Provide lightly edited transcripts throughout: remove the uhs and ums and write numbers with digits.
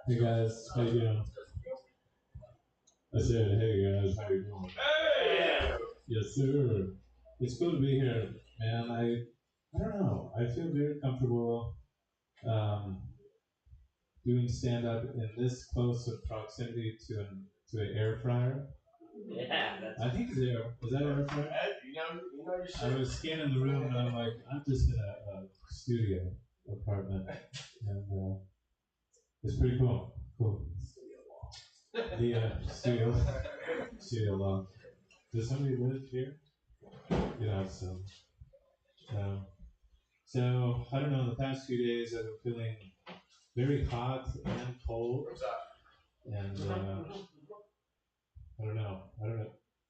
Hey guys, how you doing? I said, hey guys, how you doing? Hey! Yes, sir. It's cool to be here, man. I don't know. I feel very comfortable doing stand up in this close of proximity to an air fryer. Yeah, I think it's air. Is that air fryer? You know your shit. I was scanning the room and I'm like, I'm just in a studio apartment, and it's pretty cool. Cool. The studio log. Does somebody live here? You know, um, so I don't know. The past few days, I've been feeling very hot and cold, and I don't know. I don't know.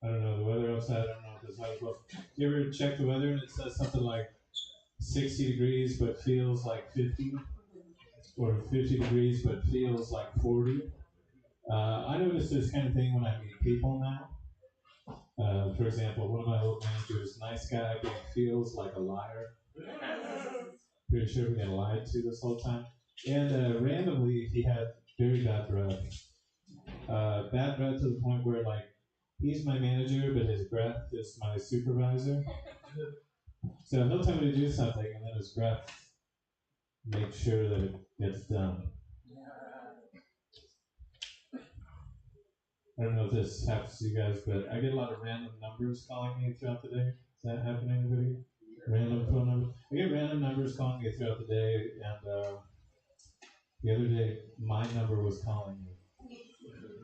I don't know the weather outside. I don't know if it's hot as well. You ever check the weather and it says something like 60 degrees but feels like 50, or 50 degrees but feels like 40? I notice this kind of thing when I meet people now. For example, one of my old managers, nice guy, but he feels like a liar. Pretty sure we got lied to this whole time. And randomly, he had very bad breath. Bad breath to the point where, like, he's my manager, but his breath is my supervisor. So he'll tell me to do something, and then his breath makes sure that it gets done. I don't know if this happens to you guys, but I get a lot of random numbers calling me throughout the day. Does that happen to anybody? Random phone numbers. I get random numbers calling me throughout the day, and the other day my number was calling me.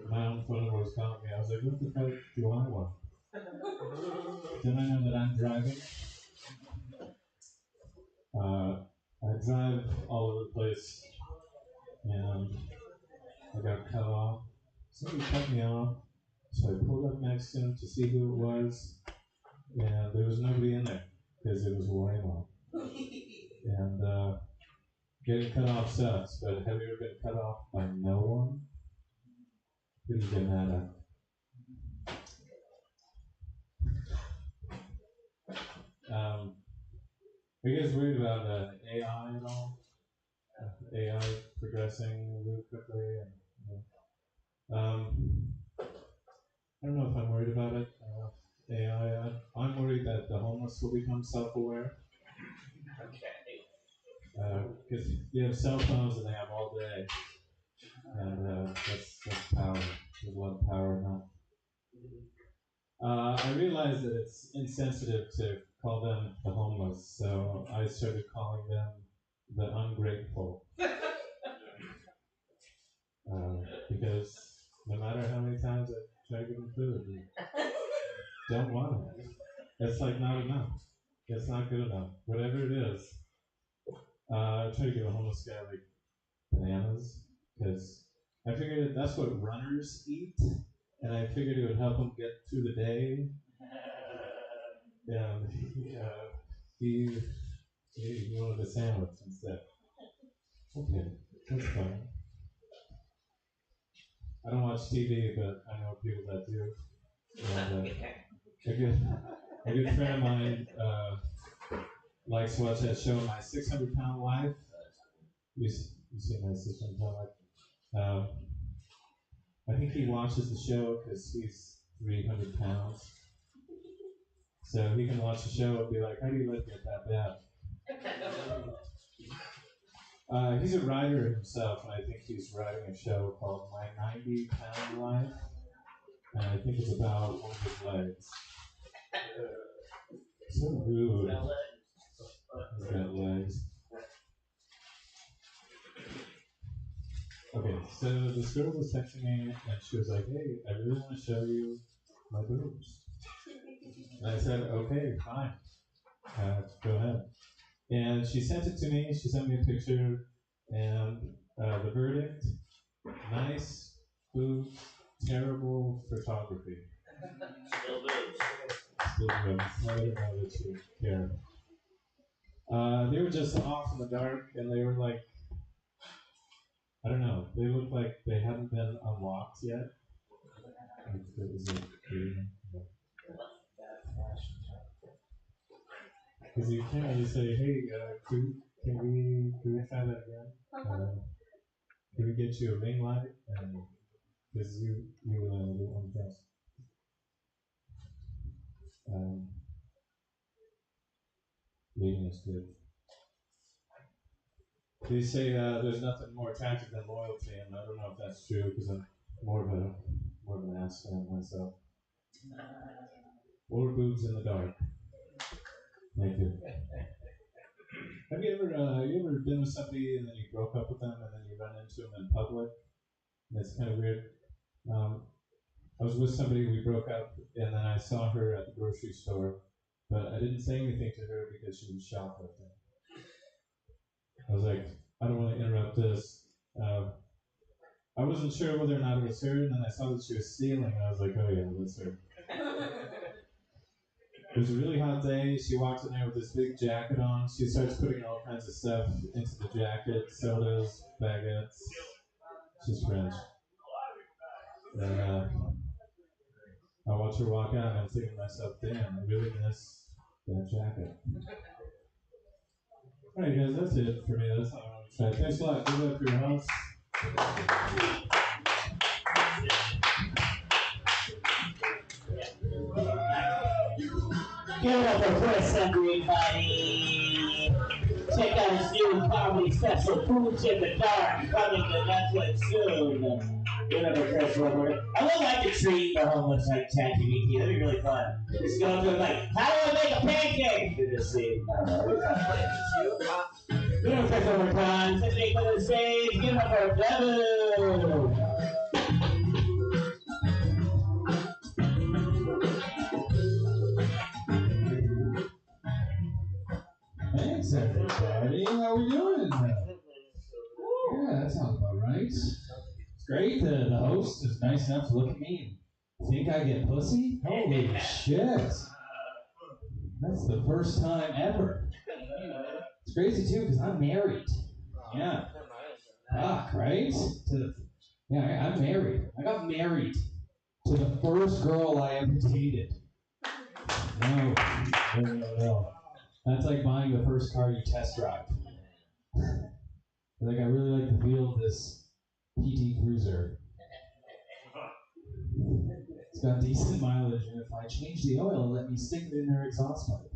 My own phone number was calling me. I was like, what the fuck do I want? Then I know that I'm driving. I drive all over the place, and I got cut off. Somebody cut me off, so I pulled up next to him to see who it was, and there was nobody in there because it was Waymo. And getting cut off sucks, but have you ever been cut off by no one? Who do you get mad at? Are you guys worried about AI at all? AI progressing really quickly, and I don't know if I'm worried about it. AI. I'm worried that the homeless will become self-aware. Okay. Because they have cell phones and they have all day, and that's power. There's a lot of power in that. I realized that it's insensitive to call them the homeless, so I started calling them the ungrateful. Because no matter how many times I try to give them food, they don't want it. It's like not enough. It's not good enough. Whatever it is, I try to give a homeless guy like bananas because I figured that's what runners eat, and I figured it would help him get through the day. And he wanted a sandwich instead. Okay, that's fine. I don't watch TV, but I know people that do. And, a good friend of mine likes to watch that show, My 600-Pound Life. You see My 600-Pound Life? I think he watches the show because he's 300 pounds. So he can watch the show and be like, how do you let it get that bad? He's a writer himself, and I think he's writing a show called My 90-Pound Life. And I think it's about one of his legs. So rude. He's got legs. Okay, so this girl was texting me, and she was like, hey, I really want to show you my boobs. And I said, okay, fine. Go ahead. And she sent it to me. She sent me a picture, and the verdict: nice boobs, terrible photography. Still boobs. Still boobs. I didn't know that you care. They were just off in the dark, and they were like, I don't know. They looked like they hadn't been unlocked yet. Because you can't really say, hey, can we try that again? Can we get you a ring light, and because you really only do one dress. Leading is good. They say there's nothing more attractive than loyalty, and I don't know if that's true because I'm more of an ass fan myself. Or boobs in the dark. Thank you. Have you ever been with somebody and then you broke up with them and then you run into them in public? That's kind of weird. I was with somebody, we broke up, and then I saw her at the grocery store, but I didn't say anything to her because she was shoplifting. I was like, I don't want to interrupt this. I wasn't sure whether or not it was her, and then I saw that she was stealing, and I was like, oh yeah, that's her. It was a really hot day. She walks in there with this big jacket on. She starts putting all kinds of stuff into the jacket, sodas, baguettes. She's French. And I watch her walk out, and I'm thinking to myself, damn, I really miss that jacket. All right, guys, that's it for me. That's all I want to say. Thanks a lot. Good luck for your house. Give it up for Chris, everybody. Check out his new comedy special, Foods in the Dark, coming to Netflix soon. Give it up for Chris Robert. I would like to treat the homeless like ChatGPT. That'd be really fun. Just go through like, how do I make a pancake? Do this scene. I don't know. Give it up for Chris one more time. Sydney for the stage. Give it up for Devin. Thanks, everybody. How we doing? Yeah, that sounds about right. It's great. The host is nice enough to look at me and think I get pussy. Holy shit. That's the first time ever. It's crazy, too, because I'm married. Yeah. Fuck, right? I'm married. I got married to the first girl I ever dated. No. That's like buying the first car you test drive. Like, I really like the feel of this PT Cruiser. It's got decent mileage, and if I change the oil, let me stick it in her exhaust pipe.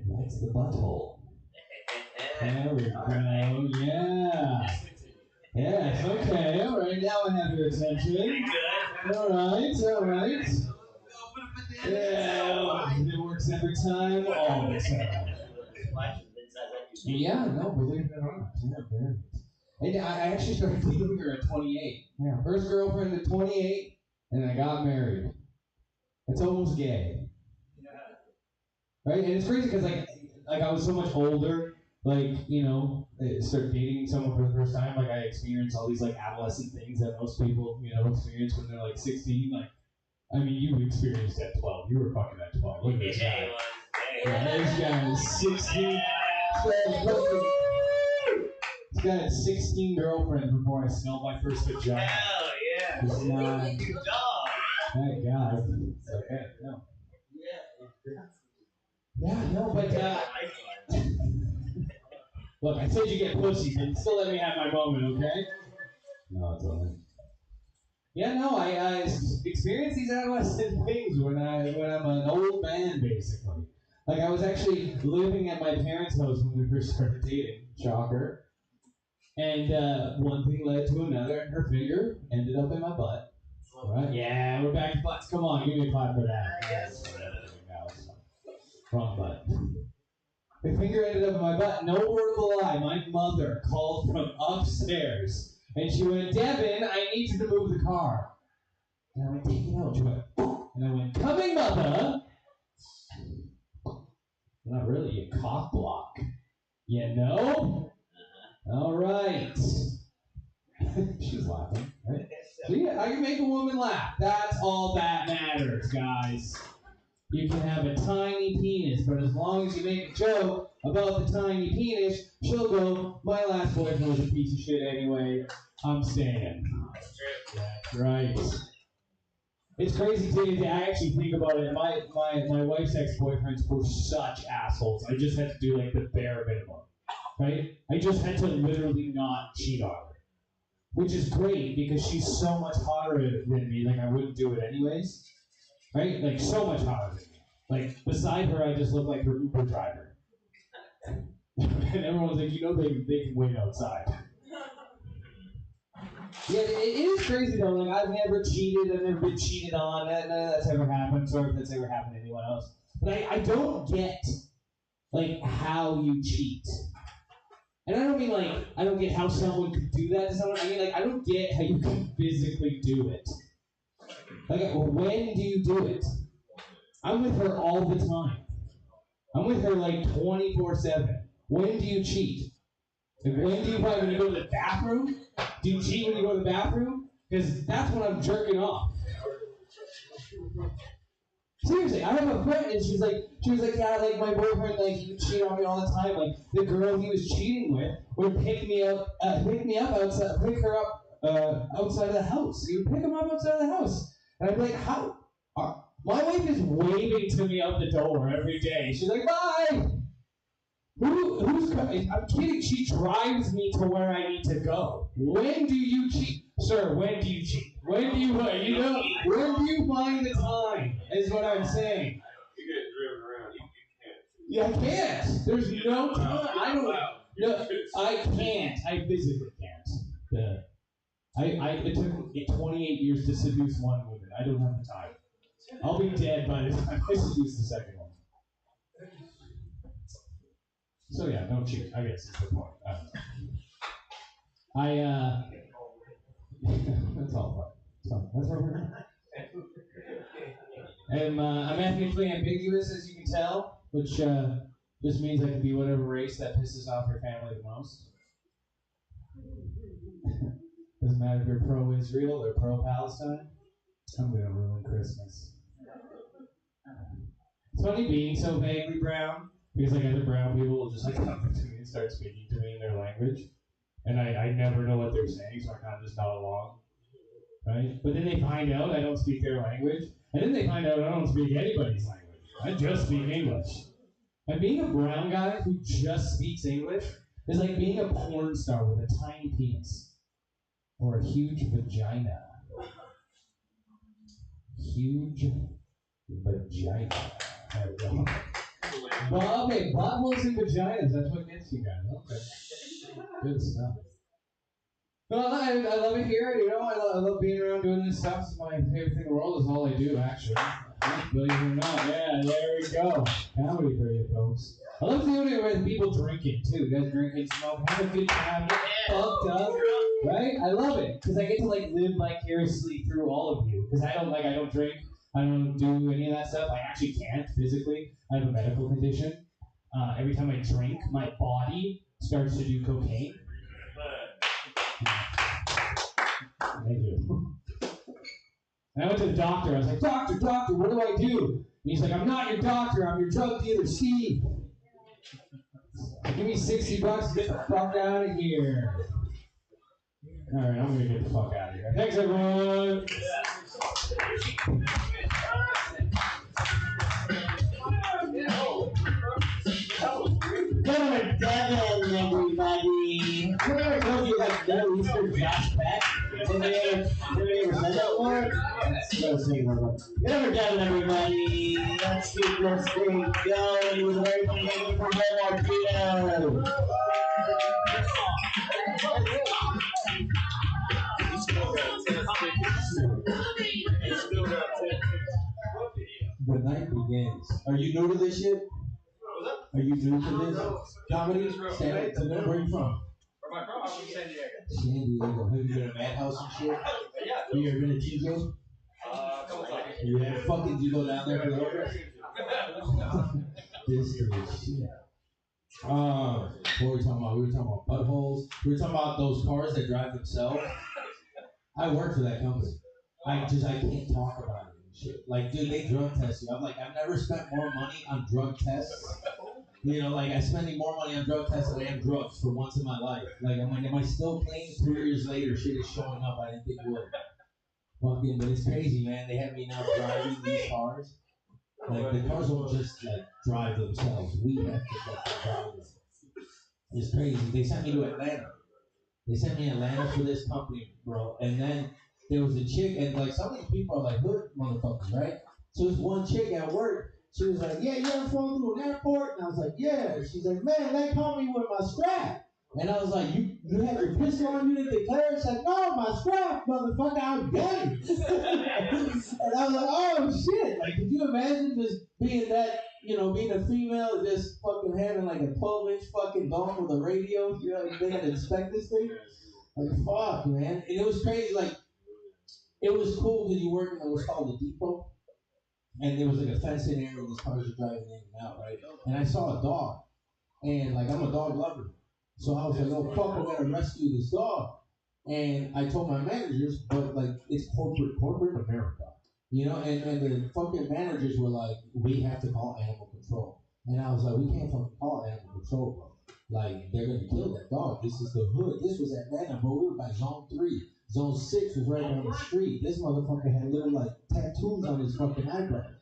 That's the butthole. There we go, yeah. Yes, okay, alright, now I have your attention. Alright. Yeah, it works every time, all the time. Yeah, no, believe it or not. Yeah, very. And I actually started dating her at 28. Yeah, first girlfriend at 28, and I got married. It's almost gay. Right? And it's crazy because like I was so much older, I started dating someone for the first time, I experienced all these adolescent things that most people, experience when they're 16. You experienced at 12. You were fucking at 12. Look at this guy. Yeah, this guy is 16. This guy had 16 girlfriends before I smelled my first vagina. Hell yeah. Good dog. Thank God. It's okay. No. Yeah, no, but look, I said you get pussy, but still let me have my moment, okay? No, it's alright. Yeah, no, I experienced these adolescent things when I'm an old man, basically. I was actually living at my parents' house when we first started dating. Shocker. And one thing led to another, and her finger ended up in my butt. Right? Yeah, we're back to butts. Come on, give me a clap for that. Yes. Wrong butt. The finger ended up in my butt. No word of a lie. My mother called from upstairs. And she went, Devin, I need you to move the car. And I went, take it out. She went, and I went, coming, mother. Not really, you cock block. You know? All right. She's laughing, right? So yeah, I can make a woman laugh. That's all that matters, guys. You can have a tiny penis, but as long as you make a joke about the tiny penis, she'll go, my last boyfriend was a piece of shit anyway. I'm staying. That's right. It's crazy too. I actually think about it. My wife's ex-boyfriends were such assholes. I just had to do the bare minimum. right? I just had to literally not cheat on her, which is great because she's so much hotter than me. Like I wouldn't do it anyways, right? Like so much hotter than me. Like beside her, I just look like her Uber driver, and everyone's like, they can wait outside. Yeah, it is crazy though. Like I've never cheated. I've never been cheated on. None of that's ever happened. Sorry if that's ever happened to anyone else. But I don't get like how you cheat. And I don't mean like I don't get how someone could do that to someone. I mean like I don't get how you can physically do it. Like when do you do it? I'm with her all the time. I'm with her like 24/7. When do you cheat? Like when do you when you go to the bathroom? Do you cheat when you go to the bathroom? Because that's when I'm jerking off. Seriously, I have a friend and she was like, yeah, like my boyfriend, like he would cheat on me all the time. Like the girl he was cheating with would pick her up outside of the house. He would pick him up outside of the house, and I'd be like, how? My wife is waving to me out the door every day. She's like, bye. Who's coming? I'm kidding. She drives me to where I need to go. When do you cheat, sir? When do you cheat? When do you when do you find the time? Is what I'm saying. You get driven around. You can't. Yeah, I can't. There's no time. I don't. No, I can't. I physically can't. It took me 28 years to seduce one woman. I don't have the time. I'll be dead by the time I seduce the second one. So yeah, don't cheat. I guess is the point. That's all fun. That's where we're at. I'm ethnically ambiguous, as you can tell, which just means I can be whatever race that pisses off your family the most. Doesn't matter if you're pro-Israel or pro-Palestine. I'm gonna ruin Christmas. It's funny being so vaguely brown. Because like other brown people will just like come up to me and start speaking to me in their language. And I never know what they're saying, so I kind of just nod along. Right? But then they find out I don't speak their language. And then they find out I don't speak anybody's language. I just speak English. And being a brown guy who just speaks English is like being a porn star with a tiny penis. Or a huge vagina. Huge vagina. Well, okay, buttholes and vaginas, that's what gets you guys. Okay. Good stuff. Well, I love it here, I love being around doing this stuff. It's my favorite thing in the world, is all I do, actually. Believe it or not, yeah, there we go. Comedy for you folks. I love doing it with people drinking, too. You guys drinking, smoking, have a good time, get fucked up, right? I love it, because I get to, like, live vicariously through all of you. Because I don't drink. I don't do any of that stuff. I actually can't physically. I have a medical condition. Every time I drink, my body starts to do cocaine. Thank you. And I went to the doctor. I was like, doctor, what do I do? And he's like, I'm not your doctor. I'm your drug dealer, Steve. Give me $60 to get the fuck out of here. All right, I'm going to get the fuck out of here. Thanks, everyone. Good Devin, everybody. I never told you like no Easter Josh Peck. Did they ever say that word? Good Devin, everybody. Let's keep this thing going with everybody for Martino. The night begins. Are you new to this shit? Are you new to this? Comedy? Where are you from? Where am I from? I'm from San Diego. San Diego. Have you been to Madhouse and shit? Yeah. Have you ever been to TJ? A couple times. Yeah, fucking, you go down there for the order? This is shit. What were we talking about? We were talking about buttholes. We were talking about those cars that drive themselves. I work for that company. I can't talk about it and shit. Like, dude, they drug test you. I'm like, I've never spent more money on drug tests. You know, like, I'm spending more money on drug tests than I am drugs for once in my life. Like, I'm like, am I still clean? 3 years later, shit is showing up I didn't think it would. Fucking, but it's crazy, man. They have me now driving these cars. Like, the cars won't just, like, drive themselves. We have to fucking drive them. It's crazy. They sent me to Atlanta. They sent me to Atlanta for this company, bro. And then there was a chick, and like some of these people are like hood motherfuckers, right? So this one chick at work, she was like, "Yeah, you ever flown through an airport?" And I was like, "Yeah." And she's like, "Man, they caught me with my strap." And I was like, you had your pistol on you to declare? She's like, "No, my strap, motherfucker, I'm gunning." And I was like, "Oh shit!" Like, could you imagine just being that, being a female, just fucking having like a 12-inch fucking dome with a radio? They had to inspect this thing. Like, fuck, man. And it was crazy. Like, it was cool because you worked in what's called the depot, and there was like a fenced in area where these cars were driving in and out, right? And I saw a dog, and like I'm a dog lover, so I was like, "Oh fuck, we gotta rescue this dog." And I told my managers, but like it's corporate America, and the fucking managers were like, "We have to call animal control," and I was like, "We can't fucking call animal control, bro. Like they're gonna kill that dog. This is the hood. This was Atlanta, bro. We were by Zone 3. Zone 6 was right down the street. This motherfucker had little like tattoos on his fucking eyebrows.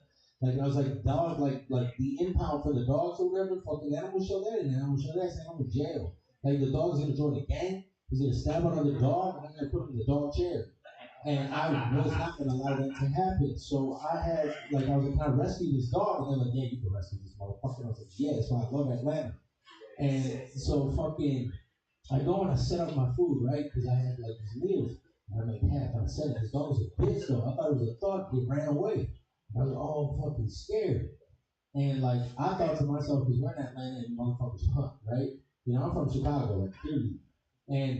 Like I was like, dog, like the impound for the dogs or whatever, fucking animal show that and animal show that, saying I'm in jail. Like the dog's gonna join the gang, he's gonna stab another dog, and I'm gonna put him in the dog chair. And I was not gonna allow that to happen. So I was like, can I rescue this dog? And they're like, yeah, you can rescue this motherfucker. And I was like, yeah, that's why I love Atlanta. And so fucking I go and I set up my food, right? Because I had like these meals. And I make half. And I said, this dog was a bitch though. I thought it was a thug. It ran away. I was all fucking scared. And like, I thought to myself, because we're in Atlanta and motherfuckers hunt, right? I'm from Chicago, like, period.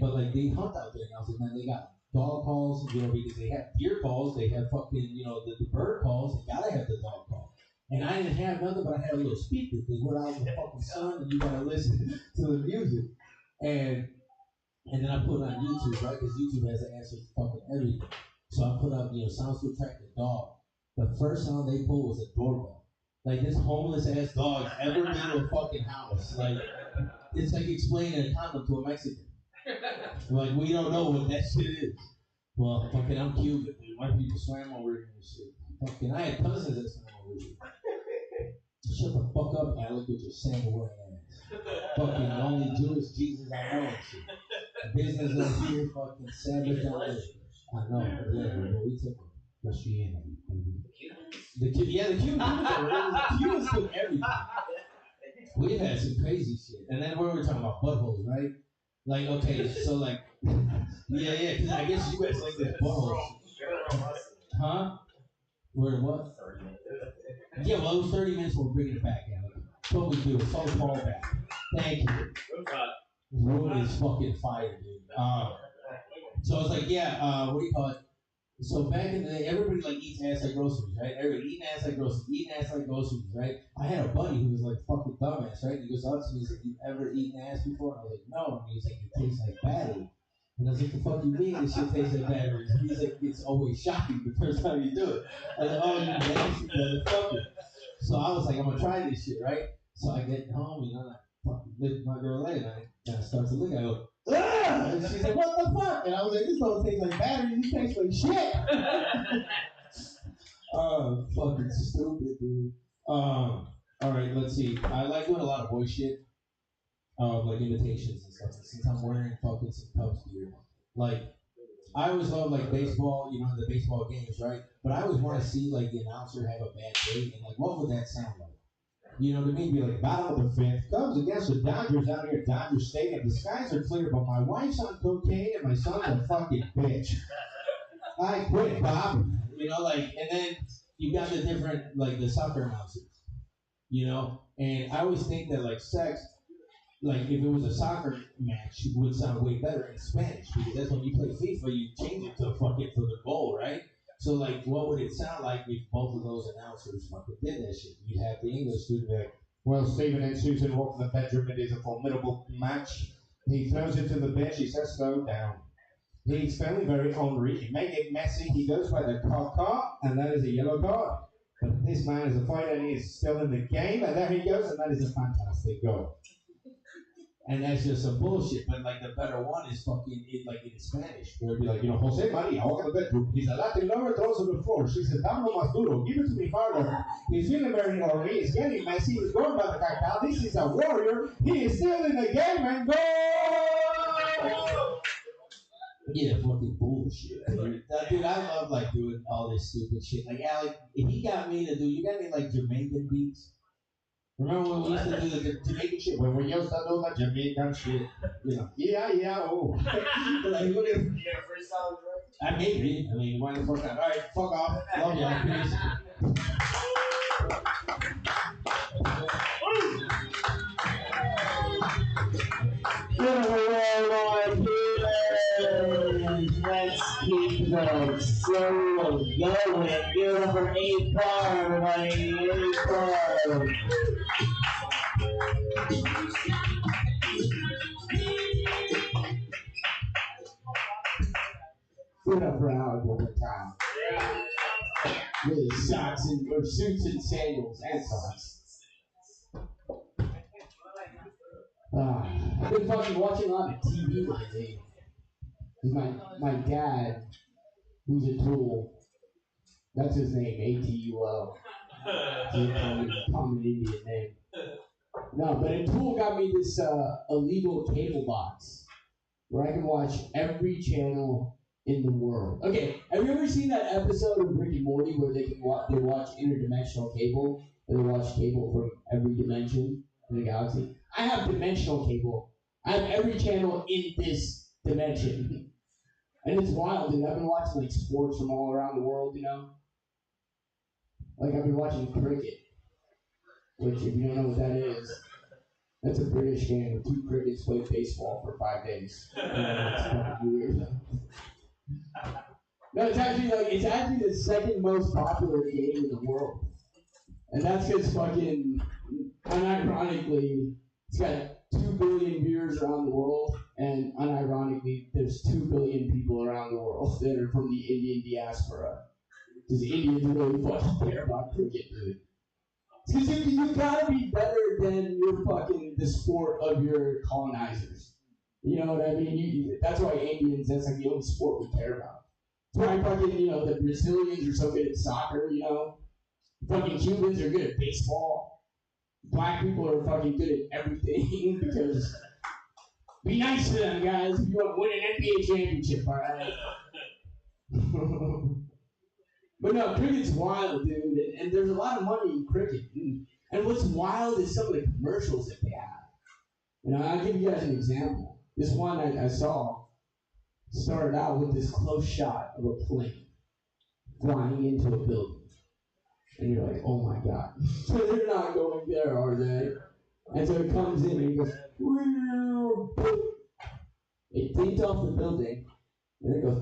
But like, they hunt out there. And I was like, man, they got dog calls, because they have deer calls, they have fucking, the bird calls. They gotta have the dog call. And I didn't have nothing, but I had a little speaker, because we're out in the fucking sun and you gotta listen to the music. And then I put it on YouTube, right? Because YouTube has an answer to fucking everything. So I put up, sounds to attract the dog. The first sound they pulled was a doorbell. Like, this homeless ass dog ever been to a fucking house. Like, it's like explaining a condom to a Mexican. Like, we don't know what that shit is. Well, fucking, I'm Cuban, dude. My people swam over here and shit. Fucking, I had cousins that swam over here. Shut the fuck up, Alec, with your sandal wearing ass. Fucking the only Jewish Jesus I know and shit. Business up here, fucking Sabbath LA. I know, yeah, but we took Christianity, baby. The Cubans took everything. We've had some crazy shit. And then we were talking about buttholes, right? Like, okay, so like, yeah, because I guess you guys like this buttholes. Huh? We're what? Yeah, well, it was 30 minutes, we're bringing it back, Alec. That's what we do. It's all fall back. Thank you. Room is fucking fire, dude. So I was like, yeah, what do you call it? So back in the day, everybody like eats ass like groceries, right? Everybody eating ass like groceries, right? I had a buddy who was like fucking dumbass, right? And he goes up to me, he's like, "You ever eaten ass before?" And I was like, "No." And he was like, "It tastes like battery." And I was like, "The fuck you mean this shit tastes like battery?" And he's like, "It's always shocking the first time you do it." I was like, "Oh, you nasty motherfucker." So I was like, "I'm gonna try this shit, right?" So I get home, and I fucking lift my girl in, and I start to look at her. Ah! And she's like, "What the fuck?" And I was like, "This don't taste like battery. This tastes like shit." Oh, fucking stupid, dude. All right, let's see. I like doing a lot of boy shit, like imitations and stuff. Since I'm wearing fucking some Cubs gear, like I always love like baseball, the baseball games, right? But I always want to see like the announcer have a bad day, and like what would that sound like? You know what I mean? Be like, battle of the fifth. Cubs against the Dodgers out here at Dodger Stadium. The skies are clear, but my wife's on cocaine and my son's a fucking bitch. I quit, Bob. And then you got the different, like the soccer announcers, And I always think that like sex, like if it was a soccer match, it would sound way better in Spanish because that's when you play FIFA, you change it to fucking for the goal, right? So like, what would it sound like if both of those announcers fucking did that shit? You'd have the English student be like, "Well, Stephen and Susan walk in the bedroom. It is a formidable match. He throws it to the bench. He says, slow down. He's feeling very hungry. He may get messy. He goes by the car, and that is a yellow card. But this man is a fighter, and he is still in the game, and there he goes, and that is a fantastic goal." And that's just some bullshit. But like the better one is fucking in Spanish. Where it'd be like, Jose Maria, walk in the bedroom. He's a Latin lover, throws on the floor. She says, Dame más duro, give it to me harder. He's feeling very horny, he's getting messy, he's going by the cacao. This is a warrior, he is still in the game and go! Yeah, fucking bullshit. Dude, I love like doing all this stupid shit. Like Alec, he got me to do. You got any like Jamaican beats? Remember when we used to do the Jamaican shit? When we used to do the Jamaican shit, yeah, oh. Like, what if? You got a freestyle, right? Maybe. I mean, why the fuck not? All right, fuck off. Love y'all. Peace. Let's keep the solo going. Give it up for A-Bar, everybody. A-Bar. Put up for Alec one more time. With his socks or suits and sandals and socks. I've been fucking watching a lot of TV lately. My dad, who's a tool, that's his name, A-T-U-L. Common Indian name. No, but a tool got me this illegal cable box where I can watch every channel in the world. Okay, have you ever seen that episode of Rick and Morty where they watch interdimensional cable? They watch cable from every dimension in the galaxy. I have dimensional cable. I have every channel in this dimension. And it's wild, dude. I've been watching like sports from all around the world, Like I've been watching cricket, which if you don't know what that is, that's a British game where two crickets play baseball for 5 days. It's fucking weird. No, it's actually the second most popular game in the world. And that's because fucking, unironically, it's got 2 billion viewers around the world, and unironically, there's 2 billion people around the world that are from the Indian diaspora. Because Indians really fucking care about cricket, dude. Because you gotta be better than the sport of your colonizers. You know what I mean? That's why Indians, that's like the only sport we care about. That's why fucking, the Brazilians are so good at soccer, Fucking Cubans are good at baseball. Black people are fucking good at everything because be nice to them, guys, if you want to win an NBA championship, alright? But no, cricket's wild, dude, and there's a lot of money in cricket. And what's wild is some of the commercials that they have. I'll give you guys an example. This one I saw started out with this close shot of a plane flying into a building. And you're like, oh my god. So they're not going there, are they? And so it comes in and it goes, it dinks off the building, and it goes,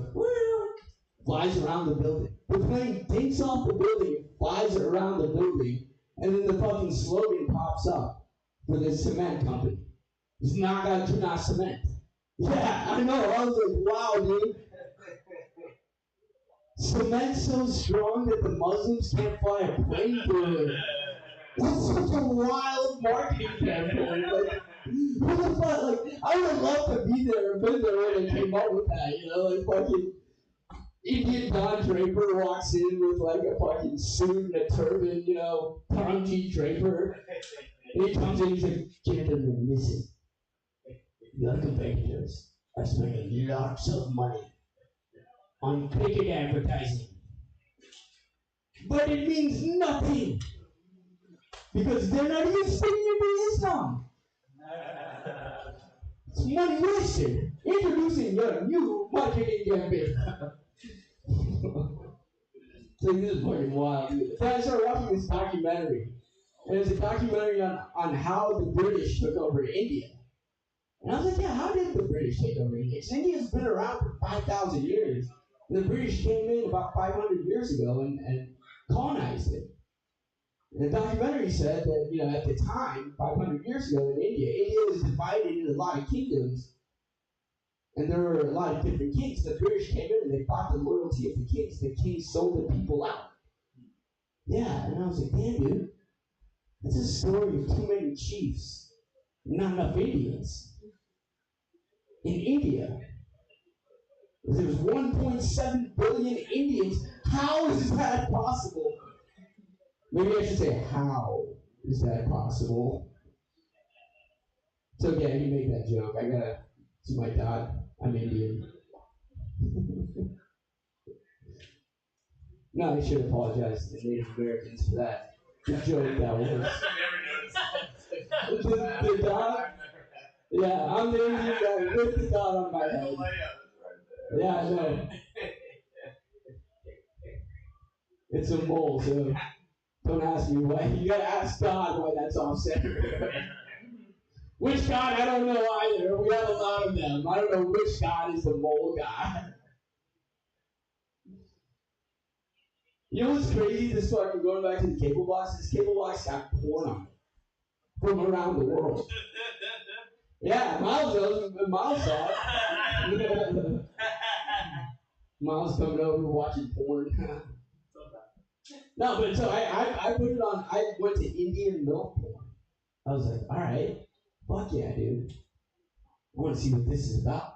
flies around the building. The plane dinks off the building, flies around the building, and then the fucking slogan pops up for this cement company. It's Naga do not cement. Yeah, I know. I was like, wow, dude. Cement's so strong that the Muslims can't fly a plane through it. That's such a wild marketing campaign. Like, who the fuck? Like, I would love to be there and been there when they came up with that. Like fucking Indian Don Draper walks in with like a fucking suit and a turban. Prangji Draper. And he comes in, he's like, gentlemen, listen. Your competitors are spending lots of money on cricket advertising. But it means nothing. Because they're not even speaking into Islam. It's money wasted. Introducing your new marketing campaign. So this is fucking wild, dude. So I started watching this documentary. And it's a documentary on how the British took over India. And I was like, yeah, how did the British take over India? Because India's been around for 5,000 years. And the British came in about 500 years ago and colonized it. And the documentary said that, at the time, 500 years ago in India was divided into a lot of kingdoms. And there were a lot of different kings. The British came in and they bought the loyalty of the kings. The kings sold the people out. Yeah, and I was like, damn, dude. That's a story of too many chiefs. Not enough Indians. in India. There's 1.7 billion Indians. How is that possible? Maybe I should say, how is that possible? So yeah, he made that joke. I gotta see my dad. I'm Indian. No, I should apologize to the Native Americans for that. The joke that was. The dot. Yeah, I'm the Indian guy with the dot on my head. Yeah, I know. It's a mole, so don't ask me why. You gotta ask God why that's off center. Which God? I don't know either. We have a lot of them. I don't know which God is the mole God. You know what's crazy? This fucking going back to the cable box. This cable box got porn on it from around the world. Yeah, Miles knows. Miles saw it. Miles coming over watching porn. No, but so I put it on. I went to Indian milk porn. I was like, all right, fuck yeah, dude. I want to see what this is about.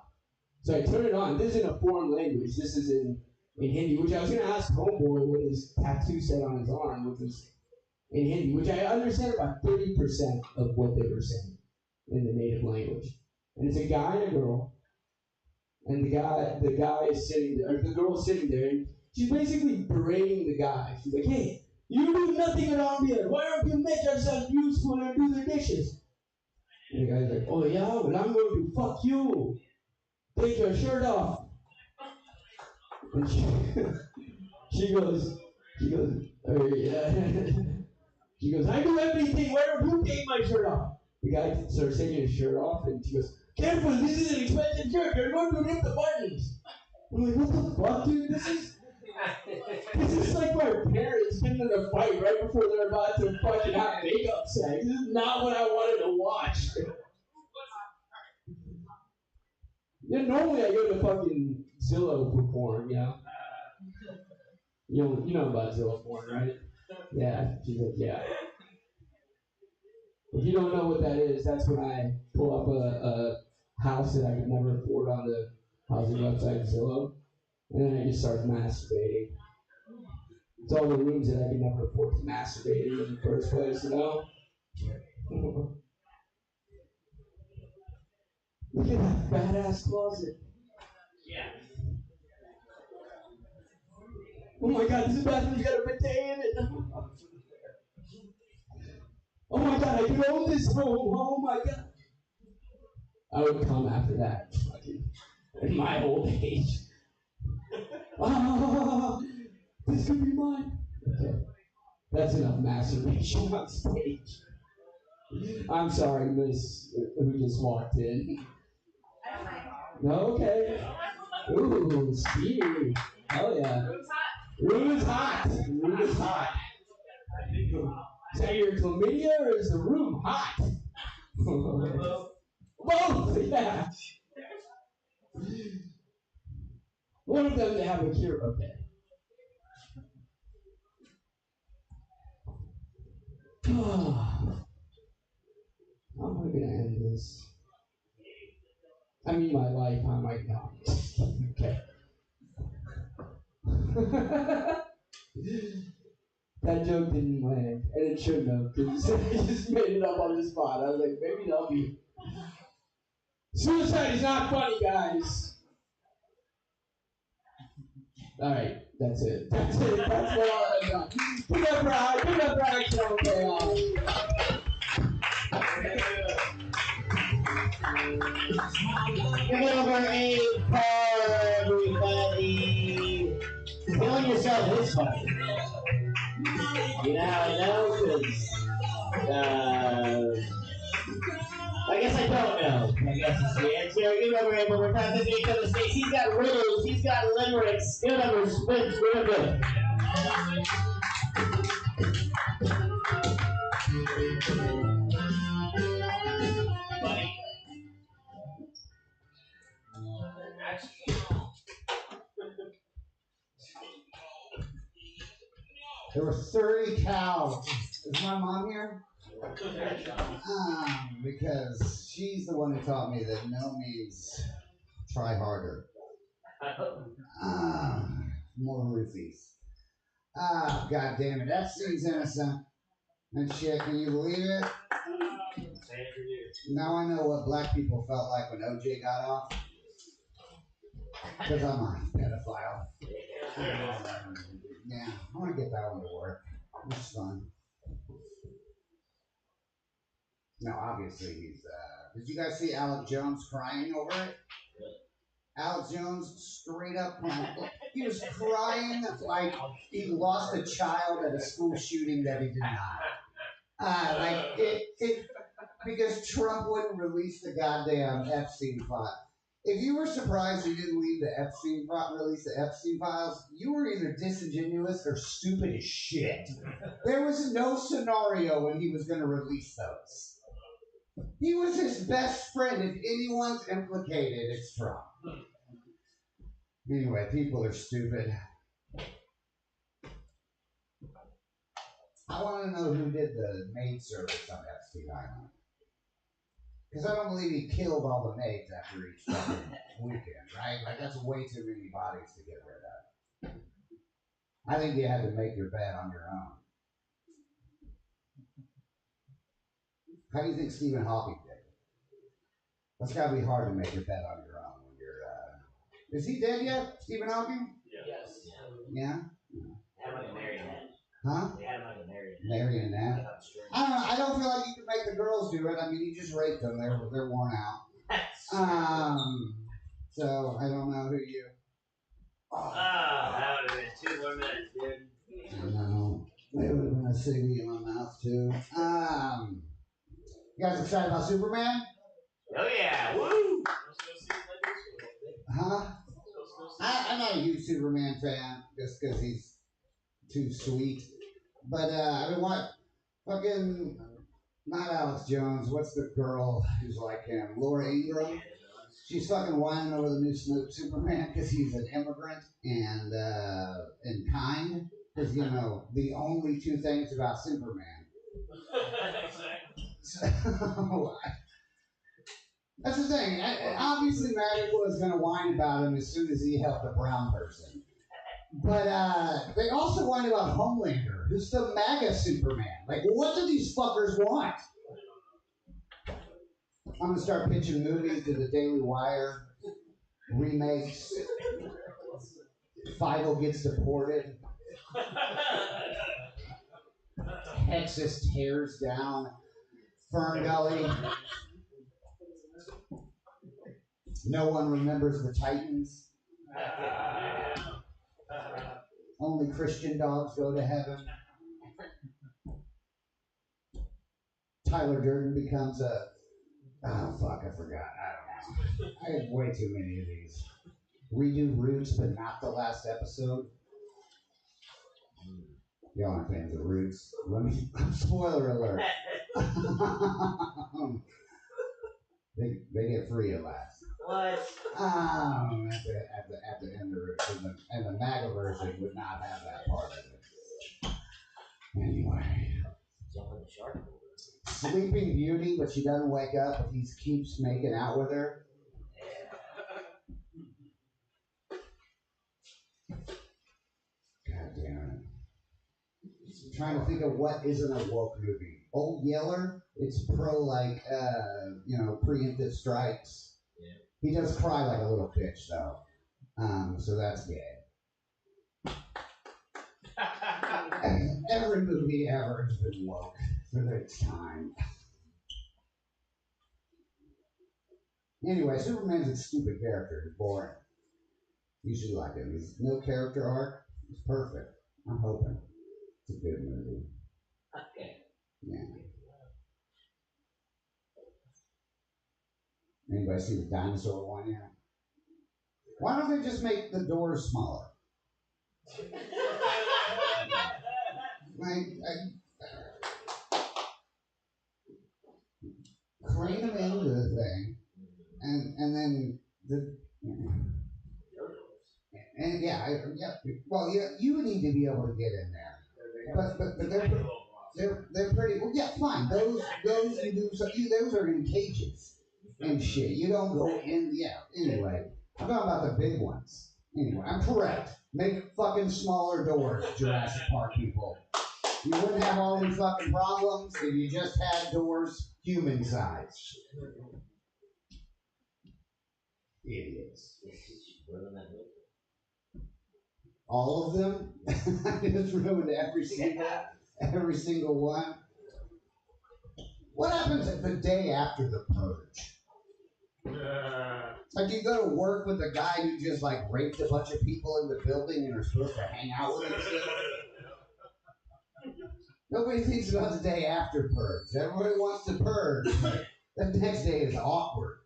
So I turned it on. This isn't a foreign language. This is in Hindi, which I was going to ask Homeboy what his tattoo said on his arm, which was in Hindi, which I understand about 30% of what they were saying in the native language. And it's a guy and a girl. And the guy is sitting there, or the girl is sitting there, and she's basically berating the guy. She's like, hey, you do nothing around here. Why don't you make yourself useful and do the dishes? And the guy's like, oh yeah, well I'm going to fuck you. Take your shirt off. And she goes, oh yeah. She goes, I do everything. Why don't you take my shirt off? The guy starts taking his shirt off, and she goes, careful, this is an expensive shirt. You're going to rip the buttons. I'm like, what the fuck, dude? This is like my parents getting in a fight right before they're about to fucking have makeup sex. This is not what I wanted to watch. Yeah, normally I go to fucking Zillow for porn, you know? You know about Zillow porn, right? Yeah, she's like, yeah. If you don't know what that is, that's when I pull up a house that I could never afford on the housing website Zillow, and then I just start masturbating. It's all the rooms that I could never afford to masturbate in the first place, you know? Look at that badass closet. Yeah. Oh my god, this bathroom's got a bidet in it. Oh my god, I can own this home. Oh my god. I would come after that. In my old age. Ah, this could be mine. Okay. That's enough masturbation on stage. I'm sorry, miss, who just walked in. Okay. Ooh, steamy. Hell yeah. Room is hot. Room is hot. Is that your chlamydia or is the room hot? Both, yeah. One of them to have a cure. Okay. How am I gonna end this? I mean my life, I might not. Okay. That joke didn't land, and it shouldn't have, because I just made it up on the spot. I was like, maybe that'll be. Suicide is not funny, guys. Alright, that's it. That's it. That's what I've done. Give up, Brad. Give up, Brad. Okay. Give it over a car, everybody. Feeling yourself this funny. You know how I know? Because, I guess I don't know. I guess it's the answer. Give it over a one more time. This each other states. He's got riddles. He's got limericks. Give it over spins. Real good. There were 30 cows. Is my mom here? Because she's the one who taught me that no means try harder. More roofies. God damn it. That seems innocent. And shit, can you believe it? Now I know what black people felt like when OJ got off. Because I'm a pedophile. Yeah, I want to get that one to work. It's fun. No, obviously he's, did you guys see Alex Jones crying over it? Alex Jones straight up crying. He was crying like he lost a child at a school shooting that he did not. Because Trump wouldn't release the goddamn Epstein file. If you were surprised he didn't release the Epstein files, you were either disingenuous or stupid as shit. There was no scenario when he was going to release those. He was his best friend. If anyone's implicated, it's Trump. Anyway, people are stupid. I want to know who did the maid service on Epstein Island. Because I don't believe he killed all the maids after each fucking weekend, right? Like, that's way too many bodies to get rid of. I think you had to make your bed on your own. How do you think Stephen Hawking did it? That's got to be hard to make your bed on your own when you're, Is he dead yet, Stephen Hawking? Yes. Yeah? Had like a marionette. Huh? They had like a Marionette. I don't know. I don't feel like you can make the girls do it. I mean, you just raped them. They're worn out. So I don't know who you. That would have been 2 more minutes, dude. I know. It would have been a ciggy in my mouth too. You guys excited about Superman? Oh yeah! Woo! Huh? I'm not a huge Superman fan just because he's too sweet. But I mean, what? Fucking not Alex Jones. What's the girl who's like him? Laura Ingraham. She's fucking whining over the new Superman because he's an immigrant and kind. Because you know the only 2 things about Superman. So, that's the thing. Obviously, Magical is going to whine about him as soon as he helped a brown person. But they also whine about Homelander, who's the MAGA Superman. Like, what do these fuckers want? I'm going to start pitching movies to the Daily Wire, remakes. Feigl gets deported. Texas tears down Fern Gully. No one remembers the Titans. Only Christian dogs go to heaven. Tyler Durden becomes a... Oh, fuck, I forgot. I don't know. I have way too many of these. Redo Roots, but not the last episode. Y'all aren't fans of Roots. Spoiler alert. They get free at last. What? At the end of Roots. And the MAGA version would not have that part of it. Anyway. Sleeping Beauty, but she doesn't wake up, but he keeps making out with her. God damn it. I'm trying to think of what isn't a woke movie. Old Yeller, it's pro preemptive strikes. Yeah. He does cry like a little bitch though. So that's gay. Every movie ever has been woke for its time. Anyway, Superman's a stupid character. He's boring. You should like him. He's no character arc. He's perfect. I'm hoping. It's a good movie. Okay. Yeah. Anybody see the dinosaur one yet? Why don't they just make the doors smaller? Crane them into the thing, and then the. Well, you would need to be able to get in there, but They're pretty. Well, yeah, fine. Those you do. So those are in cages and shit. You don't go in. Yeah. Anyway, I'm talking about the big ones. Anyway, I'm correct. Make fucking smaller doors, Jurassic Park people. You wouldn't have all these fucking problems if you just had doors human size. Idiots. All of them? I just ruined every single one. What happens the day after the purge? Like you go to work with a guy who just like raped a bunch of people in the building and are supposed to hang out with him. Nobody thinks about the day after purge. Everybody wants to purge. The next day is awkward.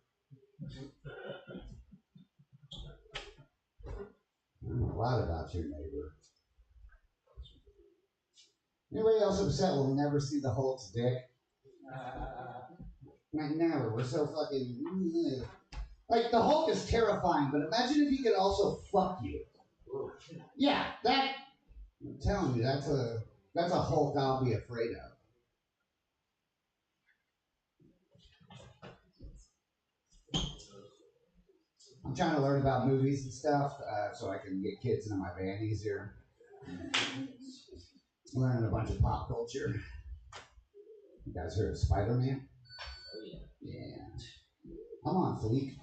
I know a lot about your neighbor. Anybody else upset will never see the Hulk's dick? Like, never. We're so fucking... Like, the Hulk is terrifying, but imagine if he could also fuck you. Yeah, that... I'm telling you, that's a Hulk I'll be afraid of. I'm trying to learn about movies and stuff so I can get kids into my band easier. Learning a bunch of pop culture. You guys heard of Spider-Man? Yeah. I'm on fleek.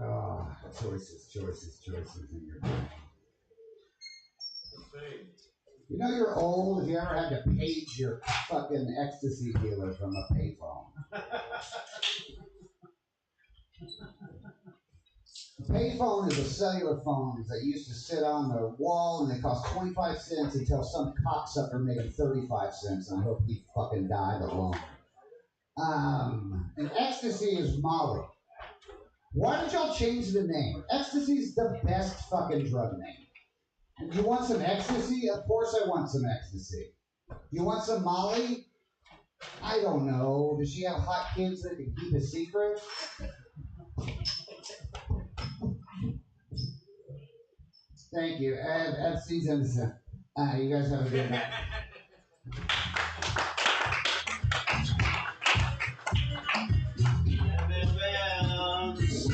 Oh, choices in your brain. You know you're old if you ever had to page your fucking ecstasy dealer from a payphone. A payphone is a cellular phone that used to sit on the wall and they cost 25 cents until some cocksucker made them 35 cents and I hope he fucking died alone. And ecstasy is Molly. Why don't y'all change the name? Ecstasy's the best fucking drug name. You want some ecstasy? Of course I want some ecstasy. You want some Molly? I don't know. Does she have hot kids that can keep a secret? Thank you. FC's innocent. You guys have a good night.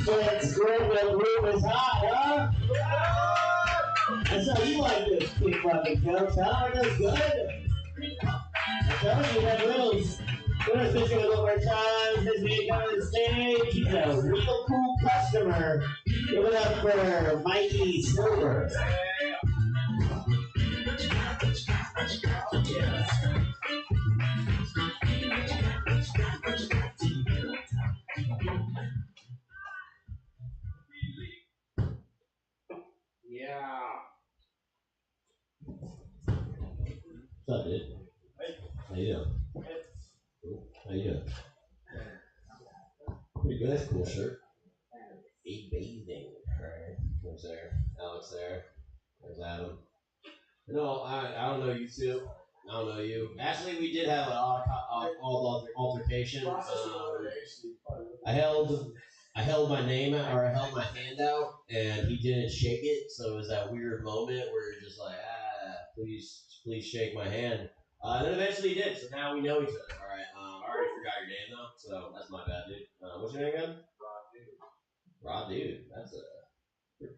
It's good when the room is hot, huh? That's how you like this big fucking jokes, huh? That's good. I told you that Will's gonna switch it a little more times this week on the stage. He's a real cool customer. Give it up for Mikey Silver. Yeah. What's up, dude? How you doing? Cool. How you doing? Pretty good. That's a cool shirt. A bathing. Alright. Who's there? Alex there. There's Adam. No, I don't know you two. I don't know you. Actually, we did have an altercation. I held my name out, or I held my hand out, and he didn't shake it. So it was that weird moment where you're just like, please shake my hand. And then eventually he did. So now we know each other. All right. I already forgot your name though, so that's my bad, dude. What's your name again? Raw dude. That's a pretty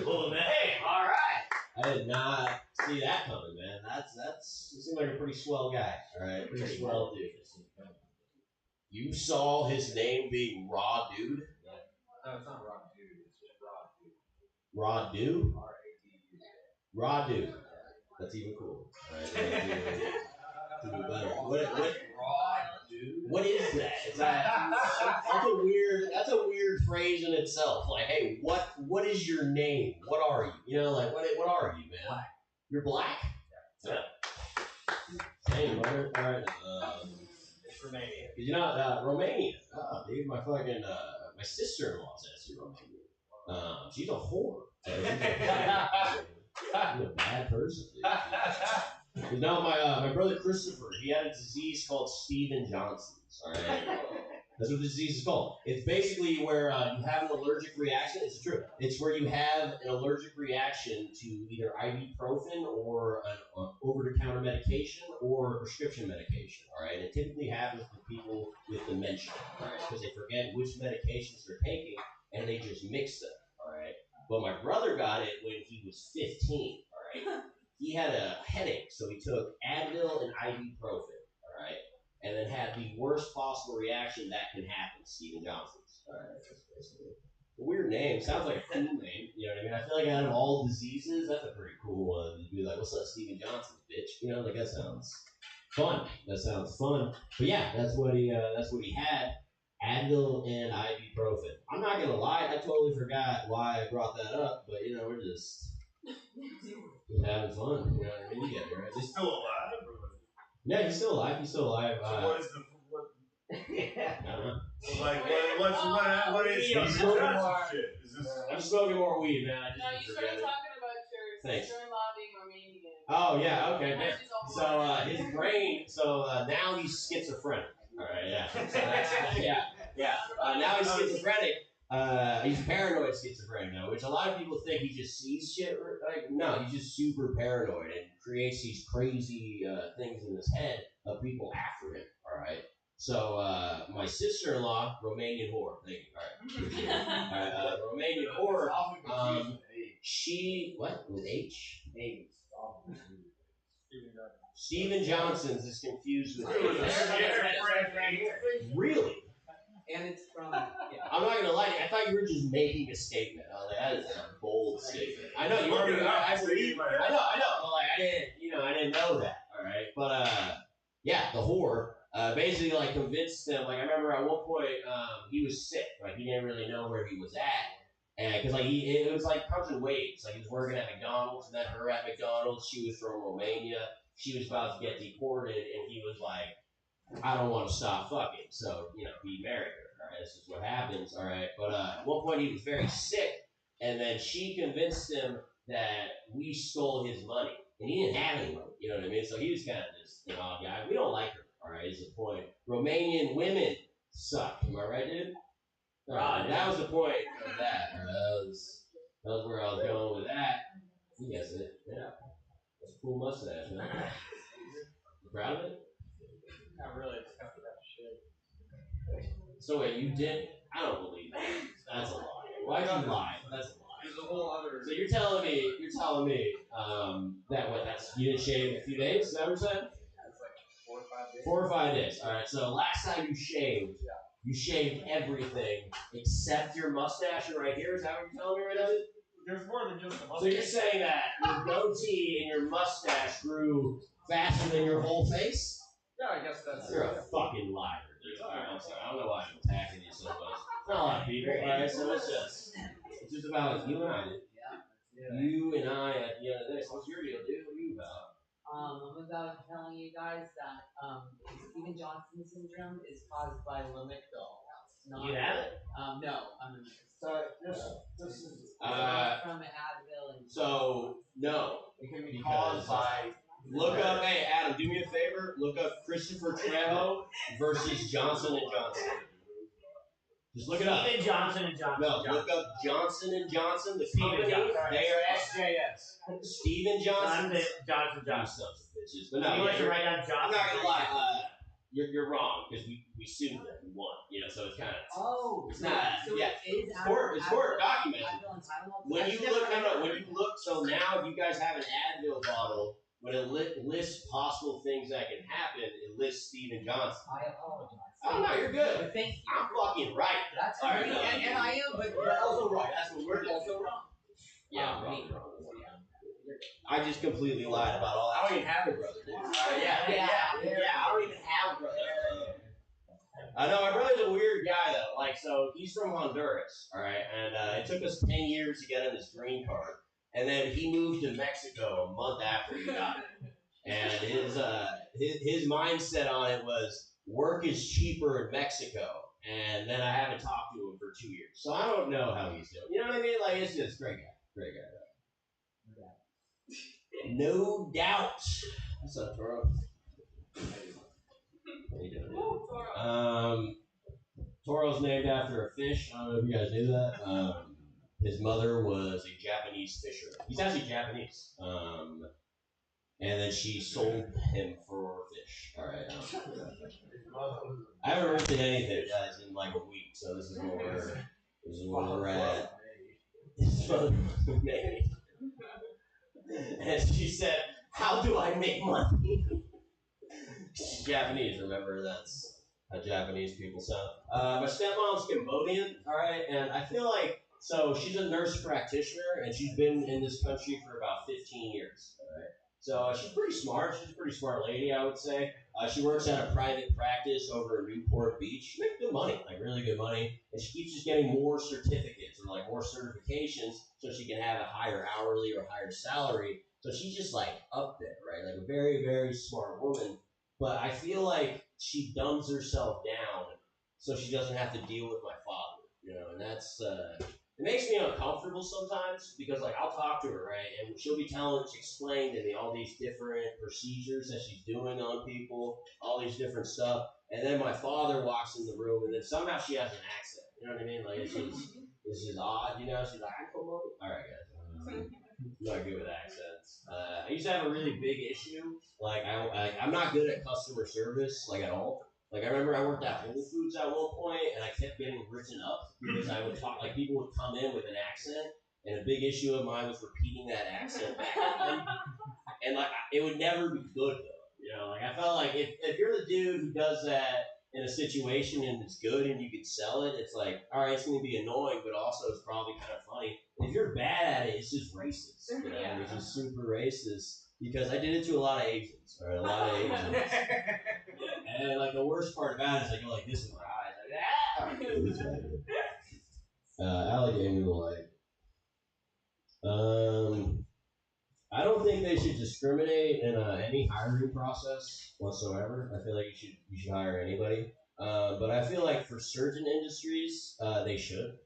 cool name. All right. I did not see that coming, man. You seem like a pretty swell guy. All right, pretty swell dude. You saw his name being Raw Dude? No, it's not Raw Dude. It's just Raw Raw Dude. Dude? R-A-D-U. Raw Dude. That's even cool. All right, what is that? That's a weird phrase in itself. Like, hey, what is your name? What are you? You know, like what are you, man? Black. You're black? Yeah. Same, brother. All right. It's Romania. You know, Romania. Oh, dude, my fucking my sister-in-law's actually Romanian. She's a whore. She's a bad person, dude. No, my brother Christopher, he had a disease called Steven Johnson's. All right, that's what the disease is called. It's basically where you have an allergic reaction. It's true. It's where you have an allergic reaction to either ibuprofen or an over-the-counter medication or prescription medication. All right, and it typically happens to people with dementia, all right, because they forget which medications they're taking and they just mix them. All right, but my brother got it when he was 15. All right. He had a headache, so he took Advil and ibuprofen, all right, and then had the worst possible reaction that can happen, Steven Johnson's. All right, that's basically a weird name. Sounds like a cool name. You know what I mean? I feel like out of all diseases, that's a pretty cool one. You'd be like, "What's up, Steven Johnson, bitch?" You know, like that sounds fun. That sounds fun. But yeah, that's what he had. Advil and ibuprofen. I'm not gonna lie, I totally forgot why I brought that up, but you know, we're just having fun. You know what I mean? You get it, right? He's still alive? Yeah, he's still alive. He's still alive. So what is the what? I don't know. Like what is He's smoking more. I'm smoking more weed, man. No, you started talking about your sister-in-law being Romanian. Oh yeah, okay, man. So his brain. So now he's schizophrenic. All right, yeah. So that's, yeah. Now he's schizophrenic. He's paranoid schizophrenic now, which a lot of people think he just sees shit. Like, no, he's just super paranoid and creates these crazy things in his head of people after him. All right. So my sister-in-law, Romanian whore. Thank you. All right. Romanian whore. She what with H? Steven Johnson's is confused with Really? And it's from. Yeah. I'm not gonna lie to you. I thought you were just making a statement. I was like, that is a bold statement. I know you already. I believe. I know. But like, I didn't know that. All right. But yeah, the whore basically like convinced him. Like I remember at one point, he was sick. Like he didn't really know where he was at, and because like it was like comes in waves. Like he was working at McDonald's, and then her at McDonald's. She was from Romania. She was about to get deported, and he was like, I don't want to stop fucking. So, you know, he married her. All right, this is what happens. All right. But at one point he was very sick, and then she convinced him that we stole his money. And he didn't have any money. You know what I mean? So he was kind of just an odd guy. We don't like her. All right, is the point. Romanian women suck. Am I right, dude? All right, that was the point of that. All right, that was where I was going with that. You guessed it. Yeah. That's a cool mustache, man. You proud of it? Not really. It's kind of that shit. So wait, you did? I don't believe that. That's a lie. Why'd you lie? That's a lie. There's a whole other. So you're telling me that that's you didn't shave a few days? Is that what you're saying? It's like 4 or 5 days. 4 or 5 days. All right. So last time you shaved, you shaved everything except your mustache right here. Is that what you're telling me right now? There's more than just a mustache. So you're saying that your goatee and your mustache grew faster than your whole face? Yeah, I guess that's. You're a fucking liar, dude. All right, I'm sorry. I don't know why I'm attacking you so much. It's not a lot of people, all right? So it's just about you and I, dude. Yeah. You and I at the end of this. What's your deal, dude? What are you about? I'm about telling you guys that Steven Johnson syndrome is caused by Lamictal. You have it? No. So this is from Advil and. So no, it can be caused by. Look up. Hey, Adam, do me a favor. Look up Christopher Trejo versus Johnson and Johnson. Just look it up. Steven Johnson and Johnson. No, look up Johnson and Johnson. The company. They are SJS. Steven Johnson. Johnson. Bitches. But no, you want to write down Johnson? I'm not gonna lie. You're wrong because we sued them. We won. You know, so it's kind of. Oh. It's not. So Yeah. It is It's court documented. When you Advil look, so now if you guys have an Advil bottle, when it lists possible things that can happen, it lists Steven Johnson. I apologize. Oh no, you're good. But thank you. I'm fucking right. That's all right. and I am, but you're also right. That's what we're doing. also wrong. Yeah, I'm wrong. I just completely lied about all that. I don't even have a brother, dude. Yeah. I don't even have a brother. I know my brother's a weird guy though. Like, so he's from Honduras, all right, and it took us 10 years to get him his green card, and then he moved to Mexico a month after he got it. And his mindset on it was work is cheaper in Mexico, and then I haven't talked to him for 2 years, so I don't know how he's doing. You know what I mean? Like, it's just great guy. No doubt. What's up, Toro? How you doing? Toro's named after a fish. I don't know if you guys knew that. His mother was a Japanese fisher. He's actually Japanese. And then she sold him for fish. All right. I haven't ripped in anything, guys, in like a week, so this is where we're at. His mother was married. And she said, "How do I make money?" She's Japanese, remember? That's how Japanese people sound. My stepmom's Cambodian, all right, and I feel like, so she's a nurse practitioner, and she's been in this country for about 15 years, all right? So she's pretty smart. She's a pretty smart lady, I would say. She works at a private practice over in Newport Beach. She makes good money, like really good money, and she keeps just getting more certificates or like more certifications so she can have a higher hourly or higher salary. So she's just like up there, right? Like a very, very smart woman. But I feel like she dumbs herself down so she doesn't have to deal with my father, you know, and that's, it makes me uncomfortable sometimes because, like, I'll talk to her, right, and she'll explain to me all these different procedures that she's doing on people, all these different stuff, and then my father walks in the room, and then somehow she has an accent, you know what I mean? Like, it's just odd, you know? She's like, I'm from all right, guys. I'm not good with accents. I used to have a really big issue. Like, I'm not good at customer service, like, at all. Like, I remember I worked at Whole Foods at one point, and I kept getting written up because I would talk, like, people would come in with an accent, and a big issue of mine was repeating that accent back to them. And, like, it would never be good, though. You know, like, I felt like if you're the dude who does that in a situation and it's good and you can sell it, it's like, all right, it's going to be annoying, but also it's probably kind of funny. If you're bad at it, it's just racist. You know? Yeah. It's just super racist because I did it to a lot of Asians, right? A lot of Asians. And like the worst part about it is I go like this with my eyes, like Allie gave me the light. I don't think they should discriminate in any hiring process whatsoever. I feel like you should hire anybody. But I feel like for certain industries, they should.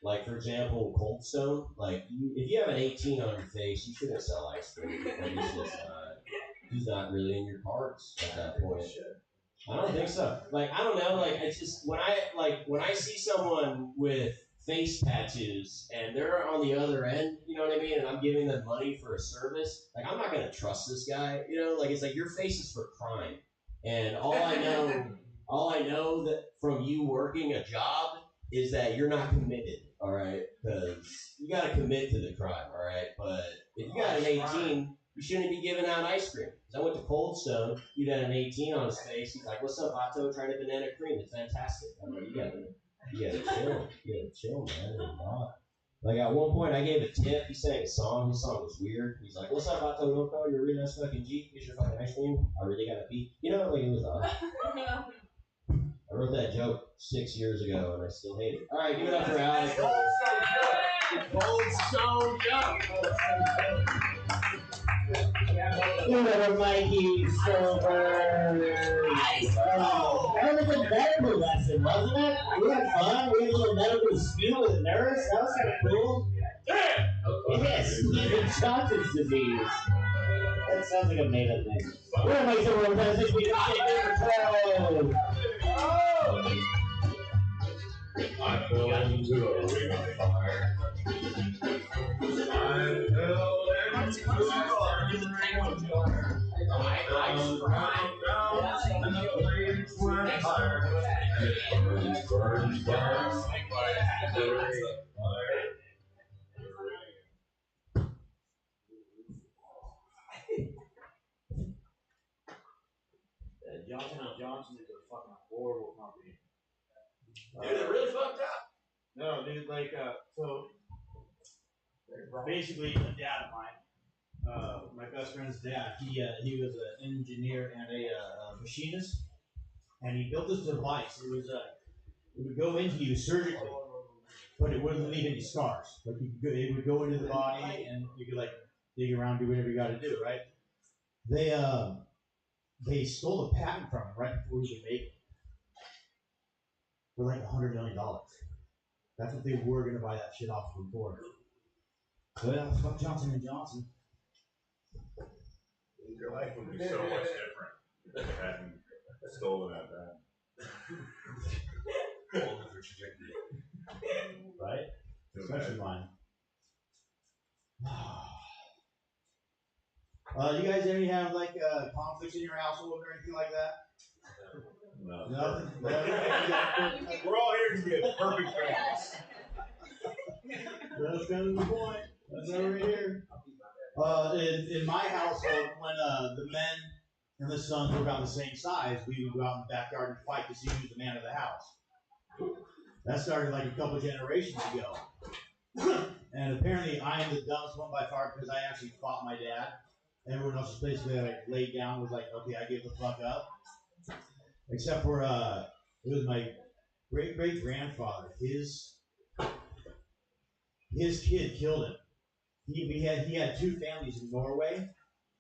Like for example, Cold Stone. Like if you have an 18 on your face, you shouldn't sell ice cream. Like it's not really in your cards at that point. I don't think so. Like I don't know. Like it's just when I see someone with face tattoos and they're on the other end, you know what I mean, and I'm giving them money for a service, like I'm not gonna trust this guy. You know, like it's like your face is for crime, and all I know that from you working a job is that you're not committed. All right, because you got to commit to the crime. All right, but if you got an 18. You shouldn't be giving out ice cream. Because I went to Cold Stone, he had an 18 on his face. He's like, "What's up, Otto? Trying to banana cream. It's fantastic." I'm like, you gotta chill, man. Like at one point, I gave a tip. He sang a song. His song was weird. He's like, "What's up, Otto Loco? You're a really nice fucking G. Here's your fucking ice cream. I really gotta pee." You know, like it was odd. I wrote that joke 6 years ago, and I still hate it. All right, give it up for Alex. Cold Stone joke. Whatever, Mikey Silver. That was a good medical lesson, wasn't it? We had fun. We had a little medical dispute with a nurse. That was kind of cool. Yes, Stephen Johnson's disease. That sounds like a made-up thing. Where am I so wrong? That's just because I'm going to a ring of fire. Johnson & Johnson is a fucking horrible company. Dude, they're really fucked up. No, dude, like, so basically, a dad of mine, my best friend's dad, he was an engineer and a machinist, and he built this device. It would go into you surgically, but it wouldn't leave any scars. Like it would go into the body, and you could like dig around, do whatever you got to do, right? They stole the patent from him right before he could make it for like $100 million. That's what they were gonna buy that shit off from for. So yeah, fuck Johnson & Johnson. Your life would be so much different if you hadn't stolen that bad. Whole different trajectory. Right? Especially mine. You guys ever have like conflicts in your household or anything like that? No. Nothing. We're all here to be a perfect families. That's kind of the point. That's why we're here. In my household, when the men and the sons were about the same size, we would go out in the backyard and fight to see who's the man of the house. That started like a couple generations ago. And apparently I am the dumbest one by far because I actually fought my dad. Everyone else just basically like laid down, was like, okay, I give the fuck up. Except for it was my great grandfather. His kid killed him. He had two families in Norway,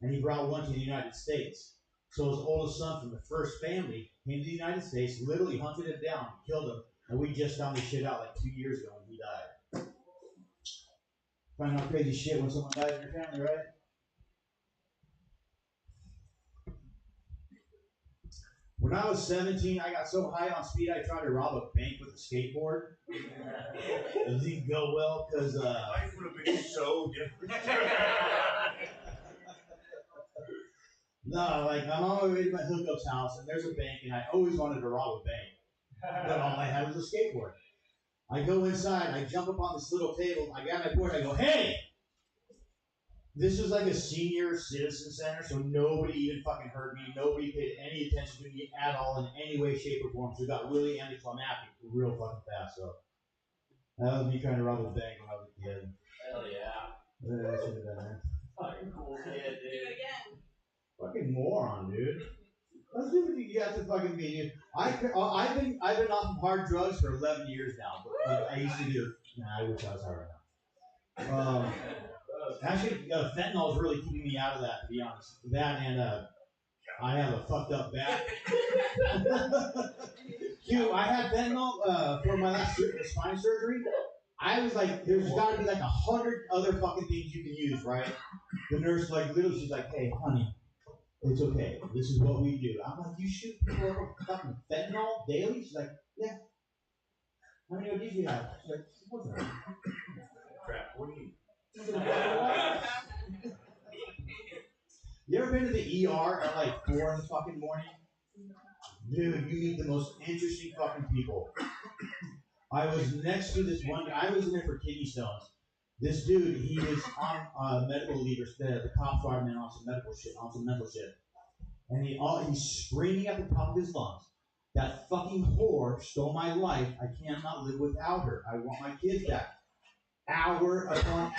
and he brought one to the United States. So his oldest son from the first family came to the United States, literally hunted him down, killed him, and we just found this shit out like 2 years ago when he died. Find out crazy shit when someone dies in your family, right? When I was 17, I got so high on speed I tried to rob a bank with a skateboard. It didn't go well because Life would have been so different. No, like I'm on my way to my hookup's house and there's a bank and I always wanted to rob a bank. But all I had was a skateboard. I go inside, I jump up on this little table, I got my board, I go, hey! This was like a senior citizen center, so nobody even fucking heard me. Nobody paid any attention to me at all in any way, shape, or form. So it got really anticlimactic real fucking fast. So that was me trying to rob a bank when I was a kid. Hell yeah. Yeah, I should have done that. Fucking cool kid, Do it dude. again. Fucking moron, dude. Let's do what you got to fucking be, dude. I've been off of hard drugs for 11 years now, but I used to do. Nah, I wish I was hard right now. Actually, fentanyl is really keeping me out of that, to be honest. That and I have a fucked up back. Dude, I had fentanyl for my last spine surgery. I was like, there's got to be like 100 other fucking things you can use, right? The nurse, like, literally, she's like, hey, honey, it's okay. This is what we do. I'm like, you shoot people over fucking fentanyl daily? She's like, yeah. How many of these do you have? She's like, what's that? Crap, what do you You ever been to the ER at like 4 in the fucking morning? Dude, you meet the most interesting fucking people. I was next to this one guy. I was in there for kidney stones. This dude, he was on medical leave, the cops brought him in on some medical shit, on some mental shit. And he's screaming at the top of his lungs. That fucking whore stole my life. I cannot live without her. I want my kids back. Hour upon,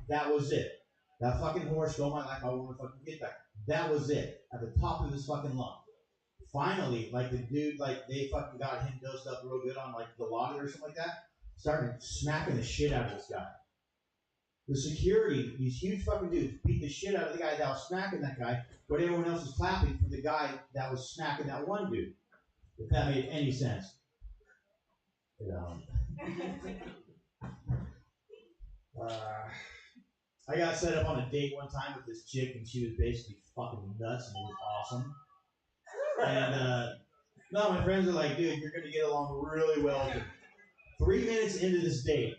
that was it. That fucking whore stole my life. I want my fucking kid back. That was it. At the top of his fucking lung. Finally, like the dude, like they fucking got him dosed up real good on like the Dilaudid or something like that. Started smacking the shit out of this guy. The security, these huge fucking dudes, beat the shit out of the guy that was smacking that guy, but everyone else was clapping for the guy that was smacking that one dude. If that made any sense. I got set up on a date one time with this chick, and she was basically fucking nuts, and it was awesome. And no, my friends are like, dude, you're gonna get along really well with her. 3 minutes into this date,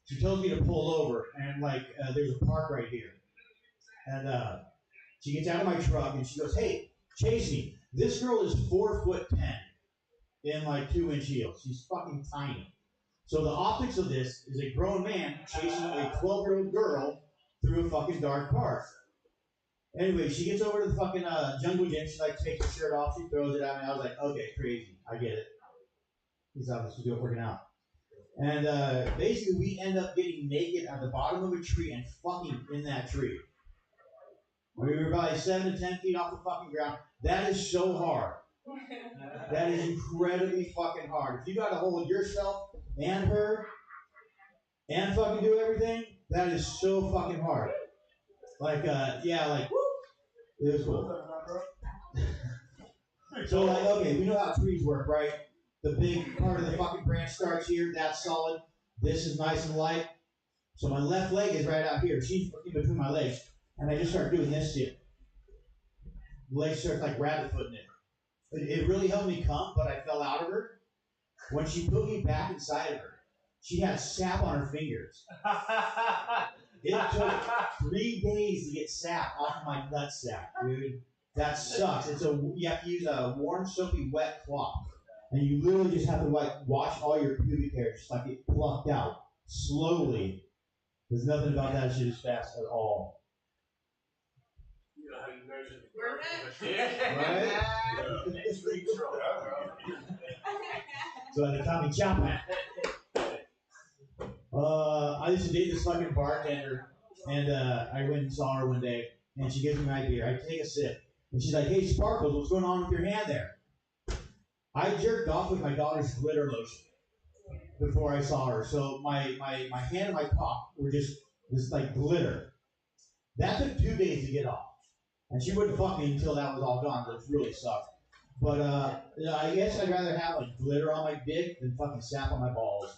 she tells me to pull over, and like, there's a park right here. And she gets out of my truck, and she goes, hey, chase me. This girl is 4'10" in like 2-inch heels. She's fucking tiny. So the optics of this is a grown man chasing a 12-year-old girl through a fucking dark park. Anyway, she gets over to the fucking jungle gym. She like takes her shirt off. She throws it at me. I was like, okay, crazy. I get it. He's obviously doing working out. And basically, we end up getting naked at the bottom of a tree and fucking in that tree. We were probably 7 to 10 feet off the fucking ground. That is so hard. That is incredibly fucking hard. If you got to hold yourself and her and fucking do everything, that is so fucking hard. Like, yeah, like, it was cool. So, like, okay, we know how trees work, right? The big part of the fucking branch starts here. That's solid. This is nice and light. So my left leg is right out here. She's in between my legs. And I just start doing this shit. legs started like rabbit footing it. It really helped me come, but I fell out of her. When she put me back inside of her, she had sap on her fingers. It took 3 days to get sap off of my nutsack, dude. That sucks. You have to use a warm, soapy, wet cloth. And you literally just have to like wash all your pubic hair, just like get plucked out slowly. There's nothing about that shit as fast at all. You know how you measure the Worth it? Right? It's pretty true. So they call me Chopper. I used to date this fucking bartender, and I went and saw her one day, and she gives me my beer. I take a sip, and she's like, "Hey, Sparkles, what's going on with your hand there?" I jerked off with my daughter's glitter lotion before I saw her, so my hand and my cock were just like glitter. That took 2 days to get off, and she wouldn't fuck me until that was all gone, which really sucked. But I guess I'd rather have like glitter on my dick than fucking sap on my balls.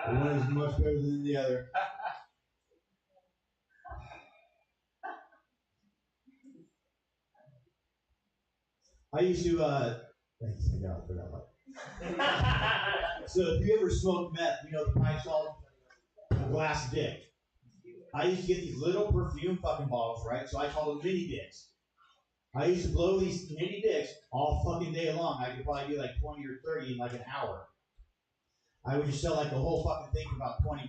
One is much better than the other. I used to, thanks, I forgot about So if you ever smoked meth, you know the pipe salt, glass dick. I used to get these little perfume fucking bottles, right? So I called them mini dicks. I used to blow these mini dicks all fucking day long. I could probably do like 20 or 30 in like an hour. I would just sell like the whole fucking thing for about $20.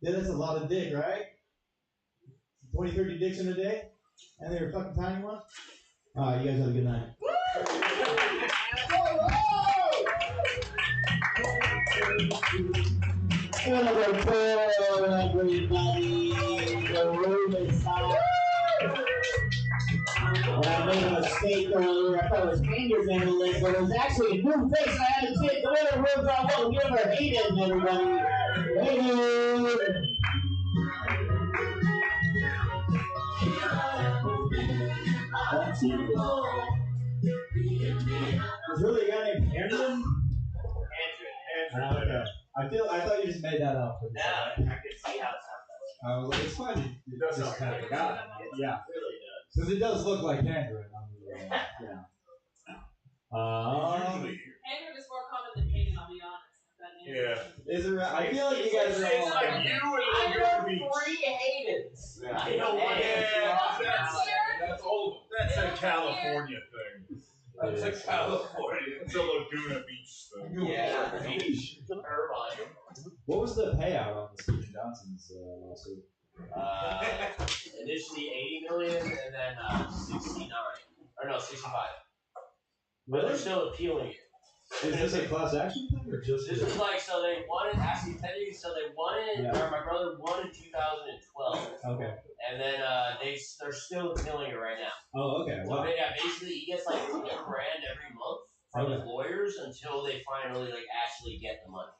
Yeah, that's a lot of dick, right? 20, 30 dicks in a day? And they were fucking tiny ones? Alright, you guys have a good night. Everybody, the room is hot. And I made a mistake earlier. I thought it was Andrew's name on the list, but it was actually a new face I had to take. Come in the room, welcome. Give her Hayden, everybody. Hayden. Was really a guy named Andrew? Andrew. Okay. I thought you just made that up. No, I can see how it sounds. I was like, it's funny. It does Just kind of forgot. Yeah. It really does. Because it does look like Andrew. Yeah. Usually. Andrew is more common than Hayden, I'll be honest. Yeah. Is it? I feel like you guys are all. It's like you and I Olga know Beach. 3 Haydens. Yeah. I know one. That's all. That's a California thing. That's a California. It's a Laguna Beach thing. Yeah, beach. Irvine. What was the payout on the Stephen Johnson's lawsuit? Initially 80 million and then 69. Or no, 65. But they're still appealing it. Is this a class action thing or just? This is like, so they won it, actually, technically, so they won it, Yeah. or my brother won in 2012. Okay. And then they're still appealing it right now. Oh, okay. So Wow. yeah, basically he gets like $1,000 every month from his lawyers until they finally like actually get the money.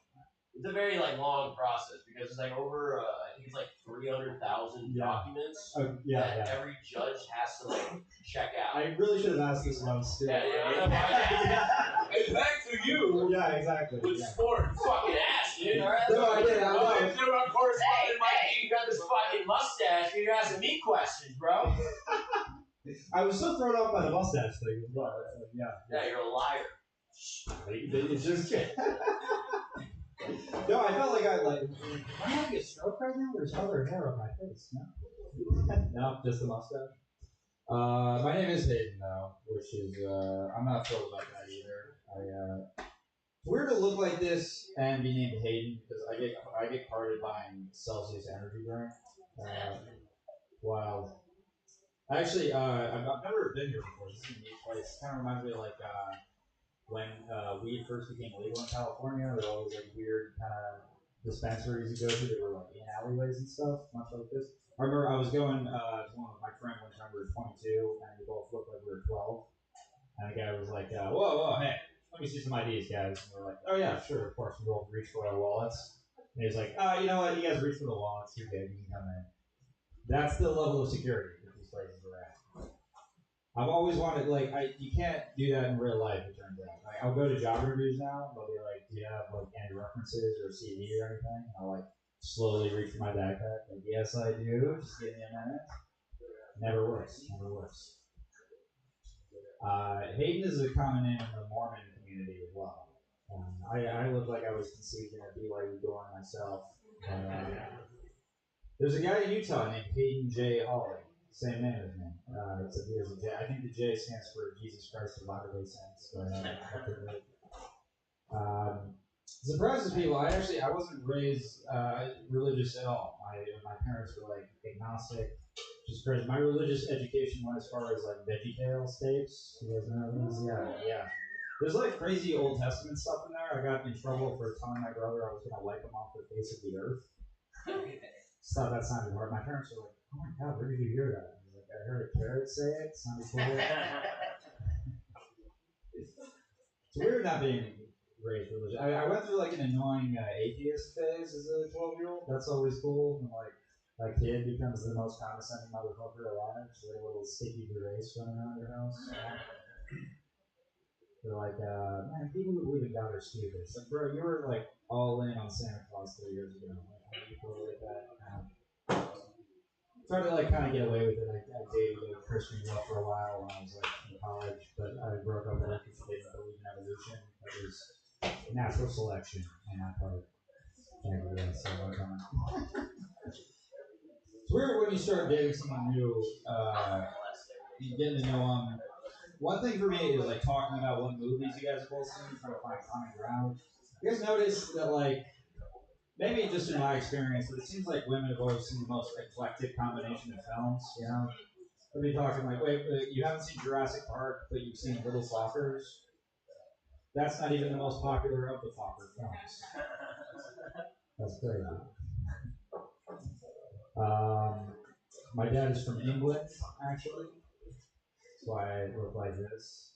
It's a very like long process because it's like over I think it's like 300,000 documents that every judge has to like check out. I really should have asked this when I was still. And back to you. Yeah, exactly. With sport, fucking ass, dude. All right? No, I didn't. Of course, hey, you got this fucking mustache. You're asking me questions, bro. I was so thrown off by the mustache thing as well. It's like, Yeah, you're a liar. It's just. No, I felt like am I having a stroke right now? There's other hair on my face. No, no, just the mustache. My name is Hayden though, which is I'm not thrilled about that either. It's weird to look like this and be named Hayden because I get carded buying Celsius energy drink. Wild. Actually, I've never been here before. This is a neat place. Kind of reminds me of like when weed first became legal in California. There were all those like weird kind of dispensaries you go to that were like in alleyways and stuff, much like this. I remember I was going to one with my friend one time. We were 22 and we both looked like we were 12. And the guy was like, whoa, hey, let me see some IDs, guys. And we're like, oh yeah, sure, of course. We both reached for our wallets. And he was like, you know what, you guys reach for the wallets, you're good, you can come in. That's the level of security that these places are at. I've always wanted, you can't do that in real life, it turns out. I'll go to job interviews now, they'll be like, do you have, any references or a CV or anything? And I'll, slowly reach for my backpack. Like, yes, I do. Just give me a minute. Never works. Never works. Hayden is a common name in the Mormon community as well. I look like I was conceived in a BYU dorm myself. There's a guy in Utah named Hayden J. Hawley. Same name as me. Except he has a J. I think the J stands for Jesus Christ of Latter-day Saints. Surprises people. I wasn't raised religious at all. My parents were like agnostic. Just crazy. My religious education went as far as like VeggieTales tapes. You guys know those? Yeah. There's like crazy Old Testament stuff in there. I got in trouble for telling my brother I was gonna wipe him off the face of the earth. Just thought that sounded hard. My parents were like, "Oh my god, where did you hear that?" I was like, "I heard a carrot say it. It sounded cool." It's weird not being raised religious. I went through like an annoying atheist phase as a 12-year-old. That's always cool. And like a kid becomes the most condescending motherfucker alive. It's like a little sticky erase running around your house. They're like, man, people who believe in God are stupid. It's like, bro, you were like all in on Santa Claus 3 years ago. Like, how do you feel like that? Tried to like kind of get away with it. I dated a Christian girl for a while when I was like in college, but I broke up with her because she didn't believe in evolution. That was natural selection on my part. Thank you guys so much. It's weird when you start dating someone new, you getting to know them. One thing for me is like talking about what movies you guys have both seen, trying to find common ground. You guys notice that like, maybe just in my experience, but it seems like women have always seen the most eclectic combination of films, you know? They'll be talking like, wait, you haven't seen Jurassic Park, but you've seen Little Fockers? That's not even the most popular of the Fokker films. That's crazy. My dad is from England, actually. That's why I look like this.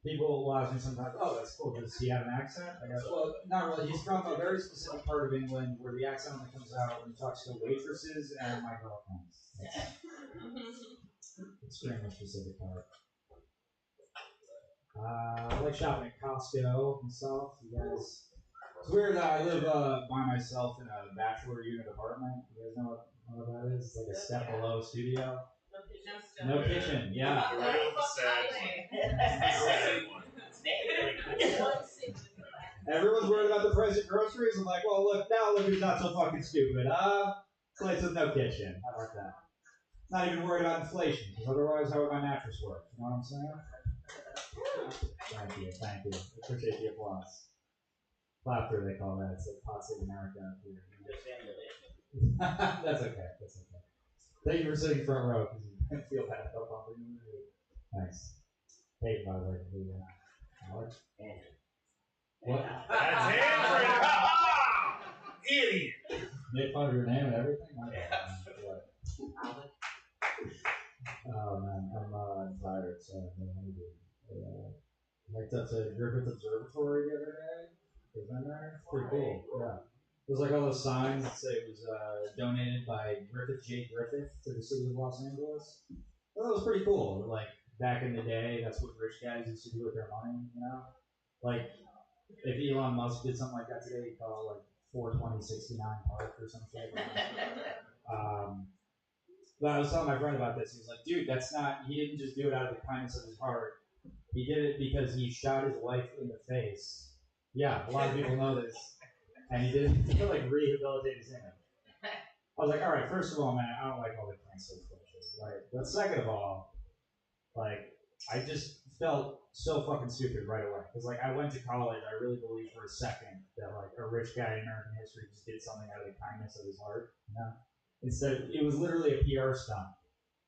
People will ask me sometimes, oh, that's cool. Does he have an accent? I go, well, not really. He's from a very specific part of England where the accent only comes out when he talks to waitresses and my girlfriends. Extremely specific part. I like shopping at Costco and stuff. You guys, it's weird that I live by myself in a bachelor unit apartment. You guys know what that is? It's like a step below studio. No kitchen, yeah. Everyone's worried about the price of groceries. I'm like, well, look who's not so fucking stupid. Place with no kitchen. How about that? Not even worried about inflation, because otherwise, how would my mattress work? You know what I'm saying? Thank you. Appreciate the applause. Clapper, they call that. It's like toxic America up here. That's okay. Thank you for sitting front row, because you feel bad about bumping me. Thanks. Hey, by the way, Alex? Andrew. What? That's Andrew! Idiot! Make fun of your name and everything? What? Oh man, I'm tired, so I'm hungry. Hiked up to Griffith Observatory the other day. Was that there? It's pretty cool, yeah. There's like all those signs that say it was donated by Griffith J. Griffith to the city of Los Angeles. Well, that was pretty cool. Like, back in the day, that's what rich guys used to do with their money, you know? Like, if Elon Musk did something like that today, he'd call it like 42069 Park or some shit. But I was telling my friend about this. He was like, dude, he didn't just do it out of the kindness of his heart. He did it because he shot his wife in the face. Yeah, a lot of people know this. And he did it to like rehabilitate his image. I was like, all right, first of all, man, I don't like all the cancel culture, right? But second of all, like, I just felt so fucking stupid right away. Because, like, I went to college, I really believed for a second that, like, a rich guy in American history just did something out of the kindness of his heart, you know? Instead, it was literally a PR stunt.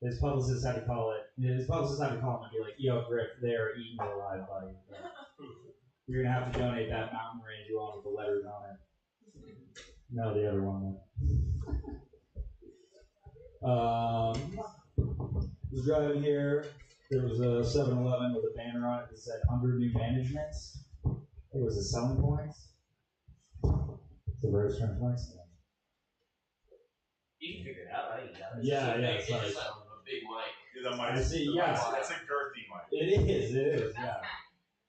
His publicist had to call him and be like, yo, Griff, they're eating you alive, buddy. You're going to have to donate that mountain range you own with the letters on it. No, the other one. Was driving here. There was a 7-Eleven with a banner on it that said under new management. It was a selling point. It's a very strange place. You can figure it out, right? Yeah, it's just a big mic. Yeah, the mic. I see, yeah. It's a girthy mic. It is, yeah.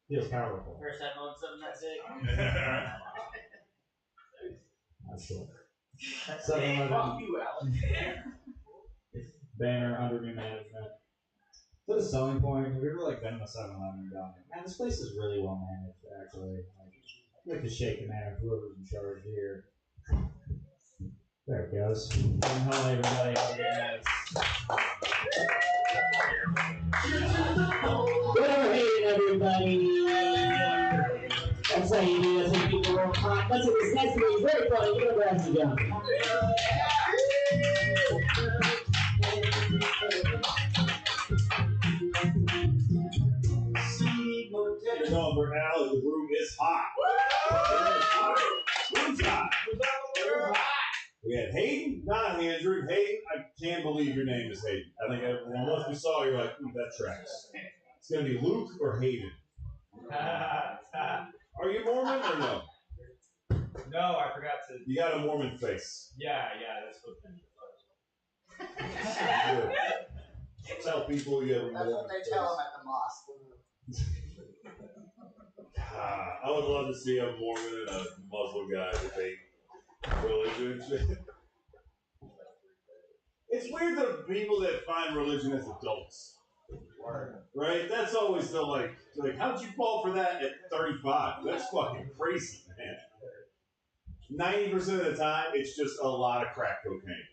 Feels powerful. First time on something that big. That's cool. 7-Eleven. Fuck you, Alex. Banner under new management. Is that a selling point? Have you ever like been in a 7-Eleven and gone, man, this place is really well managed, actually. Like, I'd like to shake the man of whoever's in charge here. There it goes. Hello, everybody. Have a good night. Whatever, hey, everybody. That's how you do. That's how people work hard. That's what this next week is very funny. Give it a brass again. Number Al, the room is hot. Room's hot. We had Hayden, not Andrew. Hayden, I can't believe your name is Hayden. I think once we saw you, you're like, that tracks. It's going to be Luke or Hayden. Are you Mormon or no? No, I forgot to. You got a Mormon face. Yeah, that's what Tell people you have a That's Mormon what they face. tell them at the mosque. I would love to see a Mormon and a Muslim guy debate religion. It's weird the people that find religion as adults. Right? That's always the like how'd you fall for that at 35? That's fucking crazy, man. 90% of the time, it's just a lot of crack cocaine.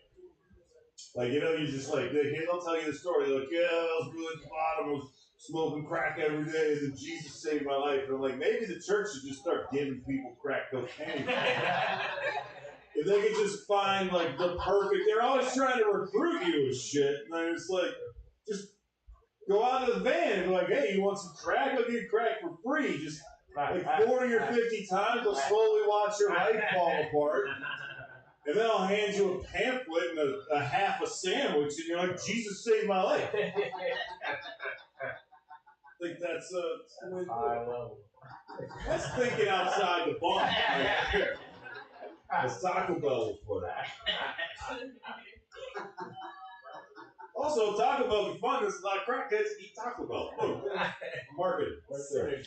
Like, you know, you just like, they'll tell you the story. They're like, yeah, I was really at the bottom, I was smoking crack every day, and then Jesus saved my life. And I'm like, maybe the church should just start giving people crack cocaine. If they could just find, like, the perfect, they're always trying to recruit you and shit. And then it's like, just go out to the van and be like, hey, you want some crack? I'll give you crack for free. Just like 40 or 50 times, they'll slowly watch your life fall apart. And then I'll hand you a pamphlet and a half a sandwich, and you're like, Jesus saved my life. I think that's high level. That's thinking outside the box right there. As Taco Bell will put it. Also, Taco Bell can fund us. A lot of crackheads eat Taco Bell. Oh, marketing right there.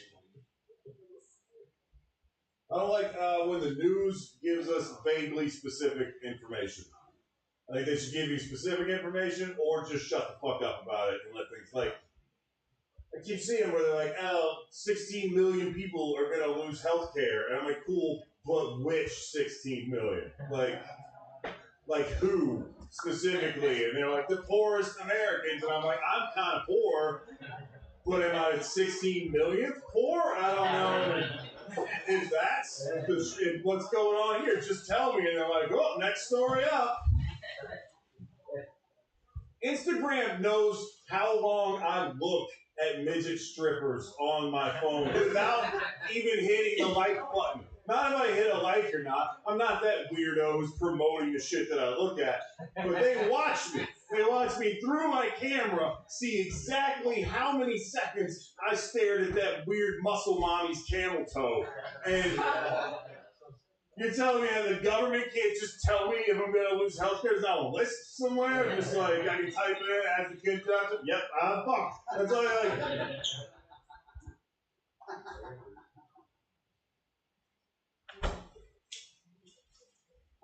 I don't like when the news gives us vaguely specific information. I think they should give you specific information or just shut the fuck up about it and let things like. I keep seeing where they're like, 16 million people are going to lose health care. And I'm like, cool, but which 16 million? Like who specifically? And they're like, the poorest Americans. And I'm like, I'm kind of poor, but am I 16 millionth poor? I don't know. If that's what's going on here, just tell me. And they're like, oh, next story up. Instagram knows how long I look at midget strippers on my phone without even hitting the like button. Not if I hit a like or not. I'm not that weirdo who's promoting the shit that I look at. But they watch me. They watch me through my camera, see exactly how many seconds I stared at that weird muscle mommy's camel toe. And you're telling me that the government can't just tell me if I'm going to lose health care? There's not a list somewhere? I'm just like, I can type it in, ask the kid doctor. Yep, I'm fucked. That's all I like.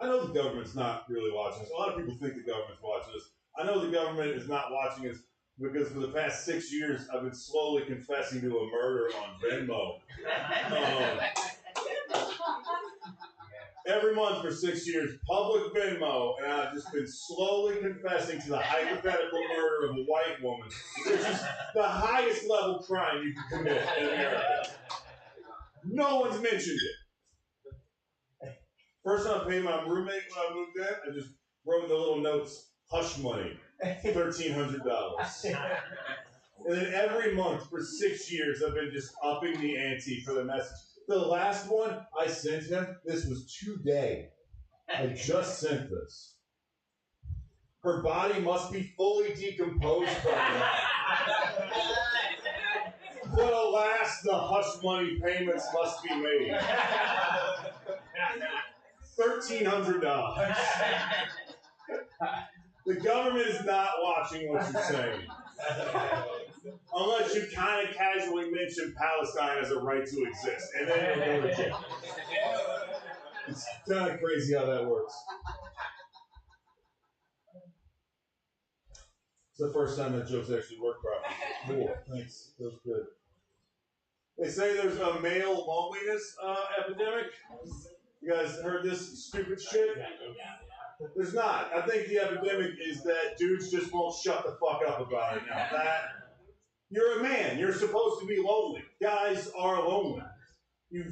I know the government's not really watching us. A lot of people think the government's watching us. I know the government is not watching us because for the past 6 years, I've been slowly confessing to a murder on Venmo. Every month for 6 years, public Venmo, and I've just been slowly confessing to the hypothetical murder of a white woman, which is the highest level crime you can commit in America. No one's mentioned it. First time I paid my roommate when I moved in, I just wrote in the little notes, hush money, $1,300. And then every month for 6 years, I've been just upping the ante for the message. The last one I sent him, this was today. I just sent this. Her body must be fully decomposed by now. But alas, the hush money payments must be made. $1,300. The government is not watching what you're saying. Unless you kind of casually mention Palestine as a right to exist. And then you'll go to jail. It's kind of crazy how that works. It's the first time that joke's actually worked properly. Cool, thanks. That was good. They say there's a male loneliness epidemic. You guys heard this stupid shit? There's not. I think the epidemic is that dudes just won't shut the fuck up about it now. You're a man. You're supposed to be lonely. Guys are lonely. You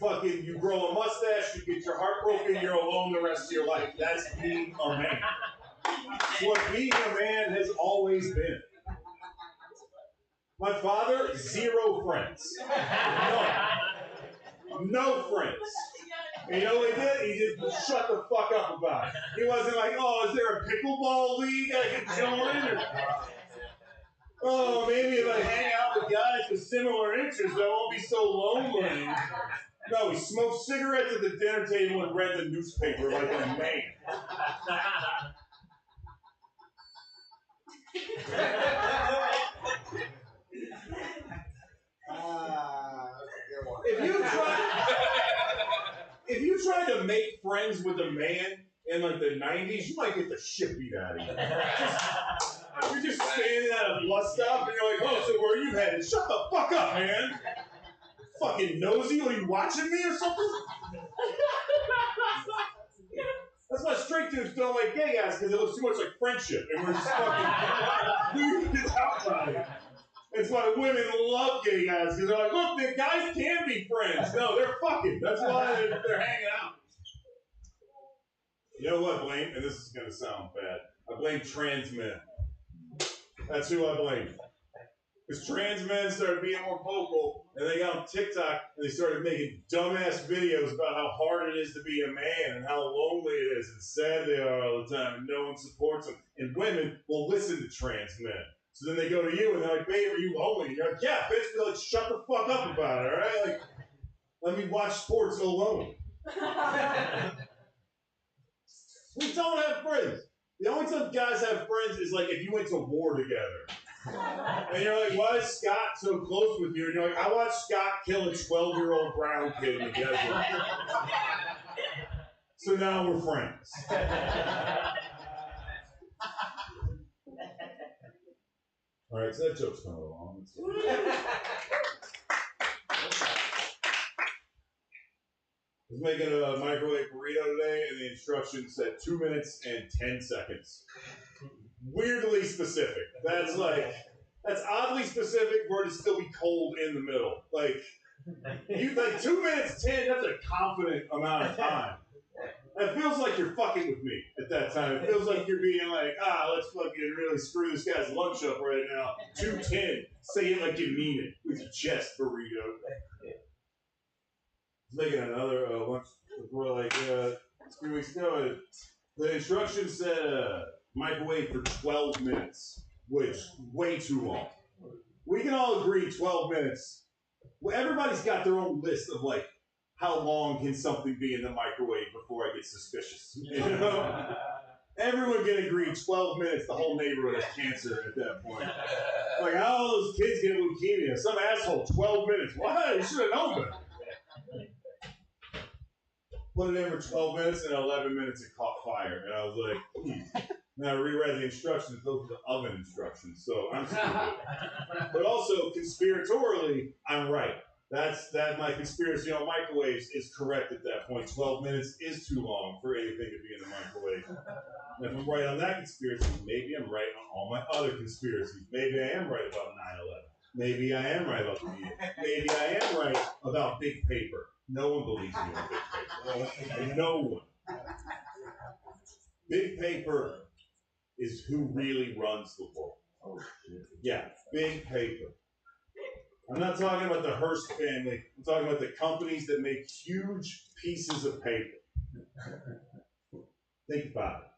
grow a mustache, you get your heart broken, you're alone the rest of your life. That's being a man. It's what being a man has always been. My father, 0 friends. No friends. And you know what he did? He just shut the fuck up about it. He wasn't like, oh, is there a pickleball league I can join? Or, oh, maybe if I hang out with guys with similar interests, I won't be so lonely. No, he smoked cigarettes at the dinner table and read the newspaper like a man. If you try to make friends with a man in like the 90s, you might get the shit beat out of you. You're just standing at a bus stop and you're like, oh, so where are you headed? Shut the fuck up, man. Fucking nosy, are you watching me or something? That's why straight dudes don't like gay guys, because it looks too much like friendship, and we're just fucking weird outside. That's why women love gay guys, because they're like, look, the guys can be friends. No, they're fucking. That's why they're hanging out. You know what I blame? And this is going to sound bad. I blame trans men. That's who I blame. Because trans men started being more vocal, and they got on TikTok, and they started making dumbass videos about how hard it is to be a man, and how lonely it is, and sad they are all the time, and no one supports them. And women will listen to trans men. So then they go to you, and they're like, babe, are you lonely? And you're like, yeah, bitch, they're like, shut the fuck up about it, all right? Like, let me watch sports alone. We don't have friends. The only time guys have friends is like if you went to war together. And you're like, why is Scott so close with you? And you're like, I watched Scott kill a 12-year-old brown kid in the desert. So now we're friends. All right, so that joke's coming along. I was making a microwave burrito today, and the instructions said 2 minutes and 10 seconds. Weirdly specific. That's oddly specific for it to still be cold in the middle. Like 2 minutes 10, that's a confident amount of time. It feels like you're fucking with me at that time. It feels like you're being like, let's fucking really screw this guy's lunch up right now. 2:10. Say it like you mean it with your chest, burrito. I was making another lunch before, 3 weeks ago. The instructions said microwave for 12 minutes, which way too long. We can all agree 12 minutes. Well, everybody's got their own list of how long can something be in the microwave before I get suspicious. You know? Everyone can agree 12 minutes, the whole neighborhood has cancer at that point. Like, how all those kids get leukemia? Some asshole, 12 minutes. Why? You should have known better. Put it in for 12 minutes, and 11 minutes it caught fire. And I was like, Now I reread the instructions, those are the oven instructions, so I'm stupid. But also, conspiratorially, I'm right. That my conspiracy on microwaves is correct at that point. 12 minutes is too long for anything to be in the microwave. And if I'm right on that conspiracy, maybe I'm right on all my other conspiracies. Maybe I am right about 9/11. Maybe I am right about the media. Maybe I am right about big paper. No one believes me on big paper. No one. Big paper is who really runs the world. Yeah, big paper. I'm not talking about the Hearst family. I'm talking about the companies that make huge pieces of paper. Think about it.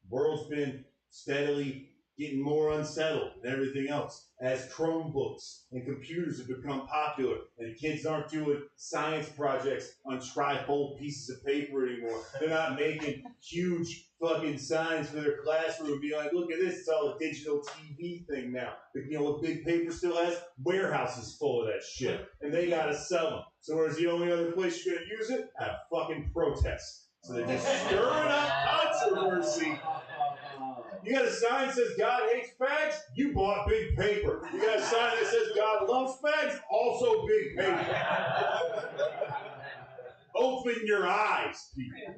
The world's been steadily getting more unsettled and everything else as Chromebooks and computers have become popular and kids aren't doing science projects on trifold pieces of paper anymore. They're not making huge fucking signs for their classroom and be like, look at this, it's all a digital TV thing now. But you know what big paper still has? Warehouses full of that shit. And they gotta sell them. So where's the only other place you're gonna use it? At a fucking protest. So they're just stirring up controversy. You got a sign that says God hates fags? You bought big paper. You got a sign that says God loves fags? Also big paper. Open your eyes, people.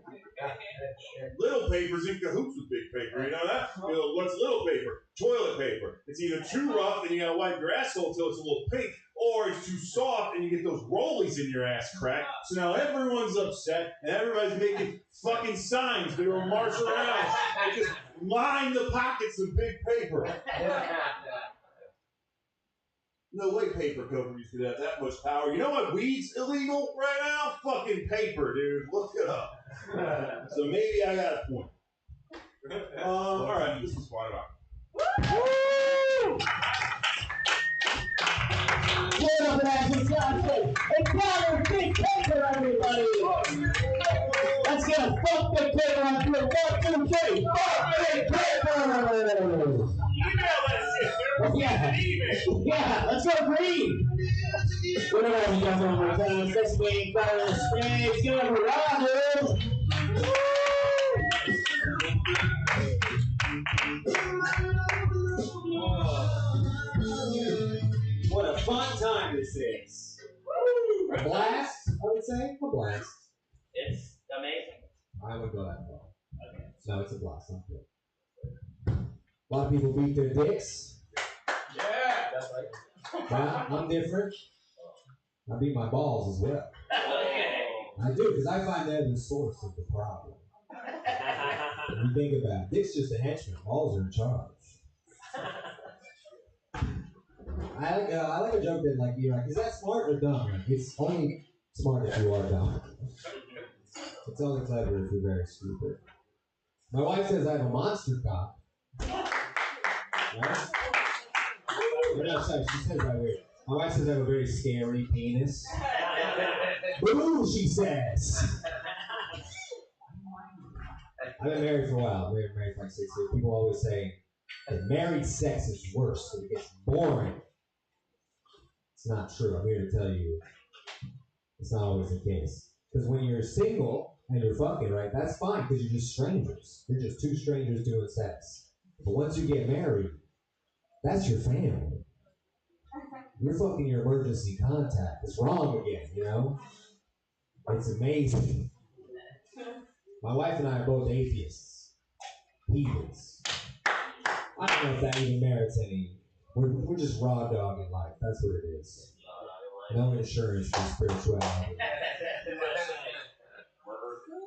Little paper's in cahoots with big paper. You know that? You know, what's little paper? Toilet paper. It's either too rough and you gotta wipe your asshole till it's a little pink, or it's too soft and you get those rollies in your ass crack. So now everyone's upset and everybody's making fucking signs that will march around and just line the pockets of big paper. No way paper companies could have that much power. You know what weed's illegal right now? Fucking paper, dude. Look it up. So maybe I got a point. All right, this is fun. Get up and action Johnson. Encounter big paper, everybody. Let's get a fuck big paper on through. 1, 2, 3. Fuck big paper. Yeah, let's go green. Whatever, you guys are on my time. Let's wait for the stage. Give it a round, What a fun time this is. A blast, I would say. A blast. It's amazing. I would go that far. Okay. No, it's a blast. I'm good. A lot of people beat their dicks. Yeah, that's right. Yeah, I'm different. I beat my balls as well. Okay. I do, because I find they're the source of the problem. If you think about it, dick's just a henchman. Balls are in charge. I like a joke that, like, you're like, is that smart or dumb? Like, it's only smart if you are dumb. It's only clever if you're very stupid. My wife says I have a monster cock. Right? No, sorry, she says that weird. My wife says I have a very scary penis. Boo, she says. I've been married for a while. I've been married for like 6 years. People always say that married sex is worse, so it gets boring. It's not true. I'm here to tell you it's not always the case. Because when you're single and you're fucking, right, that's fine because you're just strangers. You're just two strangers doing sex. But once you get married, that's your family. You're fucking your emergency contact. It's wrong again, you know? It's amazing. My wife and I are both atheists. Heathens. I don't know if that even merits any. We're just raw dog in life. That's what it is. No insurance for spirituality.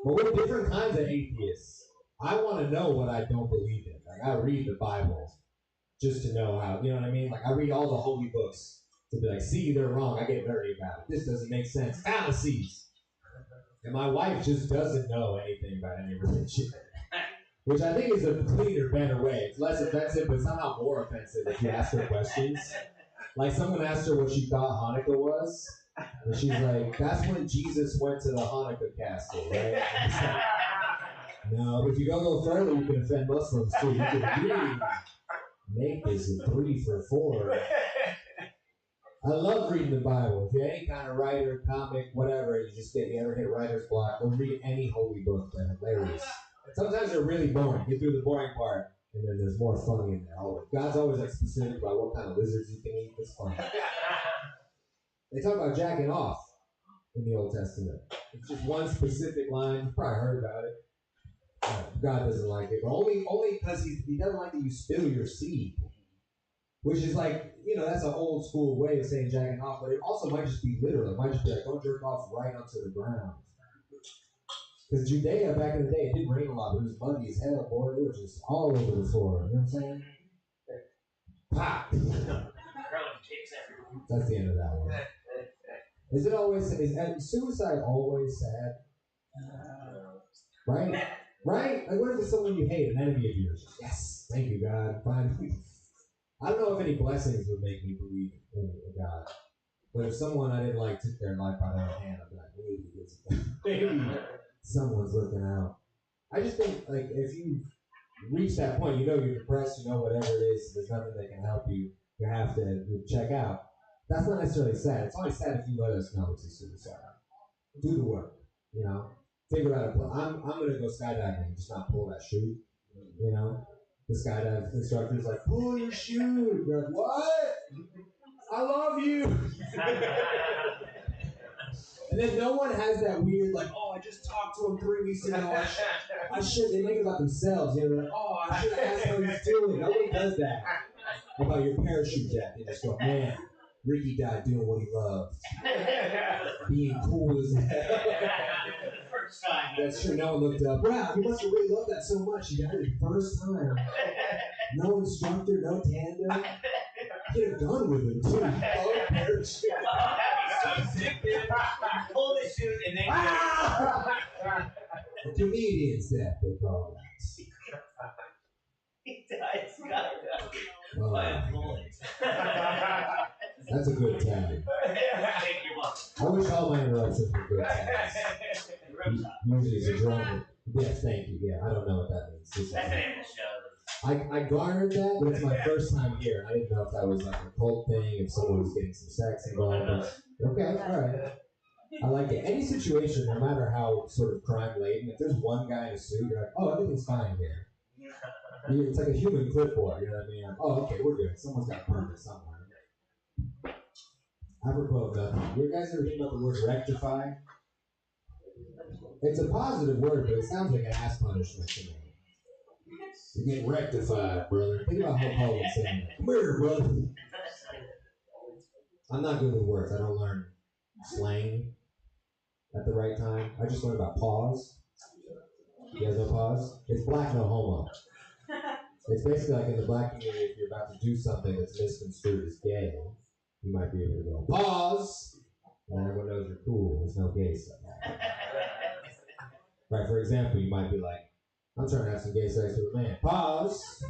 But we're different kinds of atheists. I want to know what I don't believe in. Like, I read the Bible just to know how, you know what I mean? Like, I read all the holy books to be like, see, they're wrong. I get nerdy about it. This doesn't make sense. Fallacies. And my wife just doesn't know anything about any religion. Which I think is a cleaner, better way. It's less offensive, but somehow more offensive if you ask her questions. Like, someone asked her what she thought Hanukkah was, and she's like, that's when Jesus went to the Hanukkah castle, right? Like, no, if you go a little further, you can offend Muslims, too. You can really make this a 3 for 4. I love reading the Bible. If you're any kind of writer, comic, whatever, you ever hit writer's block, go read any holy book. They're hilarious. Sometimes they're really boring. Get through the boring part, and then there's more funny in there. Always. God's always like specific about what kind of lizards you can eat. It's funny. They talk about jacking off in the Old Testament. It's just one specific line. You've probably heard about it. God doesn't like it, but only because he doesn't like that you spill your seed. Which is like, you know, that's an old school way of saying jacking off, but it also might just be literal. It might just be like, don't jerk off right onto the ground. Because Judea, back in the day, it didn't rain a lot, but it was muggy as hell, boy. It was just all over the floor. You know what I'm saying? Pop! That's the end of that one. Is it always, is suicide always sad? Right? Right? Like, what if it's someone you hate, an enemy of yours? Yes! Thank you, God. Finally. I don't know if any blessings would make me believe in God. But if someone I didn't like took their life by their own hand, I'd be like, maybe someone's looking out. I just think, like, if you reach that point, you know you're depressed, you know whatever it is, there's nothing that can help you, you have to check out. That's not necessarily sad. It's only sad if you let us know it's a suicide. Do the work, you know? Figure out I'm going to go skydiving and just not pull that chute, you know? The skydive instructor's like, pull your chute. You're like, what? I love you. And then no one has that weird, like, oh, I just talked to him 3 weeks ago. I should. They make it about themselves. You know, like, oh, I should have asked how he's doing. Nobody does that about your parachute jack. They just go, man, Ricky died doing what he loved. Being cool as hell. First time. That's true. No one looked up. Wow, you must have really loved that so much. You died the first time. No instructor, no tandem. Get a gun with him, too. Oh, parachute. So sick, dude. Pull the chute and then A comedian's death, they call that. he died skydiving by a bullet. That's a good tag. Thank you, Mom. I wish all my interruptions were good tags. Usually it's a drum. Yes, thank you. Yeah, I don't know what that means. That's the name of the show. I garnered that, but it's my first time here. I didn't know if that was like a cult thing, if someone was getting some sex involved. Okay, all right. I like it. Any situation, no matter how sort of crime laden, if there's one guy in a suit, you're like, oh, everything's fine here. It's like a human clipboard, you know what I mean? Like, oh, okay, we're good. Someone's got a permit somewhere. Apropos of nothing. You guys ever hear about the word rectify? It's a positive word, but it sounds like an ass punishment to me. You get rectified, brother. Think about how Paul would say that. Come here, brother. I'm not good with words. I don't learn slang at the right time. I just learned about pause. You guys know pause? It's black no homo. It's basically like in the black community, if you're about to do something that's misconstrued as gay, you might be able to go, pause! And everyone knows you're cool. There's no gay stuff. Right, for example, you might be like, I'm trying to have some gay sex with a man. Pause!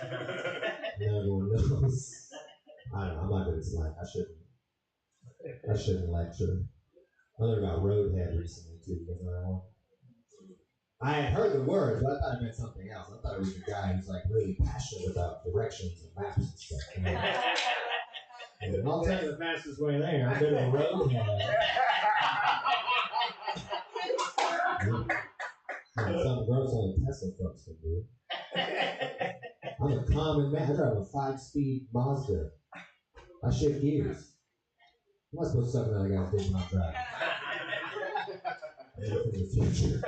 And everyone knows. I don't know, I'm not good at slang. I shouldn't lecture. I learned about roadhead recently, too. You guys know that one? I had heard the words, but I thought it meant something else. I thought it was a guy who's like really passionate about directions and maps and stuff. You know? And I'll tell you the fastest way there. I'm bit of a roadhead. Something gross on the Tesla folks can do. I'm a common man. I drive a 5-speed Mazda. I shift gears. I'm not supposed to suck another guy's dick when I'm driving. Maybe for the future.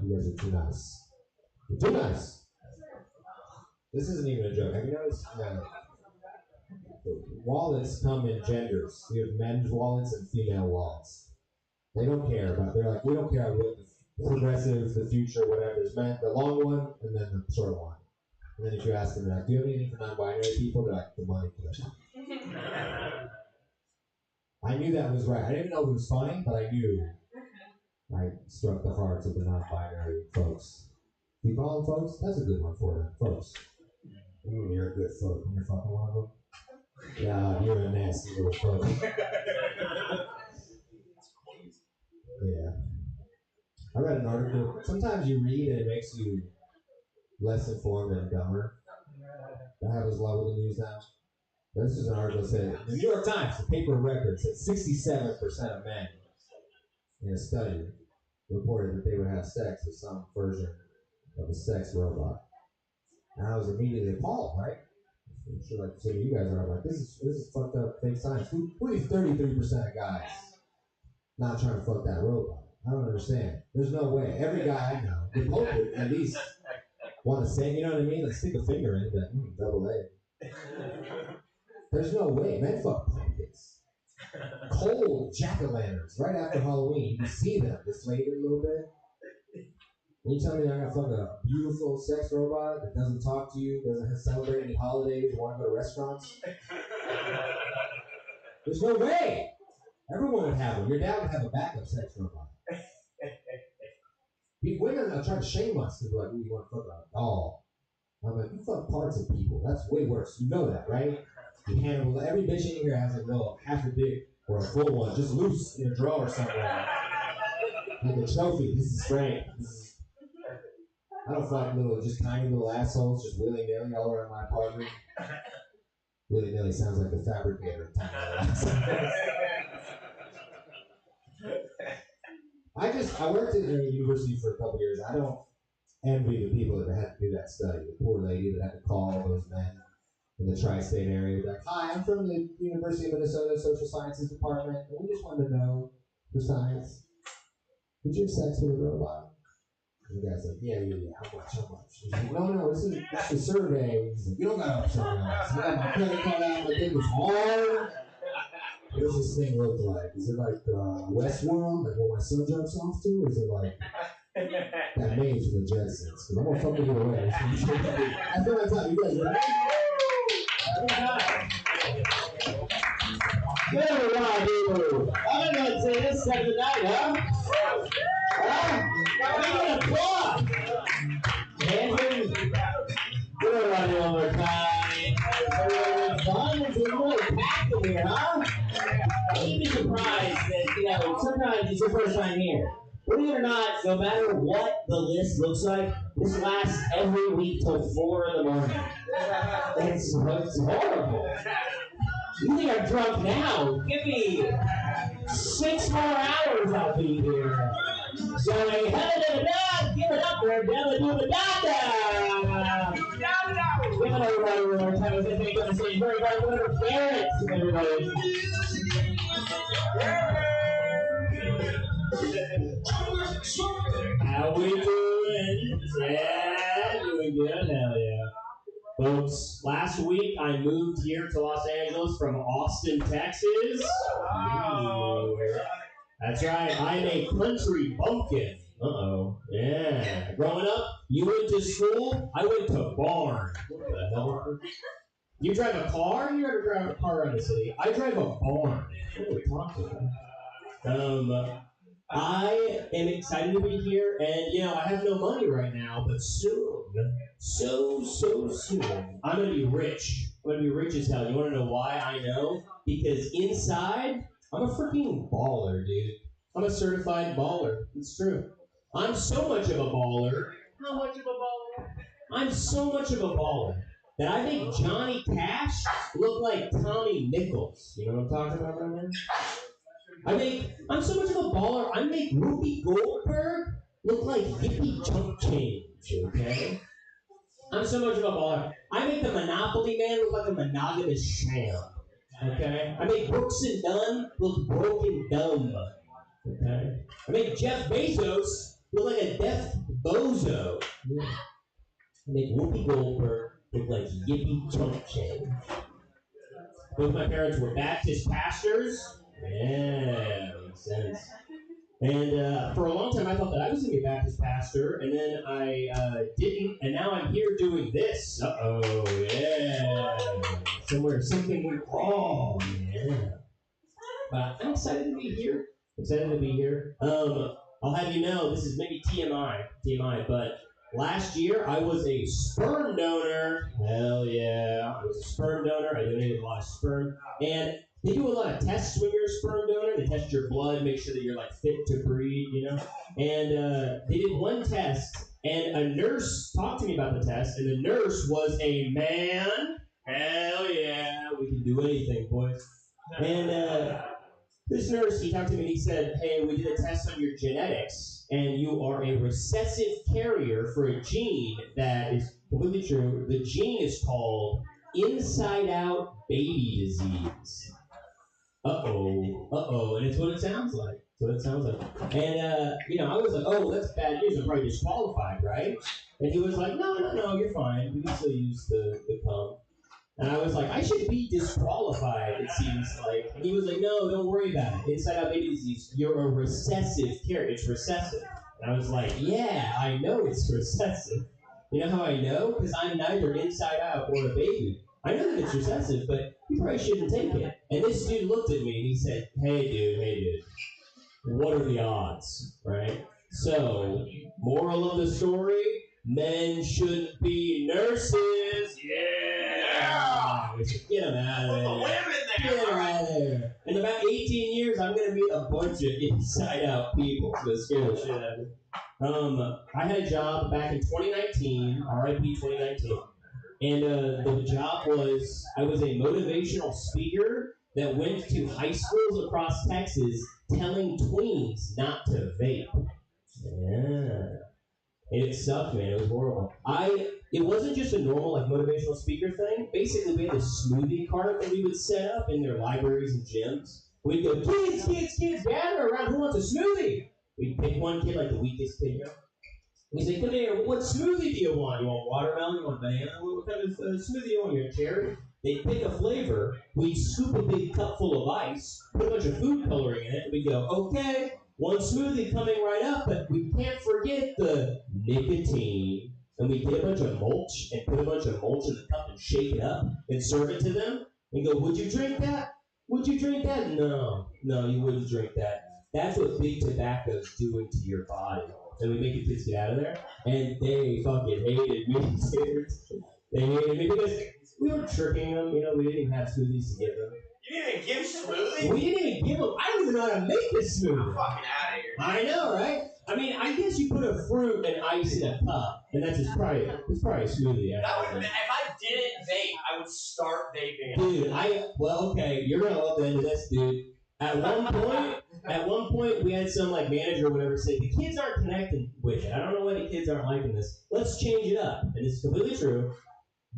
You guys are too nice. You're too nice. This isn't even a joke. Have you noticed wallets come in genders? You have men's wallets and female wallets. They don't care about. They're like, we don't care what the progressive, the future, whatever. There's men, the long one, and then the short one. And then if you ask them, they're like, do you have anything for non-binary people? They're like, the money for them. I knew that was right. I didn't even know it was funny, but I knew I struck the hearts of the non-binary folks. Do you call them folks? That's a good one for them, folks. You're a good folk. You're fucking one of them. Yeah, you're a nasty little folk. Yeah. I read an article. Sometimes you read and it makes you less informed and dumber. I have his level of the news now. This is an article that said, the New York Times, the paper of record, said 67% of men in a study reported that they would have sex with some version of a sex robot. And I was immediately appalled, right? I'm sure like some of you guys are like, this is fucked up fake science. Who are these 33% of guys not trying to fuck that robot? I don't understand. There's no way. Every guy I know would hope would at least want to say, you know what I mean? Like stick a finger in it, like, double A. There's no way. Men fuck pumpkins. Cold jack-o'-lanterns right after Halloween. You see them deflated a little bit. And you tell me they're gonna fuck a beautiful sex robot that doesn't talk to you, doesn't celebrate any holidays, want to go to restaurants? There's no way. Everyone would have them. Your dad would have a backup sex robot. Women are trying to shame us because we're like, you want to fuck a doll. I'm like, you fuck parts of people. That's way worse. You know that, right? You handle every bitch in here has a little half a dick or a full one, just loose in a drawer somewhere. Like a trophy. This is Frank. I don't fuck just tiny little assholes just willy-nilly all around my apartment. Willy-nilly sounds like the fabricator. I worked at a university for a couple years. I don't envy the people that had to do that study. The poor lady that had to call those men in the tri-state area. Like, hi, I'm from the University of Minnesota Social Sciences Department, and we just wanted to know, for science, did you have sex with a robot? And the guy's like, yeah, how much? He's like, no, this is a survey. He's like, you don't got to survey. I got my credit card out, my thing was hard. What does this thing look like? Is it like Westworld, like where my son jumps off to? Or is it like that maze from the Jetsons? Because I'm going to fucking get away. I feel like time. You guys ready? Good one, dude. I'm going to say this Saturday night, huh? Give it a applause. Good one, one more time. Everyone's fun. It's really packed in here, huh? You'd be surprised that, sometimes it's your first time here. Believe it or not, no matter what the list looks like, this lasts every week till 4 in the morning. It's horrible. You think I'm drunk now? Give me 6 more hours, I'll be here. So, hey, give it up for Della Dubadada! Give it everybody one more time. We're going to say very much for their parents, everybody. How we doing? Yeah, doing good. Hell yeah. Folks, last week I moved here to Los Angeles from Austin, Texas. Ooh. That's right, I'm a country bumpkin. Uh-oh. Yeah. Growing up, you went to school, I went to barn. What the hell? You drive a car? You ever drive a car around the city? I drive a barn. What are we talking about? I am excited to be here, and I have no money right now, but soon, so soon, I'm gonna be rich. I'm gonna be rich as hell. You wanna know why I know? Because inside, I'm a freaking baller, dude. I'm a certified baller. It's true. I'm so much of a baller. How much of a baller? I'm so much of a baller that I make Johnny Cash look like Tommy Nichols. You know what I'm talking about right now? I'm so much of a baller, I make Whoopi Goldberg look like Yippee Chump Change, okay? I'm so much of a baller. I make the Monopoly Man look like a monogamous sham, okay? I make Brooks and Dunn look broken dumb, okay? I make Jeff Bezos look like a deaf bozo. Yeah. I make Whoopi Goldberg look like Yippee Chump Change. Both my parents were Baptist pastors. Yeah, makes sense. And for a long time, I thought that I was going to be a Baptist pastor, and then I didn't, and now I'm here doing this. Uh-oh, yeah. Something went wrong, yeah. But I'm excited to be here. I'll have you know, this is maybe TMI, but last year, I was a sperm donor. Hell yeah. I was a sperm donor. I donated a lot of sperm. And they do a lot of tests when you're a sperm donor. They test your blood, make sure that you're fit to breed, And they did one test, and a nurse talked to me about the test, and the nurse was a man. Hell yeah. We can do anything, boys. And this nurse, he talked to me and he said, hey, we did a test on your genetics, and you are a recessive carrier for a gene that is completely true. The gene is called inside-out baby disease. Uh-oh, and it's what it sounds like. And, I was like, oh, that's bad news. I'm probably disqualified, right? And he was like, no, you're fine. We can still use the cum. And I was like, I should be disqualified, it seems like. And he was like, no, don't worry about it. Inside-out baby disease, you're a recessive carrier. It's recessive. And I was like, yeah, I know it's recessive. You know how I know? Because I'm neither inside out or a baby. I know that it's recessive, but you probably shouldn't take it. And this dude looked at me and he said, hey dude, what are the odds, right? So, moral of the story, men shouldn't be nurses. Yeah! Get them out of there. Put the women there. Get them out of there. In about 18 years, I'm going to meet a bunch of inside-out people. So scare the shit out of me. I had a job back in 2019, RIP 2019. And the job was, I was a motivational speaker that went to high schools across Texas telling tweens not to vape. Yeah. It sucked, man. It was horrible. It wasn't just a normal like motivational speaker thing. Basically, we had a smoothie cart that we would set up in their libraries and gyms. We'd go, kids, gather around. Who wants a smoothie? We'd pick one kid, like the weakest kid, you know? We say, come here. What smoothie do you want? You want watermelon? You want banana? What kind of smoothie do you want? You want cherry? They'd pick a flavor. We'd scoop a big cup full of ice, put a bunch of food coloring in it, and we'd go, okay. One smoothie coming right up, but we can't forget the nicotine. And we get a bunch of mulch and put a bunch of mulch in the cup and shake it up and serve it to them and go, would you drink that? Would you drink that? No, you wouldn't drink that. That's what big tobacco's doing to your body. And we make the kids get out of there. And they fucking hated me. They hated me because we were tricking them. You know, we didn't even have smoothies to give them. You didn't even give smoothies? We didn't even give them. I don't even know how to make this smoothie. I'm fucking out of here. I know, right? I mean, I guess you put a fruit and ice in a cup, and that's just probably a smoothie. That would, if I didn't vape, I would start vaping. Dude, okay, you're gonna love the end of this, dude. At one point, we had some like manager or whatever say the kids aren't connecting with it. I don't know why the kids aren't liking this. Let's change it up, and it's completely true.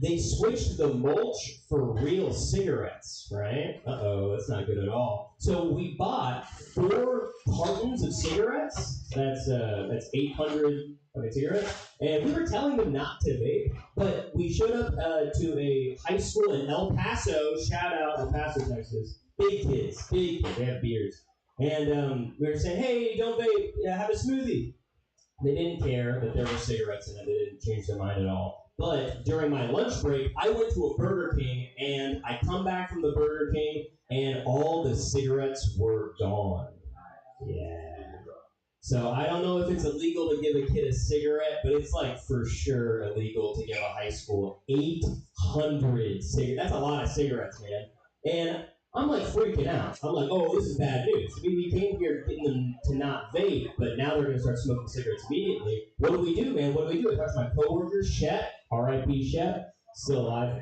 They switched the mulch for real cigarettes, right? That's not good at all. So we bought 4 cartons of cigarettes. That's 800 cigarettes. And we were telling them not to vape, but we showed up to a high school in El Paso. Shout out El Paso, Texas. Big kids. They have beards. And we were saying, hey, don't vape. Have a smoothie. They didn't care that there were cigarettes in it. They didn't change their mind at all. But during my lunch break, I went to a Burger King, and I come back from the Burger King, and all the cigarettes were gone. Yeah. So I don't know if it's illegal to give a kid a cigarette, but it's like for sure illegal to give a high school 800 cigarettes. That's a lot of cigarettes, man. And I'm like freaking out. I'm like, oh, this is bad news. I mean, we came here getting them to not vape, but now they're going to start smoking cigarettes immediately. What do we do, man? What do we do? I talked to my coworker, Shep, R.I.P. Shep, still alive.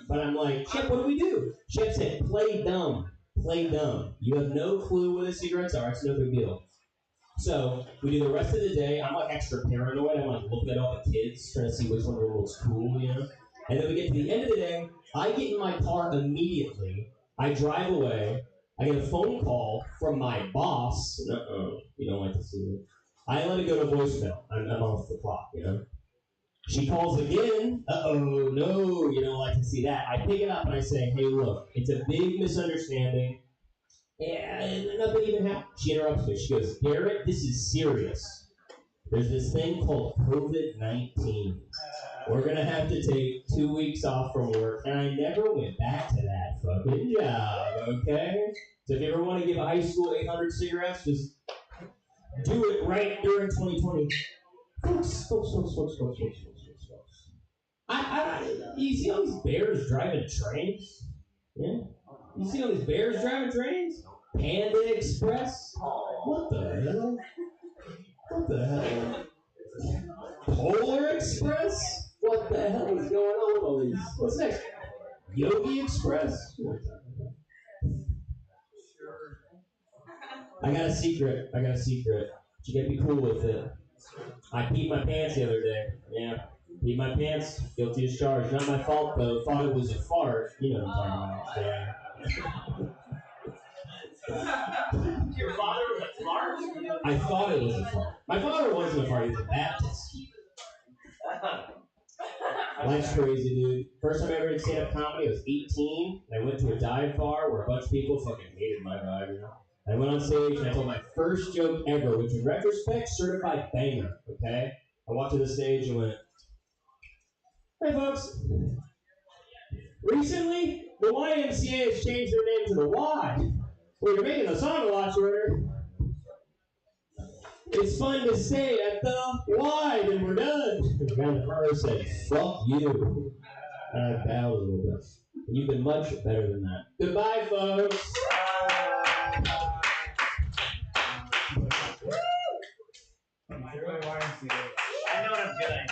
But I'm like, Shep, what do we do? Shep said, play dumb. Play dumb. You have no clue what the cigarettes are. It's no big deal. So we do the rest of the day. I'm like extra paranoid. I'm like looking at all the kids, trying to see which one looks cool, you know? And then we get to the end of the day. I get in my car immediately. I drive away. I get a phone call from my boss. You don't like to see it. I let it go to voicemail. I'm off the clock, you know. She calls again. No, you don't like to see that. I pick it up and I say, hey, look, it's a big misunderstanding. Yeah, nothing even happened. She interrupts me. She goes, Garrett, this is serious. There's this thing called COVID-19. We're going to have to take 2 weeks off from work, and I never went back to that fucking job, okay? So if you ever want to give a high school 800 cigarettes, just do it right during 2020. Folks. You see all these bears driving trains? Yeah? You see all these bears driving trains? Panda Express? What the hell? What the hell? Polar Express? What the hell is going on with all these? What's next? Yogi Express? I got a secret. You gotta be cool with it. I peed my pants the other day. Yeah. Peed my pants. Guilty as charged. Not my fault though. Thought it was a fart. You know what I'm talking about. Yeah. Your father was a fart? I thought it was a fart. My father wasn't a fart. He was a Baptist. Life's crazy, dude. First time I ever did stand-up comedy, I was 18, and I went to a dive bar where a bunch of people fucking hated my vibe, you know? I went on stage, and I told my first joke ever, which in retrospect, certified banger, okay? I walked to the stage and went, hey, folks. Recently, the YMCA has changed their name to the Y. Well, you're making the song a lot shorter. It's fun to stay at the wide and we're done. The guy in the front row said, fuck you. And I bowed a little bit. You've been much better than that. Goodbye, folks. I know what I'm doing.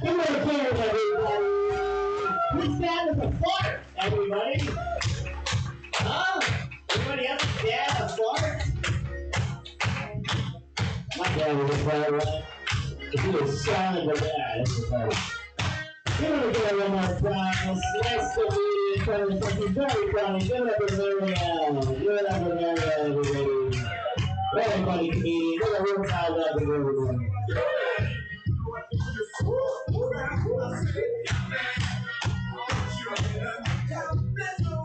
Give me a care, everybody. Who's dad with a fart, everybody? Huh? Anybody else's dad a fart? My dad was a fart, right? If he was silent with that, that's a fart. Give it a go one more time. It's nice to be in front of something very funny. Give it up for Marielle. Give it up for Marielle, everybody. Very funny comedian. Give it a real time up for everybody.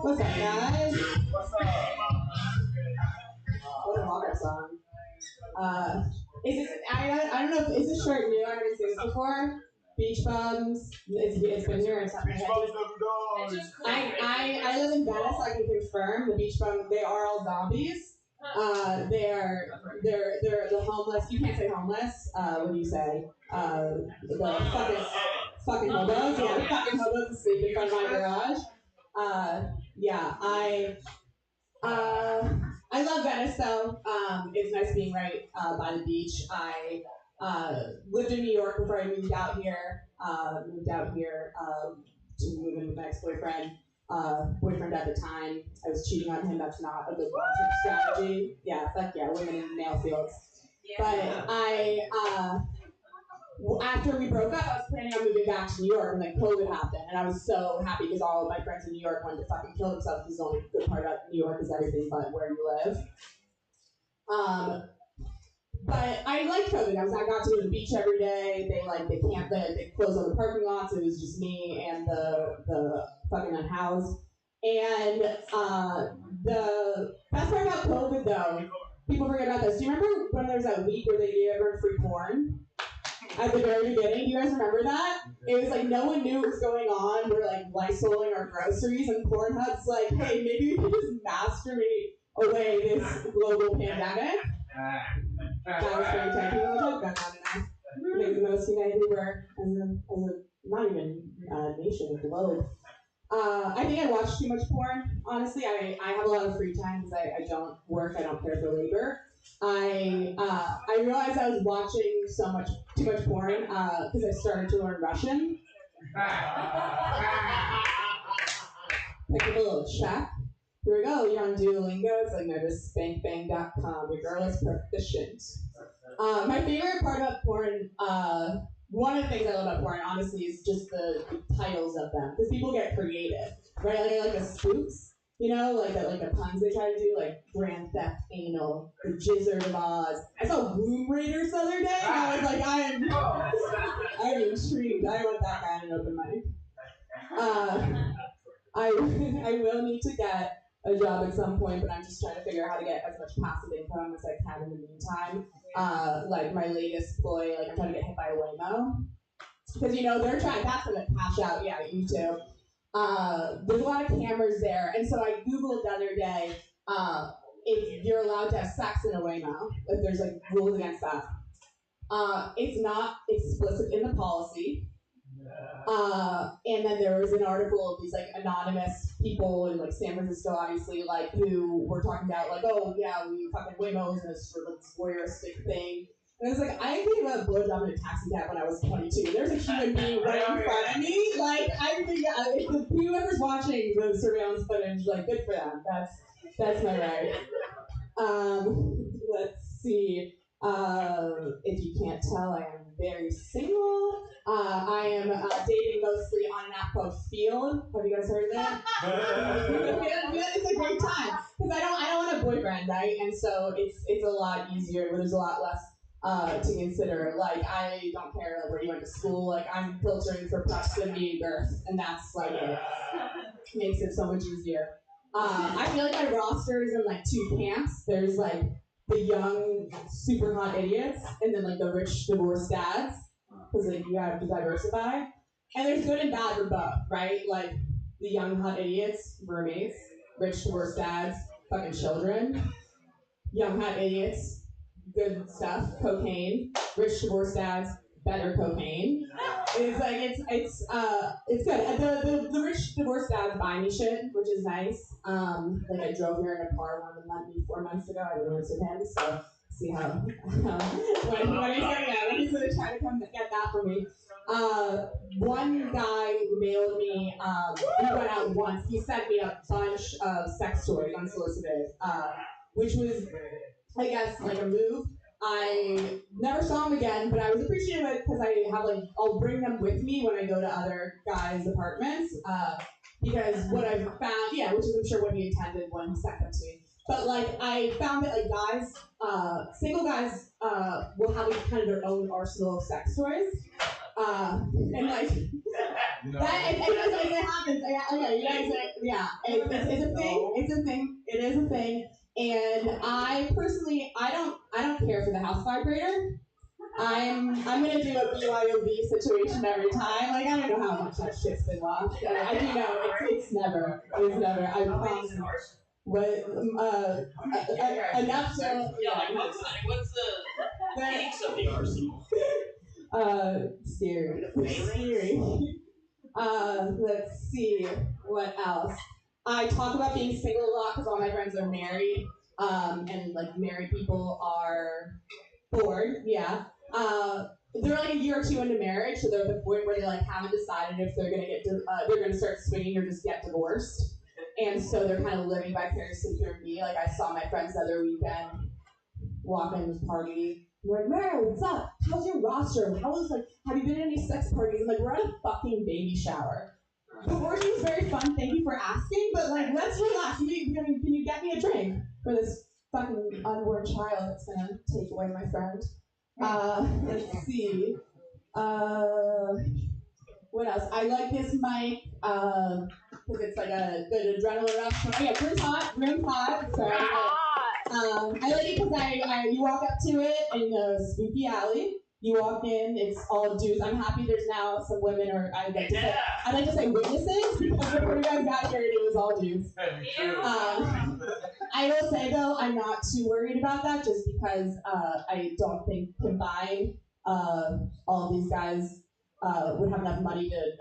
What's up, guys? What a walk-up song. Is this? I don't know. Is this short new? I've never seen this before. Beach bums. It's been here. It's not my head. I live in Venice, so I can confirm the beach bum. They are all zombies. They're the homeless. You can't say homeless. What do you say? The fucking hobos. Yeah, the fucking hobos that sleep in front of my garage. Yeah, I love Venice though. It's nice being right by the beach. I lived in New York before I moved out here. To move in with my ex-boyfriend. Boyfriend at the time. I was cheating on him. That's not a good long-term strategy. Yeah, fuck yeah, women in nail fields. But after we broke up, I was planning on moving back to New York, and then COVID happened, and I was so happy because all of my friends in New York wanted to fucking kill themselves because the only good part about New York is everything but where you live. But I liked COVID. I got to go to the beach every day. They closed all the parking lots. It was just me and the fucking unhoused. And the best part about COVID though, people forget about this. Do you remember when there was that week where they gave everyone free porn? At the very beginning, do you guys remember that? It was like no one knew what was going on. We're like Lysoling our groceries, and Pornhub's like, hey, maybe we can just masturbate away this global pandemic. That was very technical. We'll talk about that enough. Maybe the most united we were as a not even nation, a globe. I think I watch too much porn. Honestly, I have a lot of free time because I don't work. I don't care for labor. I realized I was watching too much porn because I started to learn Russian. Pick up a little check. Here we go. You're on Duolingo. It's like no, just spankbang.com. Your girl is proficient. My favorite part about porn, one of the things I love about porn, honestly, is just the titles of them. Because people get creative, right? Like the spooks. You know, like the puns they try to do, like Grand Theft Anal, The Jizzard of Oz. I saw Womb Raiders the other day, and I was like, I'm intrigued. I want that guy in an open mic. I will need to get a job at some point, but I'm just trying to figure out how to get as much passive income as I can in the meantime. Like my latest ploy, like I'm trying to get hit by a Waymo. Because, that's gonna cash out, yeah, you too. There's a lot of cameras there, and so I Googled the other day if you're allowed to have sex in a Waymo, if there's like rules against that. It's not explicit in the policy. And then there was an article of these like anonymous people in like San Francisco, obviously, like who were talking about like, oh yeah, we fucking Waymos and this sort of voyeuristic thing. And I was like, I gave a blowjob in a taxi cab when I was 22. There's a human being right in front of me. Like, I think if whoever's watching the surveillance footage, like, good for them. That's my right. Let's see. If you can't tell, I am very single. I am dating mostly on an app called Field. Have you guys heard of that? It's a great time because I don't want a boyfriend, right? And so it's a lot easier. There's a lot less to consider. Like I don't care like where you went to school. Like I'm filtering for proximity and girth, and that's like it makes it so much easier. I feel like my roster is in like two camps. There's like the young, super hot idiots, and then like the rich divorced dads, because like you have to diversify. And there's good and bad for both, right? Like the young hot idiots, roommates, rich divorced dads, fucking children. young hot idiots, good stuff, cocaine, rich divorced dads, better cocaine. It's like it's good. The rich divorced dads buy me shit, which is nice. Like I drove here in a car 4 months ago. I lived with him, so see how when he's gonna try to come get that for me. One guy mailed me. We went out once. He sent me a bunch of sex toys unsolicited, which was, I guess, like a move. I never saw him again, but I was appreciative of it because I have I'll bring them with me when I go to other guys' apartments. Because what I've found, which is I'm sure what he intended when he sent them to me. But I found that guys, single guys, will have kind of their own arsenal of sex toys, and that it happens. It's a thing. It's a thing. It is a thing. And I personally, I don't care for the house vibrator. I'm gonna do a BYOB situation every time. I don't know how much that shit's been lost. I do know it's never. I promise. What enough to what's the kinks of the arsenal? Scary. Let's see what else. I talk about being single a lot because all my friends are married, and married people are bored. Yeah. They're a year or two into marriage, so they're at the point where they haven't decided if they're gonna start swinging or just get divorced. And so they're kind of living vicariously through me. I saw my friends the other weekend walk in this party. We're like, Mary, what's up? How's your roster? Have you been in any sex parties? We're at a fucking baby shower. The orgy was very fun. Thank you for asking, but let's relax. Can you get me a drink for this fucking unborn child that's gonna take away my friend? Let's see. What else? I like this mic because it's a good adrenaline rush. Oh yeah, room hot. Sorry. I like it because you walk up to it in a spooky alley. You walk in, it's all dudes. I'm happy there's now some women, or I'd like to say witnesses, because before you guys got here, it was all dudes. I will say though, I'm not too worried about that, just because I don't think combined all these guys would have enough money to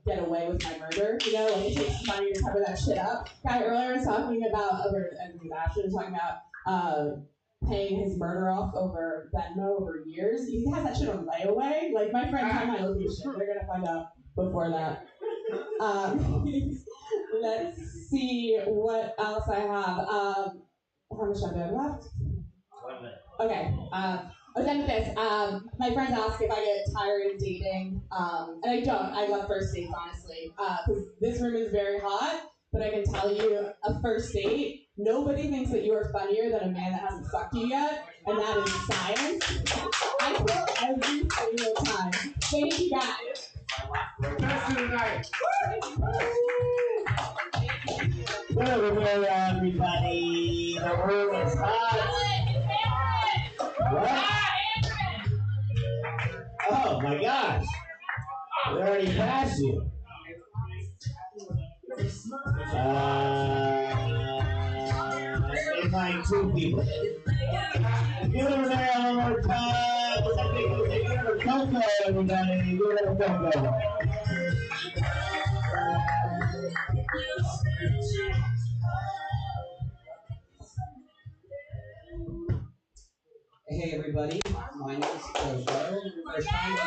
get away with my murder. It takes money to cover that shit up. Guy earlier was talking about, and Ashley was talking about paying his murder off over Venmo over years. He has that shit on layaway. My friend had my location. They're gonna find out before that. Let's see what else I have. How much time do I have left? 1 minute. Okay. I was done with this. My friends ask if I get tired of dating, and I don't. I love first dates, honestly, because this room is very hot. But I can tell you, a first date, nobody thinks that you are funnier than a man that hasn't fucked you yet, and that is science. I quote every single time. Thank you guys. Best of the night. Hello, everybody. The room is hot. What? Oh my gosh. We already passed you. Invite 2 people. Give it over there one more time. Give it over Coco, everybody. Give it over Coco. Hey everybody, my name is Coco. First time here.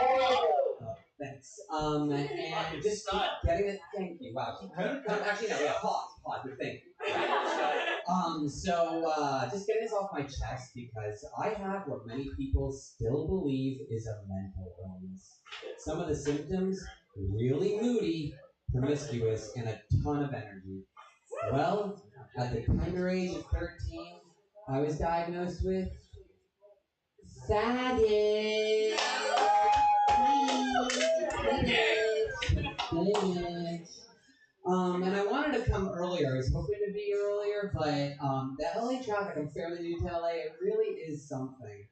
Oh, thanks. And just getting it. Thank you. Wow. Actually, no. Yeah, pause. Good thing. Just getting this off my chest because I have what many people still believe is a mental illness. Some of the symptoms: really moody, promiscuous, and a ton of energy. Well, at the tender age of 13. I was diagnosed with faggot. And I wanted to come earlier. I was hoping to be earlier, but the LA traffic, I'm fairly new to LA, it really is something.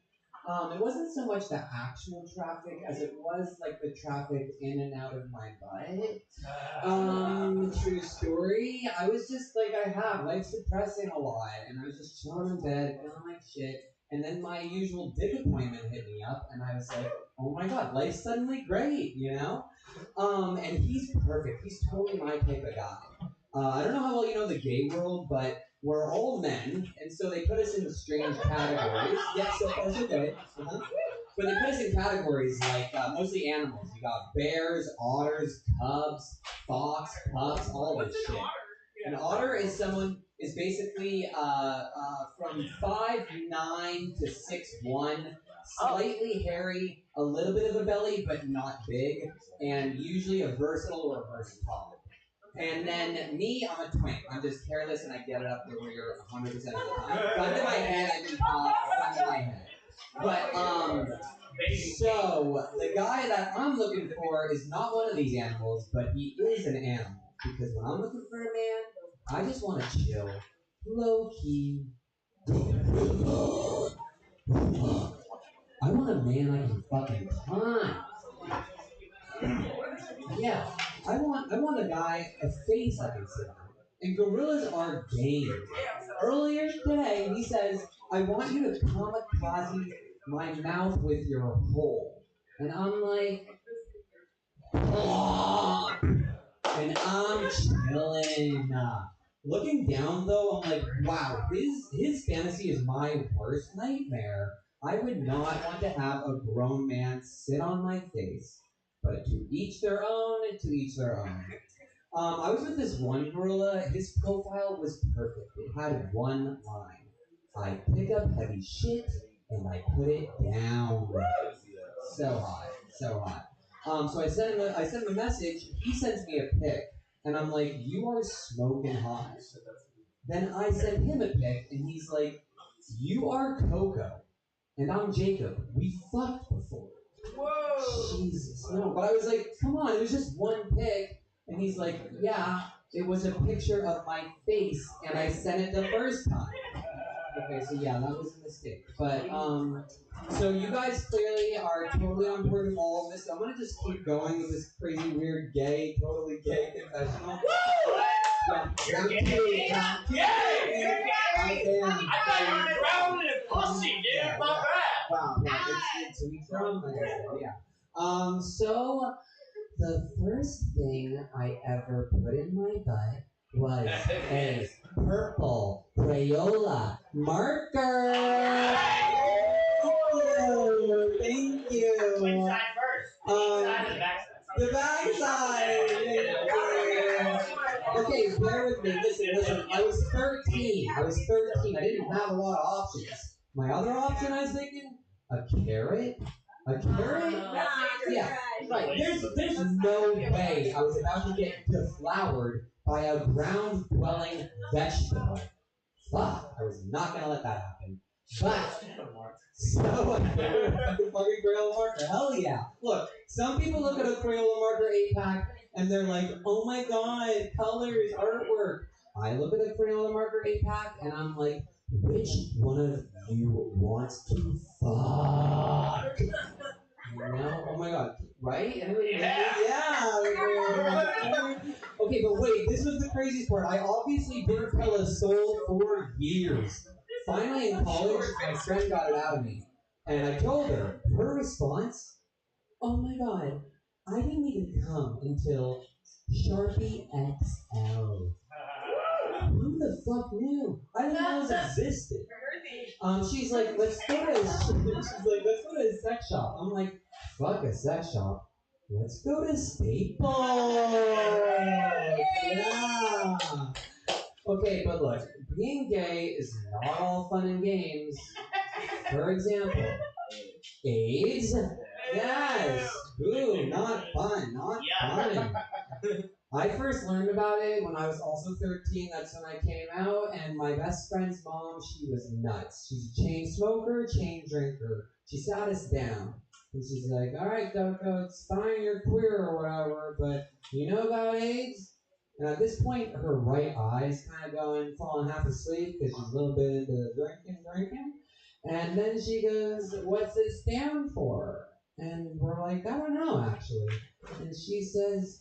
It wasn't so much the actual traffic as it was like the traffic in and out of my butt. True story. I was just like I have life's depressing a lot, and I was just chilling in bed, feeling like shit. And then my usual dick appointment hit me up, and I was like, oh my god, life's suddenly great, you know? And he's perfect. He's totally my type of guy. I don't know how well you know the gay world, but we're all men, and so they put us in strange categories. Yeah, so far so good. But they put us in categories like mostly animals. You got bears, otters, cubs, fox, pups, all this shit. An otter is basically from 5'9" to 6'1", slightly hairy, a little bit of a belly, but not big, and usually a versatile or a versatile. And then me, I'm a twin. I'm just careless and I get it up the rear 100% of the time. Gun to my head, I can pop, gun to my head. But, so the guy that I'm looking for is not one of these animals, but he is an animal. Because when I'm looking for a man, I just want to chill. Low key. I want a man I can fucking climb. Yeah, I want a guy, a face I can sit on. And gorillas are game. Earlier today, he says, I want you to kamikaze my mouth with your hole. And I'm like, oh, and I'm chilling. Looking down though, I'm like, wow, his fantasy is my worst nightmare. I would not want to have a grown man sit on my face. But to each their own, and to each their own. I was with this one gorilla. His profile was perfect. It had one line. I pick up heavy shit and I put it down. So hot, so hot. So I sent him a message. He sends me a pic, and I'm like, you are smoking hot. Then I send him a pic, and he's like, you are Coco, and I'm Jacob. We fucked before. Whoa! Jesus, no. But I was like, come on, it was just one pic. And he's like, yeah, it was a picture of my face, and I sent it the first time. Okay, so yeah, that was a mistake. But, so you guys clearly are totally on board with all of this. So I'm going to just keep going with this crazy, weird, totally gay confessional. Yeah, you're gay? Round two. Yay! You're gay! I thought you were drowning in pussy, dude. My bad. Wow, it's we from, like I said, yeah. So the first thing I ever put in my butt was a purple Crayola marker. Oh, thank you. Which side first? The backside. The backside. Okay, bear with me. Listen. I was 13. I didn't have a lot of options. My other option, I was thinking, a carrot. A carrot? Yeah, right. There's no way I was about to get deflowered by a ground-dwelling vegetable. Fuck, I was not gonna let that happen. But, so I figured a fucking Crayola marker. Hell yeah. Look, some people look at a Crayola marker 8-pack and they're like, oh my god, colors, artwork. I look at a Crayola marker 8-pack and I'm like, which one of you wants to fuck? You know? Oh my god, right? Everybody yeah. Okay, but wait, this was the craziest part. I obviously didn't tell a soul for years. Finally in college, my friend got it out of me. And I told her. Her response, oh my god, I didn't even come until Sharpie XL. Who the fuck knew? I didn't know this existed. She's like, let's go to a sex shop. I'm like, fuck a sex shop. Let's go to Staples. Yeah. Okay, but look, being gay is not all fun and games. For example, AIDS. Yes. Ooh, not fun. I first learned about it when I was also 13. That's when I came out, and my best friend's mom, she was nuts. She's a chain smoker, chain drinker. She sat us down, and she's like, all right, Coco, it's fine, you're queer or whatever, but you know about AIDS? And at this point, her right eye's kind of falling half asleep because she's a little bit into the drinking. And then she goes, "What's this stand for?" And we're like, "I don't know, actually." And she says,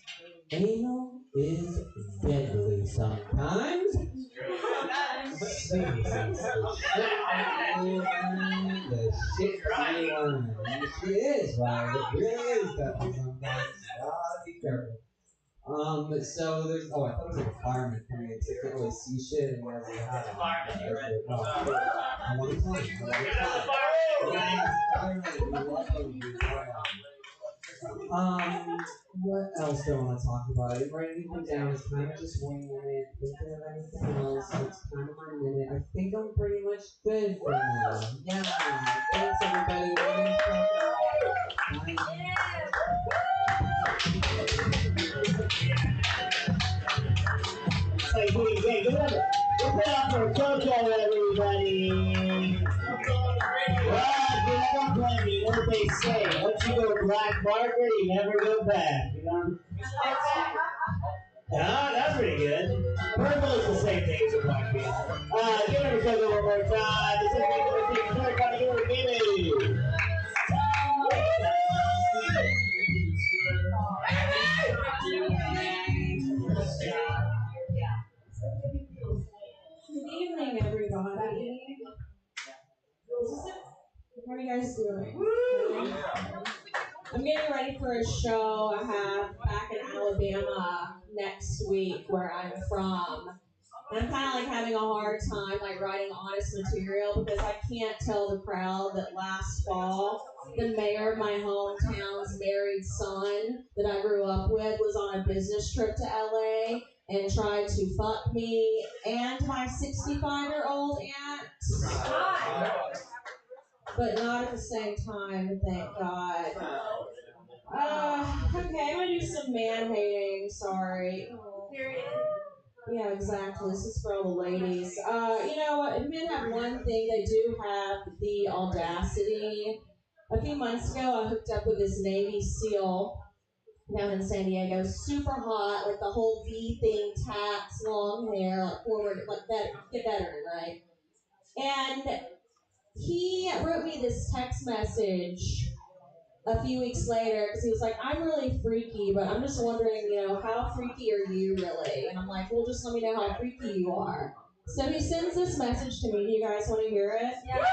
"Anal is deadly sometimes." The shit you learn. And she is right. It really is deadly sometimes. Be careful. So there's, I thought it was like a fireman coming in, so I can't really see shit, and he has a hat on. I want to climb. What else do I want to talk about? I didn't write anything down. It's kind of just winging it. Thinking of anything else. It's kind of my minute. I think I'm pretty much good for now. Yeah. Thanks, everybody. Hey, give it up for Coco, everybody. Don't blame me. What they say? Once you go black market, you never go back. You know? That's pretty good. Purple is the same thing as a black bean. Give it to Coco one more time. This is everybody give it a gimme. Good evening, everybody. How are you guys doing? I'm getting ready for a show I have back in Alabama next week, where I'm from. And I'm kind of like having a hard time like writing honest material because I can't tell the crowd that last fall the mayor of my hometown's married son that I grew up with was on a business trip to LA and tried to fuck me and my 65-year-old aunt. But not at the same time, thank God. Okay, I'm gonna do some man-hating, sorry. Yeah, exactly. This is for all the ladies. You know what? Men have one thing. They do have the audacity. A few months ago, I hooked up with this Navy SEAL down in San Diego. Super hot, like the whole V thing, tats, long hair, like forward, like that, get veteran, right? And he wrote me this text message a few weeks later because he was like, "I'm really freaky, but I'm just wondering, you know, how freaky are you really?" And I'm like, "Well, just let me know how freaky you are." So he sends this message to me. Do you guys want to hear it? Yeah.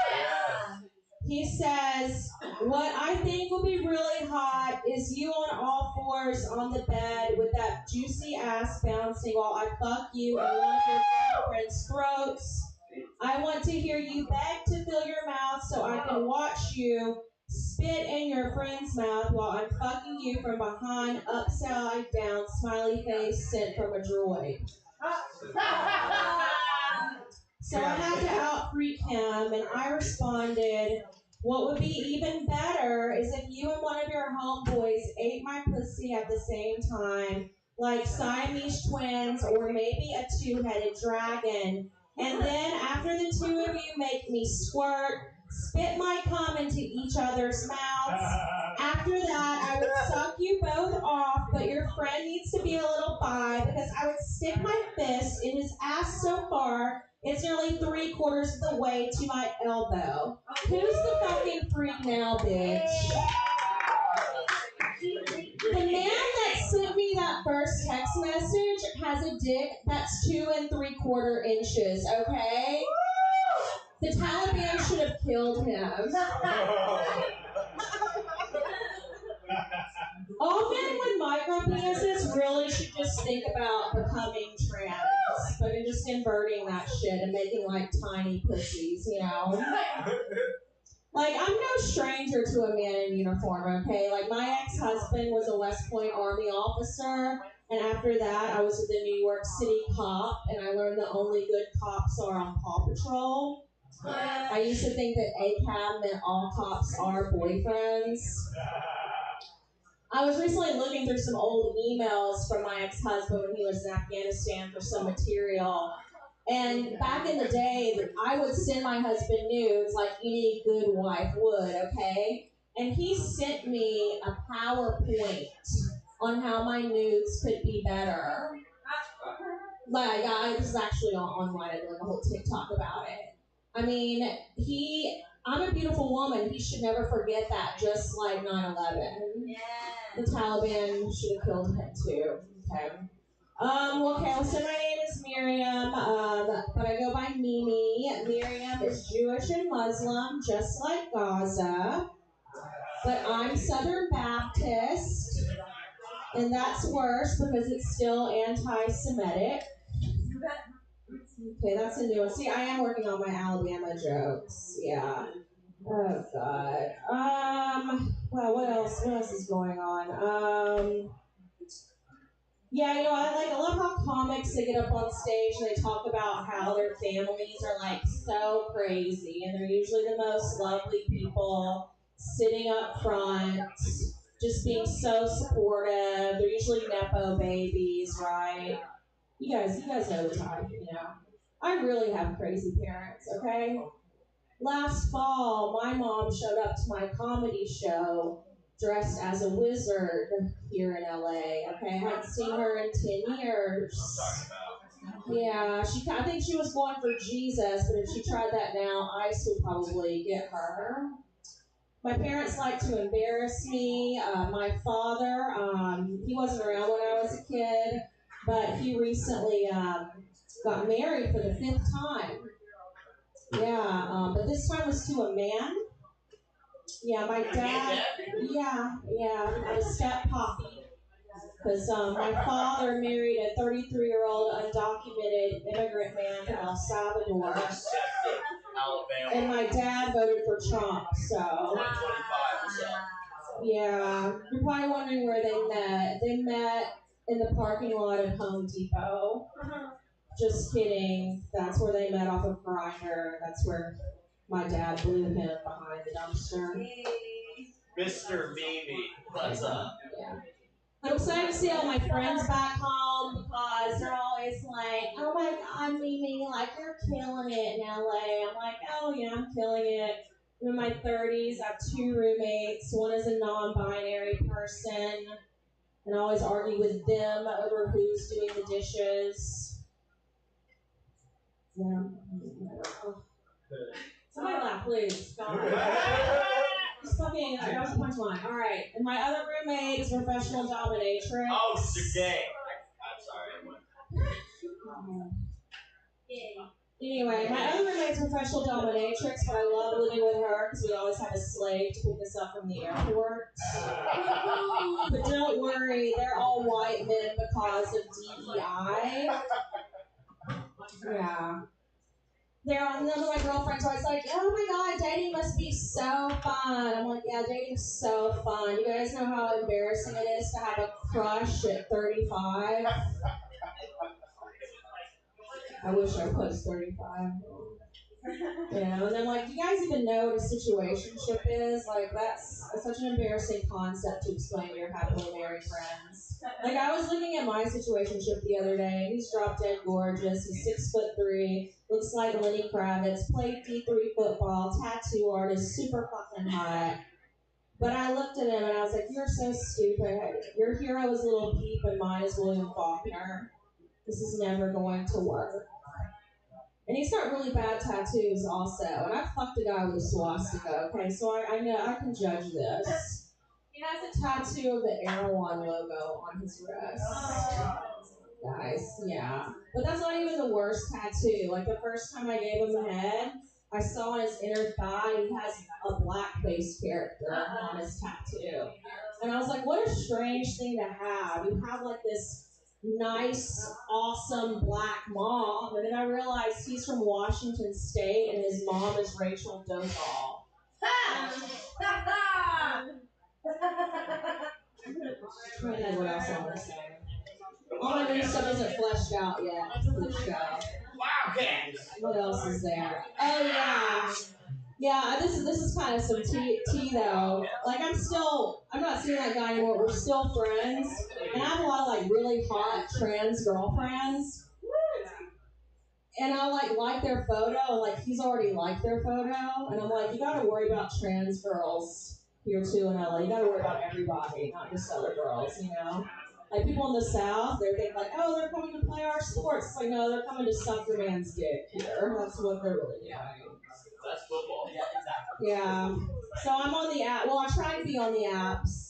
He says, "What I think will be really hot is you on all fours on the bed with that juicy ass bouncing while I fuck you in one of your girlfriend's throats. I want to hear you beg to fill your mouth so I can watch you spit in your friend's mouth while I'm fucking you from behind, upside down, smiley face sent from a droid." So I had to out-freak him, and I responded, "What would be even better is if you and one of your homeboys ate my pussy at the same time, like Siamese twins or maybe a two-headed dragon. And then after the two of you make me squirt, spit my cum into each other's mouths. After that, I would suck you both off, but your friend needs to be a little bi because I would stick my fist in his ass so far it's nearly 3/4 of the way to my elbow. Who's the fucking freak now, bitch?" The man that sent me that first text message has a dick that's 2 3/4 inches, okay? The Taliban should have killed him. All men with micro penises really should just think about becoming trans, but just inverting that shit and making like tiny pussies, you know? Like, I'm no stranger to a man in uniform, okay? Like, my ex-husband was a West Point Army officer, and after that, I was with the New York City cop, and I learned the only good cops are on Paw Patrol. I used to think that ACAB meant all cops are boyfriends. I was recently looking through some old emails from my ex-husband when he was in Afghanistan for some material. And back in the day, I would send my husband nudes like any good wife would, okay? And he sent me a PowerPoint on how my nudes could be better. Like, this is actually online. I did like a whole TikTok about it. I mean, I'm a beautiful woman. He should never forget that, just like 9/11. The Taliban should have killed him too. Okay. So my name is Miriam, but I go by Mimi. Miriam is Jewish and Muslim, just like Gaza. But I'm Southern Baptist, and that's worse because it's still anti-Semitic. Okay, that's a new one. See, I am working on my Alabama jokes. Yeah. Oh God. Well, what else? What else is going on? Yeah, I love how comics, they get up on stage and they talk about how their families are like so crazy, and they're usually the most lovely people sitting up front, just being so supportive. They're usually Nepo babies, right? You guys know the type, I really have crazy parents, okay? Last fall, my mom showed up to my comedy show dressed as a wizard here in LA. Okay, I hadn't seen her in 10 years. Yeah, I think she was going for Jesus, but if she tried that now, ICE would probably get her. My parents like to embarrass me. My father, he wasn't around when I was a kid, but he recently got married for the 5th time. Yeah, but this time was to a man. Yeah, my dad. Yeah, I'm a step poppy. Because my father married a 33-year-old undocumented immigrant man from El Salvador. And my dad voted for Trump, so. Yeah, you're probably wondering where they met. They met in the parking lot of Home Depot. Just kidding. That's where they met off of Grindr. That's where my dad blew him behind the dumpster. Mr. Mimi, what's up? Yeah. I'm excited to see all my friends back home because they're always like, oh my God, Mimi, like you're killing it in LA. I'm like, oh yeah, I'm killing it. I'm in my 30s. I have 2 roommates. One is a non-binary person. And I always argue with them over who's doing the dishes. Yeah. Somebody laugh, please. Just fucking, that was a punchline. All right. And my other roommate is professional dominatrix. Oh, she's gay. I'm sorry. Anyway, my other roommate's professional dominatrix, but I love living with her because we always have a slave to pick us up from the airport. But don't worry, they're all white men because of DEI. Yeah. None of my girlfriends are always like, oh my God, dating must be so fun. I'm like, yeah, dating's so fun. You guys know how embarrassing it is to have a crush at 35? I wish I was 35. And then like, do you guys even know what a situationship is? Like, that's such an embarrassing concept to explain to your happily married friends. Like, I was looking at my situationship the other day. He's drop dead gorgeous. He's 6'3", looks like Lenny Kravitz, played D3 football, tattoo artist, super fucking hot. But I looked at him and I was like, you're so stupid. Your hero is Little Peep and mine is William Faulkner. This is never going to work. And he's got really bad tattoos also. And I fucked a guy with a swastika, okay? So I know I can judge this. He has a tattoo of the Erewhon logo on his wrist. Guys, yeah. But that's not even the worst tattoo. Like the first time I gave him a head, I saw on his inner thigh he has a black-faced character on his tattoo. And I was like, what a strange thing to have. You have like this nice, awesome black mom, and then I realized he's from Washington State and his mom is Rachel Dolezal. What else I want to say? All my new stuff isn't fleshed out yet for the show. What else is there? Oh yeah. Yeah, this is kind of some tea though. Like I'm not seeing that guy anymore. We're still friends, and I have a lot of like really hot trans girlfriends. And I like their photo, and like he's already liked their photo, and I'm like, you gotta worry about trans girls here too in LA. You gotta worry about everybody, not just other girls, you know. Like people in the South, they're thinking like, oh, they're coming to play our sports. It's like, no, they're coming to suck your man's dick here. That's what they're really doing. That's football. Yeah, exactly. Yeah. So I'm on the app. Well, I try to be on the apps.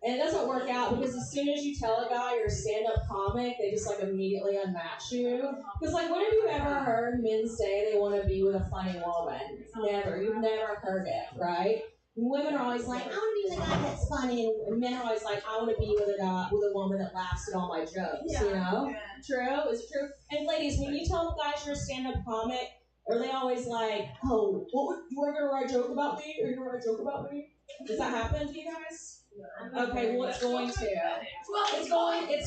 And it doesn't work out because as soon as you tell a guy you're a stand-up comic, they just like immediately unmatch you. Because like, when have you ever heard men say they want to be with a funny woman? Never. You've never heard it, right? Women are always like, I want to be with a guy that's funny, and men are always like, I want to be with a guy, with a woman that laughs at all my jokes. You know? True? Is it true? And ladies, when you tell guys you're a stand-up comic, are they always like, oh, you want to write a joke about me? Are you going to write a joke about me? Does that happen to you guys? Okay, well, it's going to. It's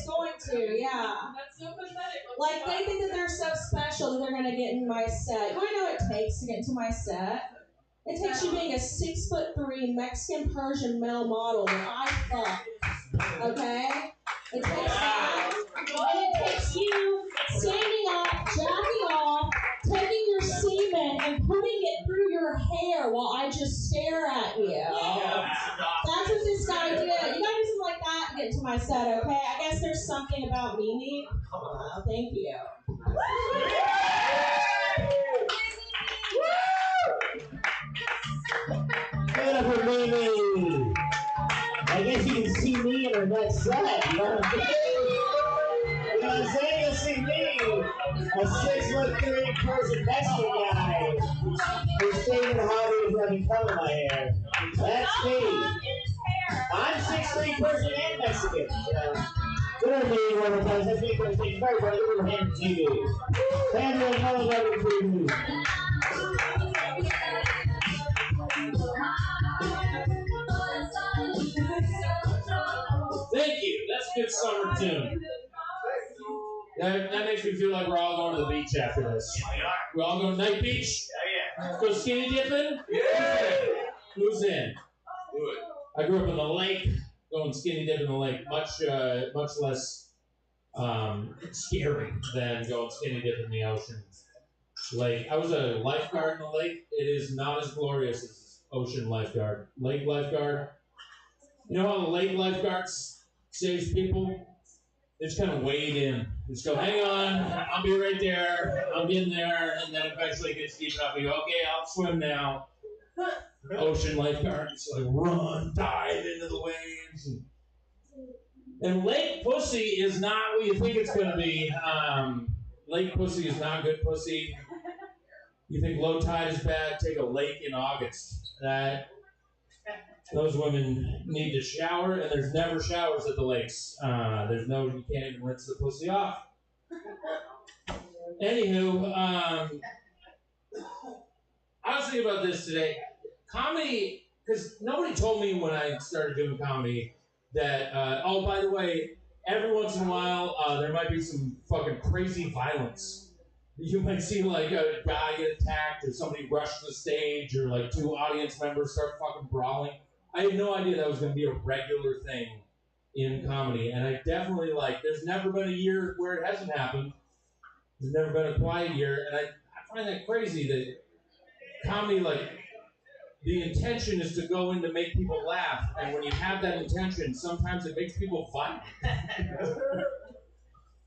going to, yeah. That's so pathetic. Like, they think that they're so special that they're going to get in my set. You want to know what it takes to get into my set? It takes you being a 6'3" Mexican Persian male model that I fuck. Okay? It takes that. And it takes you standing up, jacking off, taking your semen and putting it through your hair while I just stare at you. That's what this guy did. You gotta do something like that to get into my set, okay? I guess there's something about Mimi. Oh, thank you. Give it up for Mimi. I guess you can see me in her next set. You know what I'm saying? You know what I'm saying? You'll see me, a 6'3" Persian Mexican guy who's shaving hobby and having color in my hair. That's me. I'm 6'3" Persian and Mexican. Good on me, one more time. That's me for the stage. Very good. Look at him, TV. Hand her another level TV. Thank you. That's a good summer tune. That makes me feel like we're all going to the beach after this. We're all going to Night Beach? Yeah. Let's go skinny dipping? Yeah. Who's in? Do it. I grew up in the lake, going skinny dipping in the lake. Much less scary than going skinny dipping in the ocean. Lake. I was a lifeguard in the lake. It is not as glorious as ocean lifeguard. Lake lifeguard. You know how the lake lifeguards saves people? They just kind of wade in. Just go, hang on, I'll be right there. I'm getting there, and then eventually it gets deep enough. You go, okay, I'll swim now. Ocean lifeguards like run, dive into the waves. And lake pussy is not what you think it's gonna be. Lake pussy is not good pussy. You think low tide is bad? Take a lake in August. Those women need to shower, and there's never showers at the lakes. You can't even rinse the pussy off. Anywho, I was thinking about this today. Comedy, because nobody told me when I started doing comedy that, oh, by the way, every once in a while, there might be some fucking crazy violence. You might see like a guy get attacked, or somebody rush the stage, or like two audience members start fucking brawling. I had no idea that was going to be a regular thing in comedy, and I definitely there's never been a year where it hasn't happened. There's never been a quiet year, and I find that crazy that comedy, the intention is to go in to make people laugh, and when you have that intention, sometimes it makes people violent.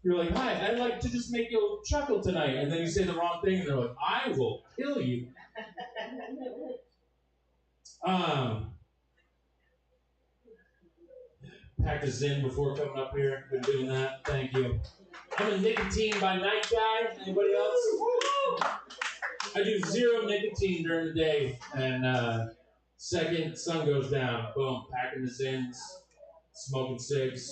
You're like, hi, I'd like to just make you chuckle tonight, and then you say the wrong thing, and they're like, I will kill you. Packed a Zyn before coming up here. Been doing that. Thank you. I'm a nicotine by night guy. Anybody else? I do 0 nicotine during the day, and second sun goes down, boom, packing the Zyns, smoking cigs.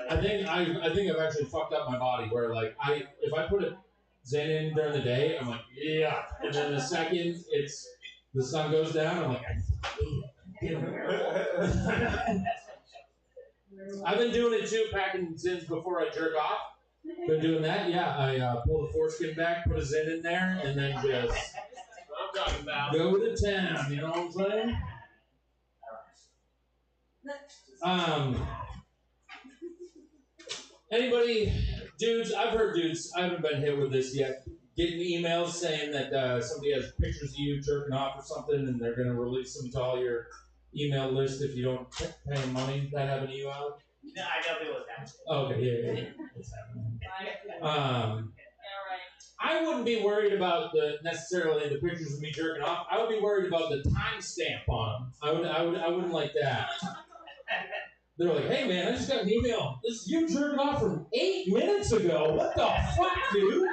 I think I've actually fucked up my body where if I put a Zyn in during the day, I'm like, yeah, and then the second the sun goes down, I'm like, I've been doing it too, packing Zyns before I jerk off. Been doing that, yeah. I pull the foreskin back, put a Zyn in there, and then just go to town. You know what I'm saying? Anybody, dudes? I've heard dudes. I haven't been hit with this yet. Getting emails saying that somebody has pictures of you jerking off or something, and they're gonna release them to all your email list if you don't pay them money. That happened to you, Alan? No, I know it was happening. Okay, yeah. It's happening. I wouldn't be worried about necessarily the pictures of me jerking off. I would be worried about the timestamp on them. I wouldn't like that. They're like, hey man, I just got an email. This is you jerking off from 8 minutes ago. What the fuck, dude?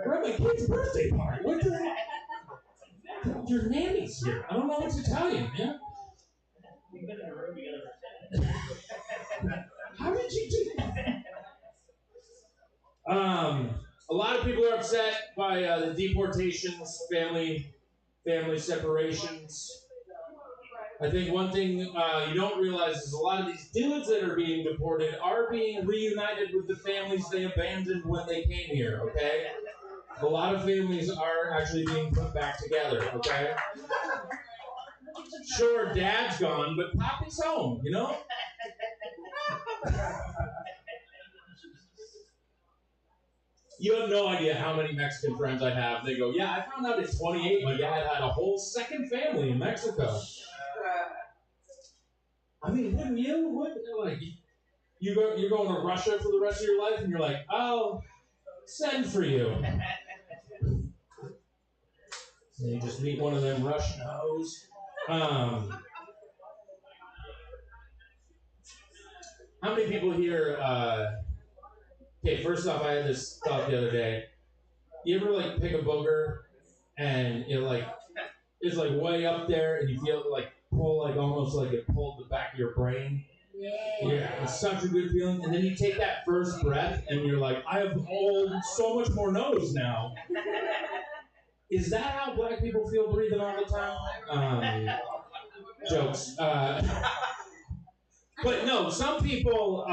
We're at my kid's birthday party. What the heck? Your nanny's here. I don't know what to tell you, man. We've been in a room together for 10 minutes. How did you do that? A lot of people are upset by the deportations, family separations. I think one thing you don't realize is a lot of these dudes that are being deported are being reunited with the families they abandoned when they came here, okay? A lot of families are actually being put back together, okay? Sure, dad's gone, but Poppy's home, you know? You have no idea how many Mexican friends I have. They go, yeah, I found out at 28 my dad had a whole second family in Mexico. I mean, wouldn't you? Like, you're going to Russia for the rest of your life, and you're like, oh, send for you. And you just meet one of them Russian hoes. How many people here, okay, first off, I had this thought the other day. You ever, like, pick a booger, and it's like, way up there, and you feel it, like, pull, like, almost like it pulled the back of your brain? Yeah, it's such a good feeling. And then you take that first breath, and you're like, I have so much more nose now. Is that how black people feel breathing all the time? Jokes. But no, some people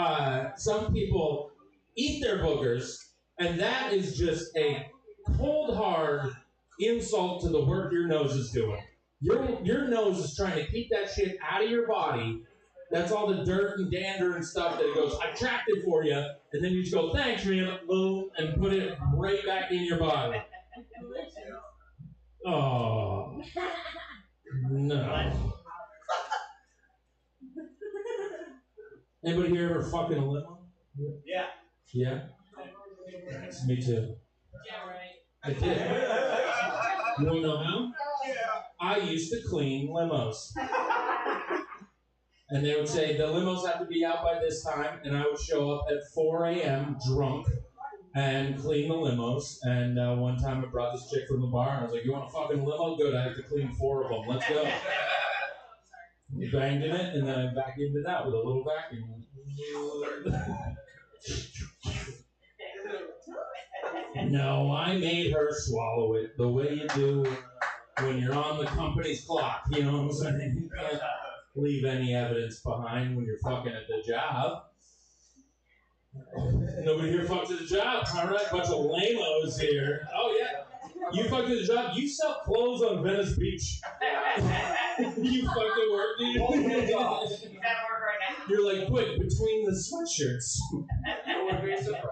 eat their boogers, and that is just a cold, hard insult to the work your nose is doing. Your nose is trying to keep that shit out of your body. That's all the dirt and dander and stuff that it goes, I tracked it for you, and then you just go, thanks, man, boom, and put it right back in your body. Oh, no. Anybody here ever fucking a limo? Yeah. Yeah? Me too. Yeah, right. I did. You want to know how? I used to clean limos. And they would say, the limos have to be out by this time, and I would show up at 4 a.m. drunk and clean the limos. And one time I brought this chick from the bar, and I was like, you want a fucking limo? Good, I have to clean 4 of them. Let's go. We banged in it, and then I vacuumed it out with a little vacuum. No, I made her swallow it the way you do when you're on the company's clock. You know what I'm saying? You can't leave any evidence behind when you're fucking at the job. Nobody here fucks at the job. All right, bunch of lamos here. Oh, yeah. You fucked at the job. You sell clothes on Venice Beach. You fucking work, dude. He's at work right now. You're like, quick, between the sweatshirts. No one be surprised.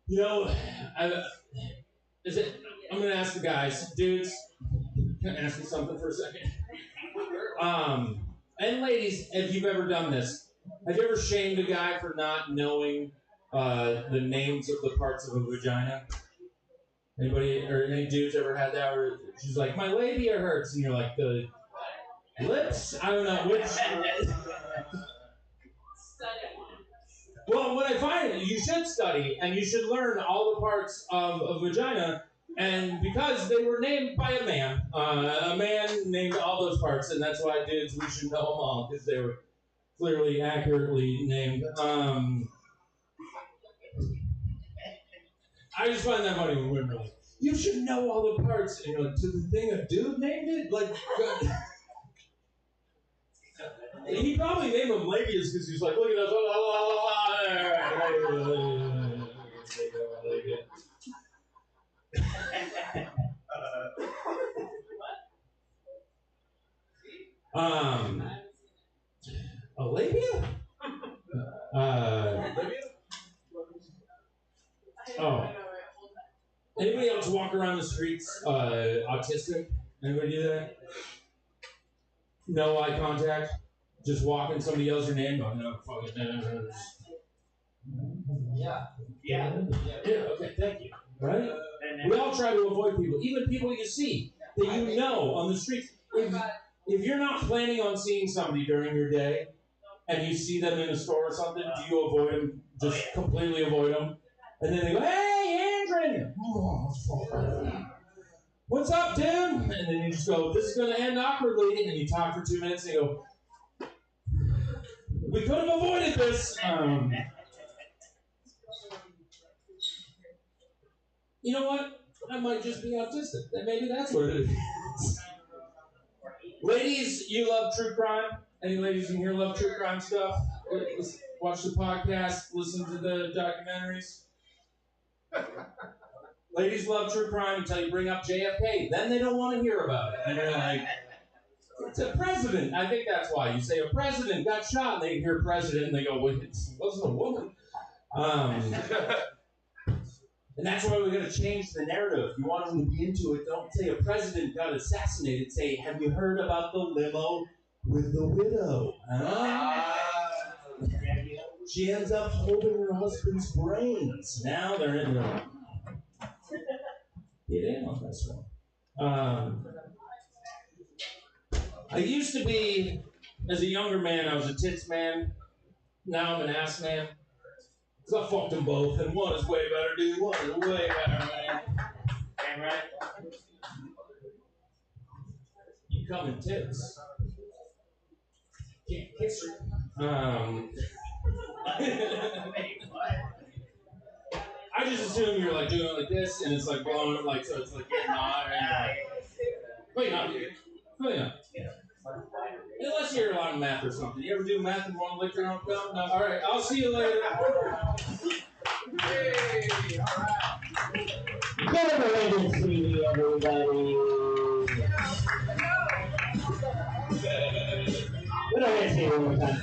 You know, I'm going to ask the guys, dudes, can I ask you something for a second? And ladies, if you've ever done this, have you ever shamed a guy for not knowing the names of the parts of a vagina? Anybody or any dudes ever had that? Where she's like, my labia hurts, and you're like, the lips? I don't know which. Well, what I find, you should study, and you should learn all the parts of a vagina, and because they were named by a man named all those parts, and that's why, dudes, we should know them all, because they were clearly, accurately named. I just find that funny when women are like, you should know all the parts, and you're like, to the thing a dude named it? Like, he probably named them labias because he's like, look at us. A labia? Oh. Anybody else walk around the streets autistic? Anybody do that? No eye contact? Just walking, somebody yells your name, oh no, fuck it. Yeah, okay, thank you. Right? We all try to avoid people, even people you see that you know on the streets. If you're not planning on seeing somebody during your day and you see them in a store or something, do you avoid them? Just completely avoid them? And then they go, hey, Andrew! What's up, dude? And then you just go, this is going to end awkwardly. And then you talk for 2 minutes and you go, we could have avoided this. You know what? I might just be autistic. And maybe that's what it is. Ladies, you love true crime? Any ladies in here love true crime stuff? Watch the podcast, listen to the documentaries. Ladies love true crime until you bring up JFK. Then they don't want to hear about it. And they're like, it's a president. I think that's why. You say a president got shot, and they hear president, and they go, wait, it wasn't a woman. And that's why we're going to change the narrative. If you want them to be into it, don't say a president got assassinated. Say, have you heard about the limo with the widow? She ends up holding her husband's brains. Now they're in the... Get in on this one. I used to be, as a younger man, I was a tits man. Now I'm an ass man. Because I fucked them both, and one is way better, dude. One is way better, man. Damn right. You come in tits. Can't kiss her. I just assume you're like doing it like this, and it's like blowing it like so. It's like getting hot, and wait, not dude. Wait, not. Unless you're a lot of math or something. You ever do math and want to lick your own thumb? No. All right. I'll see you later. Hey, all right. Get over here and see me, everybody. Get over here and see me one more time.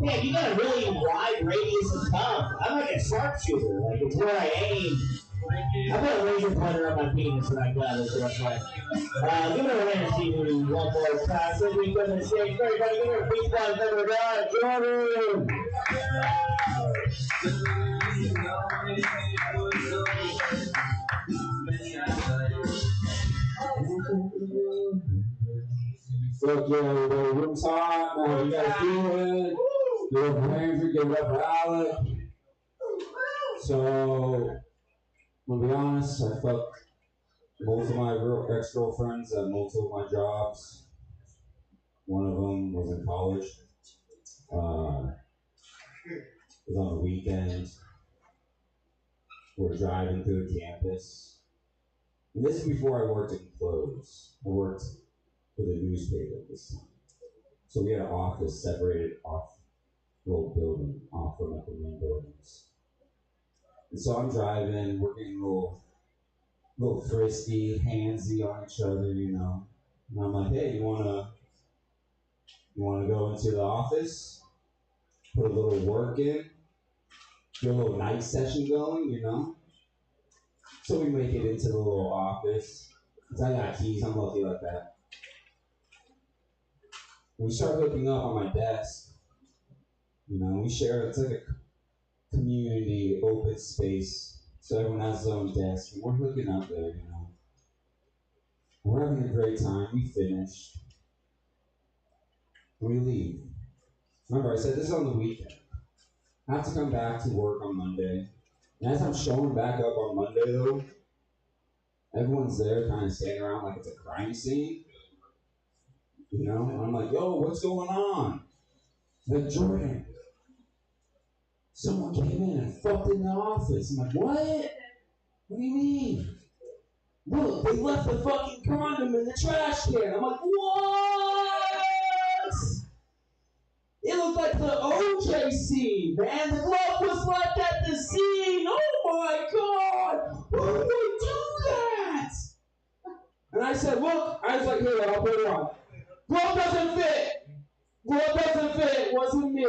Yeah, you got a really wide radius of tongue. I'm like a sharpshooter. Like, it's where I aim. I put a laser pointer on my penis when I got it, so that's why. Give it a hand and see me one more time. So we come and say, everybody, give it a big one for the guy, Jordan. Fuck yeah, everybody. Room's hot. How you guys doing? Give it up for Andrew. Give it up for Alec. So, I'm gonna be honest, I fucked most of my ex-girlfriends at multiple of my jobs. One of them was in college. It was on the weekend. We're driving through the campus. And this is before I worked in clothes. I worked for the newspaper this time. So we had an office separated off the little building, off from the main buildings. And so I'm driving, we're getting a little frisky, handsy on each other, you know. And I'm like, hey, you wanna go into the office, put a little work in, get a little night session going, you know? So we make it into the little office. Cause I got keys, I'm lucky like that. We start hooking up on my desk. You know, we share, it's like a community, open space. So everyone has their own desk, and we're hooking up there, you know. We're having a great time. We finished. We leave. Remember, I said this is on the weekend. I have to come back to work on Monday. And as I'm showing back up on Monday, though, everyone's there kind of standing around like it's a crime scene. You know? And I'm like, yo, what's going on? Like, Jordan, someone came in and fucked in the office. I'm like, what? What do you mean? Look, they left the fucking condom in the trash can. I'm like, what? It looked like the OJ scene, man. The glove was left at the scene. Oh my God. Why would they do that? And I said, look, I was like, here, I'll put it on. Glove doesn't fit. Glove doesn't fit. Wasn't me.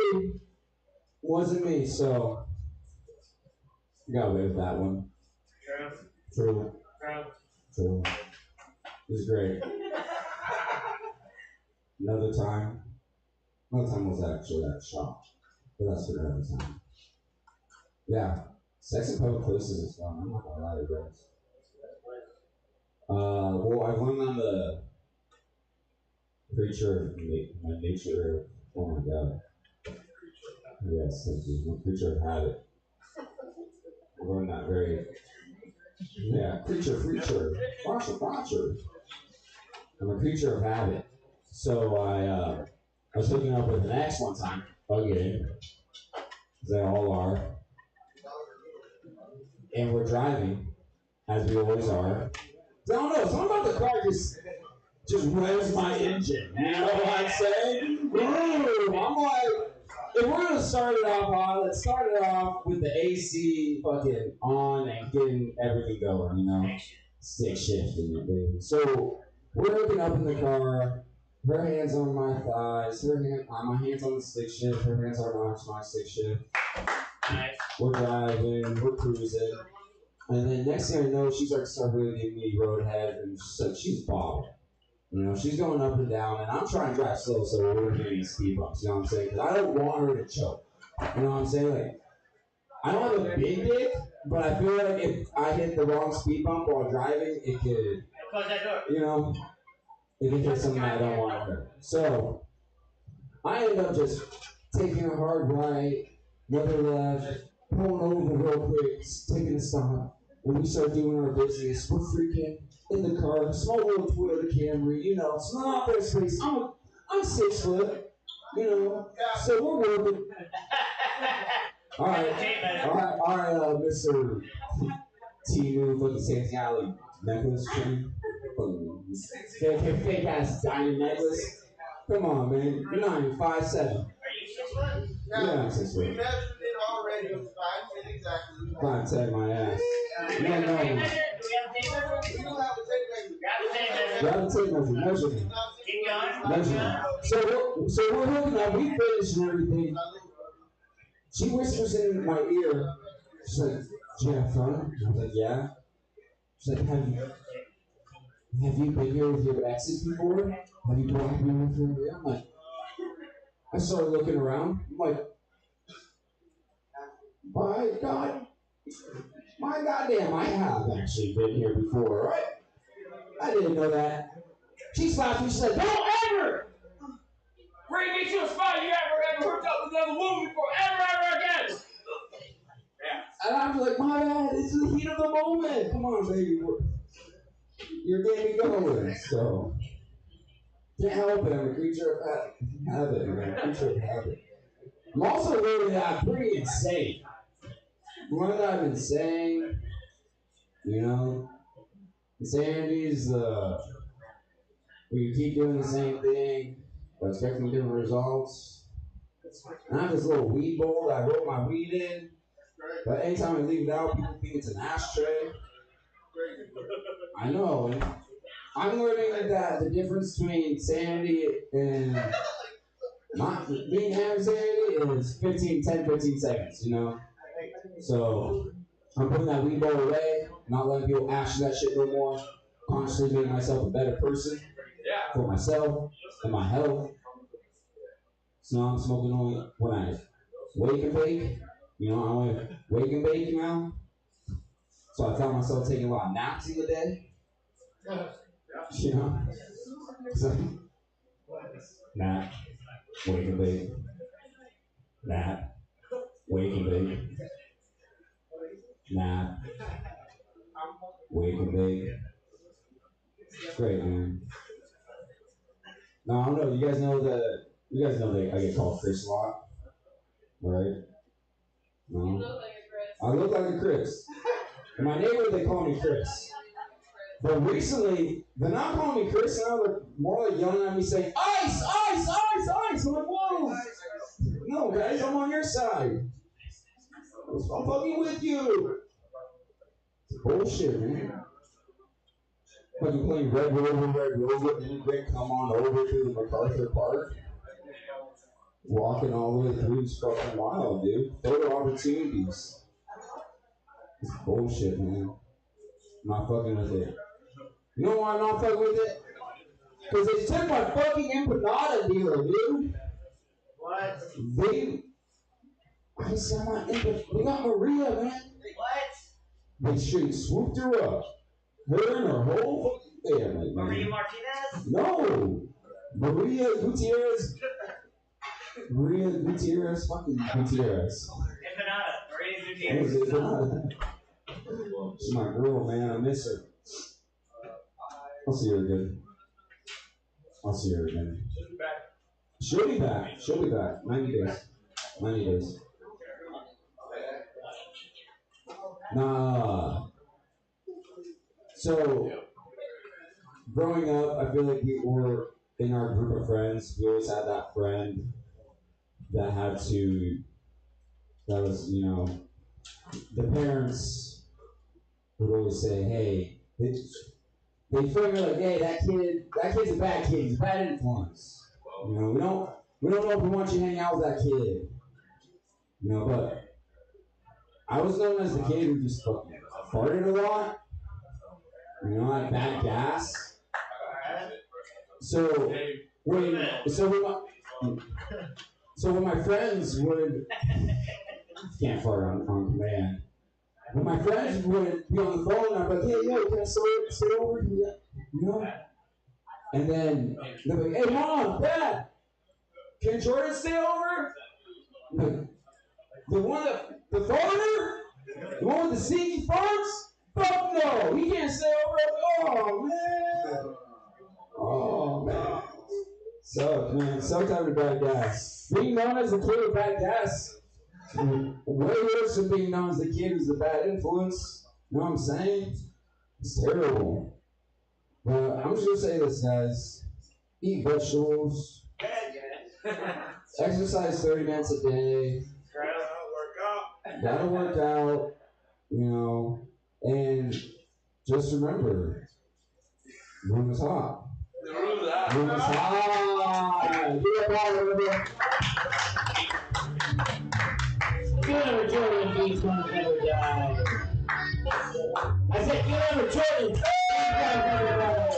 Wasn't me, so. Got away with that one. True. True. It was great. Another time was actually at a shop, but that's for another time. Yeah, sex in public places is fun. I'm not gonna lie to you guys. Well, I've learned on the creature of my nature. Oh my god. Yes, thank you. My creature of habit. I learned that very. Yeah, creature. Watcher. I'm a creature of habit. So I was hooking up with an ex one time. Again. They all are. And we're driving, as we always are. I don't know, something about the car just revs my engine. You know what I'm saying? I'm like, if we're gonna start it off on, let's start it off with the AC fucking on and getting everything going, you know? Stick shifting it, baby. So we're hooking up in the car. Her hands on my thighs, my hands on the stick shift, her hands on my stick shift. Nice. We're driving, we're cruising. And then next thing I know, she starts really giving me roadhead, and she's bobbing. You know, she's going up and down, and I'm trying to drive slow so we're hitting speed bumps, you know what I'm saying? Because I don't want her to choke. You know what I'm saying? Like, I don't have a big dick, but I feel like if I hit the wrong speed bump while driving, it could, you know, it could hit something I don't want to hurt. So, I end up just taking a hard right, another left, pulling over real quick, taking a stop, and we start doing our business. We're freaking in the car, small little Toyota Camry, you know, it's not their space. I'm 6 foot, you know, so we're working. All right, Mr. T-Move, fucking Santee Alley necklace chain. Fake ass diamond necklace. Come on, man. You're not even 5'7". Are you 6 foot? Yeah, I'm 6 foot. We measured it already. It was 5'10" exactly. 5'10" my ass. Do we have a tape measure? We don't have a tape measure. Grab the tape measure. Measure me. Keep going. Measure me. So we're hooking up. We finished and everything. She whispers in my ear. She's like, "Do you have fun?" I was like, "Yeah." She's like, Have you been here with your exes before? Have you been here with them?" I'm like, I started looking around. I'm like, my goddamn, I have actually been here before, right? I didn't know that. She slapped me. She's like, "Don't ever Bring me to a spot you ever hooked up with another woman before, ever again. And I'm like, "My bad. It's the heat of the moment. Come on, baby. You're getting me going." So, can't help it. I'm a creature of habit. I'm a creature of habit. I'm also learning that I'm pretty insane. One that I've been saying, you know, insanity is where you keep doing the same thing, but expecting different results. And I have this little weed bowl that I wrote my weed in, but anytime I leave it out, people think it's an ashtray. I know, and I'm learning that the difference between sanity and not being having sanity is 10, 15 seconds, you know? So, I'm putting that weed bowl away, not letting people ash that shit no more, consciously making myself a better person for myself and my health. So now I'm smoking only when I wake and bake. You know, I only wake and bake now. So I found myself taking a lot of naps in the day. You know? So, nap, wake and bake. Nap, wake and bake. Nap, wake and bake. It's great, man. No, I don't know. You guys know that I get called Chris a lot, right? No. You look like a Chris. I look like a Chris. In my neighborhood, they call me Chris. But recently, they're not calling me Chris now. They're more like yelling at me saying, "Ice, ice, ice, ice." I'm like, whoa. No, guys, I'm on your side. I'm fucking with you. It's bullshit, man. Fucking playing Red Rover, immigrant, come on over to the MacArthur Park. Walking all the way through is fucking wild, dude. Photo opportunities. It's bullshit, man. I'm not fucking with it. You know why I'm not fucking with it? Because they took my fucking empanada dealer, dude. What? I said my empanada. They got Maria, man. What? They straight swooped her up. Her and her whole fucking family, man. Maria Martinez? No. Maria Gutierrez. Maria Gutierrez, fucking Gutierrez. Empanada. Maria Gutierrez. She's my girl, man. I miss her. I'll see her again. She'll be back. 90 days. Nah. So, growing up, I feel like we were in our group of friends. We always had that friend that was, you know, the parents would always say, hey, they figure like, hey, that kid's a bad kid. He's a bad influence. You know, we don't know if we want you to hang out with that kid. You know, but I was known as the kid who just fucking farted a lot. You know, I had bad gas. So when my friends would can't fart on command. When my friends would be on the phone, I'd be like, hey, yo, can I sit over? You know? And then they'd be like, hey, Mom, Dad, can Jordan stay over? The one the farter? The one with the sneaky farts? Fuck no, he can't stay over. Oh, man. Sucked having bad gas. Being known as a kid with bad gas, way worse than being known as the kid who's a bad influence. You know what I'm saying? It's terrible. But I'm just gonna say this, guys. Eat vegetables. Exercise 30 minutes a day. Gotta work out. You know. And just remember, room is hot. Room is hot. Good Jordan beats one never die. I said, good Jordan beats never die.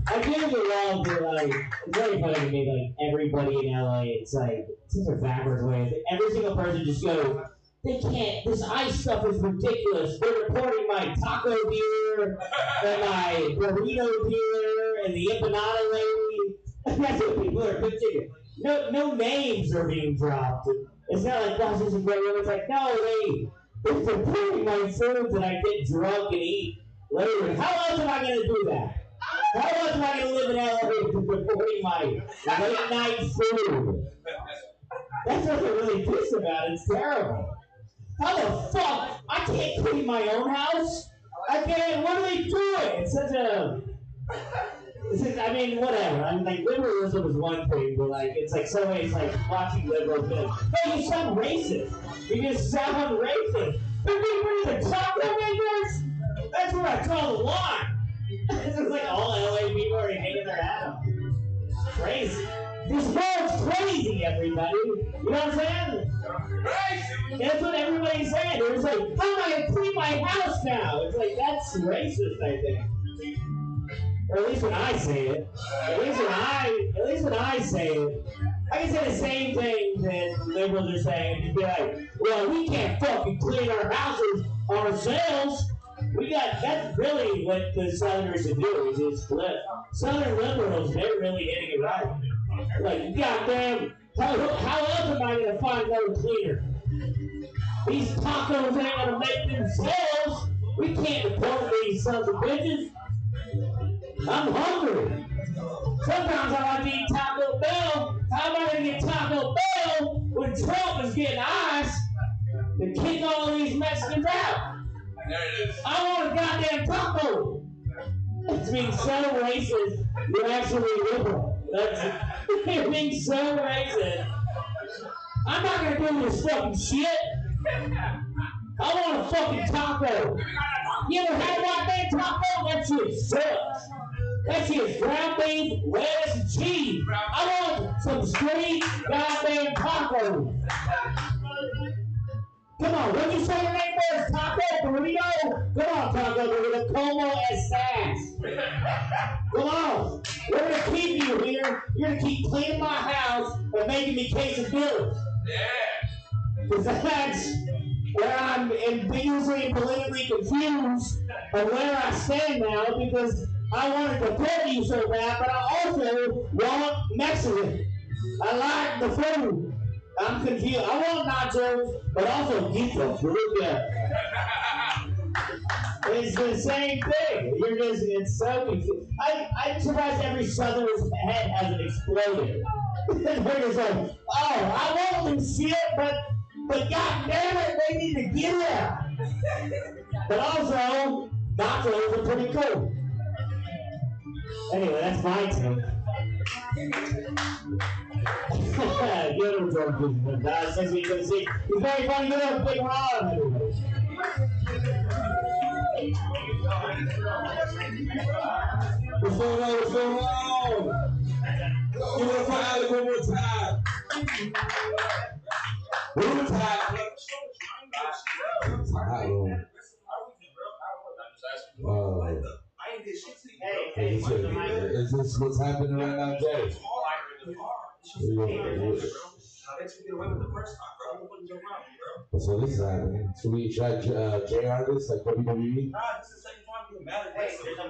I do belong to, like, it's very funny to me, like, everybody in LA, it's like, such a backwards way. Every single person just goes, they can't, this ice stuff is ridiculous. They're reporting my taco dealer, and my burrito dealer, and the empanada lady. That's what people are thinking. No names are being dropped. It's not like, gosh, this is great. It's like, no, they're reporting my food that I get drunk and eat later. How else am I going to do that? How else am I going to live in LA reporting my late night food? That's what they're really pissed about. It's terrible. How the fuck? I can't clean my own house? I can't. What are they doing? It's such a. I mean, whatever. I mean, like, liberalism is one thing, but, like, it's like so it's like watching liberals be like, hey, you sound racist. You just sound racist. They're getting rid of the taco makers? That's where I draw the line. This is like all LA people are hanging their hat up. It's crazy. This world's crazy, everybody. You know what I'm saying? That's what everybody's saying. They're just like, I'm not going to clean my house now. It's like, that's racist, I think. Or at least when I say it. At least when I say it. I can say the same thing that liberals are saying. Just be like, well, we can't fucking clean our houses ourselves. That's really what the Southerners should do, is just flip. Southern liberals, they're really hitting it right. Like, goddamn, how else am I going to find another cleaner? These tacos ain't going to make themselves. We can't deport these sons of bitches. I'm hungry. Sometimes I like to eat Taco Bell. How am I going to get Taco Bell when Trump is getting ice to kick all these Mexicans out? There it is. I want a goddamn taco. It's being so racist, you're actually liberal. You're being so racist. I'm not going to do this fucking shit. I want a fucking taco. You ever had white man taco? That shit sucks. That shit is ground beef, lettuce, and cheese. I want some straight goddamn tacos. Come on, what'd you say your name was? Come on. We're going to keep you here. You're going to keep cleaning my house and making me quesadillas. Yeah. Because that's where I'm ambiguously and politically confused of where I stand now because I wanted to put you so bad, but I also want Mexican. I like the food. I'm confused. I want nachos, but also guito. It's the same thing. It's so confused. I'm surprised every Southerner's head hasn't exploded. They're just like, oh, I won't do shit, but god damn it, they need to get it. But also, nachos are pretty cool. Anyway, that's my take. Get him, Jordan. Since we can see, he's very funny. Get him a big round, everybody. What's going on? What's going on? Give it a fire one more time. One more time. It's a hot room. Is this what's happening right now, Jay? So this is happening. Should I JR this like WWE?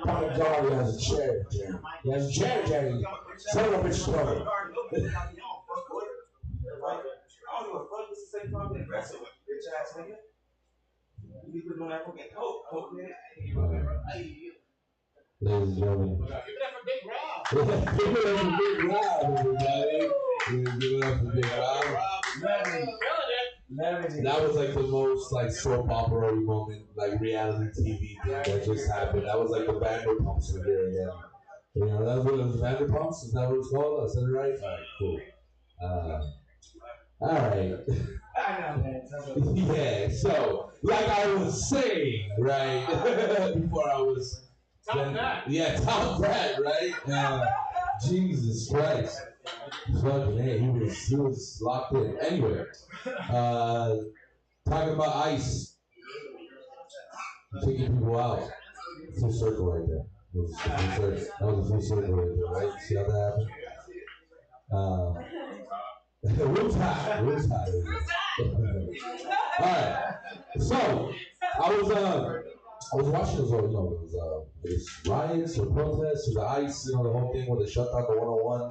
Papa Dog has a chair, Jay. He has a chair, Jay. Son of a bitch, brother. Ladies and gentlemen. Give it up for Big Rob. Give it up for Big Rob, everybody. Give it up for Big Rob. That was like the most like soap opera moment, like reality TV thing that just happened. That was like the Vanderpumps were here again. You know, that's what it was. Vanderpumps? Is that what it's called? I said it right? Alright, cool. Alright. I know, man. Yeah, so like I was saying, right? Before I was Top that. Yeah, top that, right? Jesus Christ. Fucking hey, he was locked in. Anyway, talking about ice. Taking people out. Full circle right there. That was a full circle right there, right? See how that happened? Real tight. Alright. So I was watching those, there was riots or protests or the ice, the whole thing where they shut down the 101,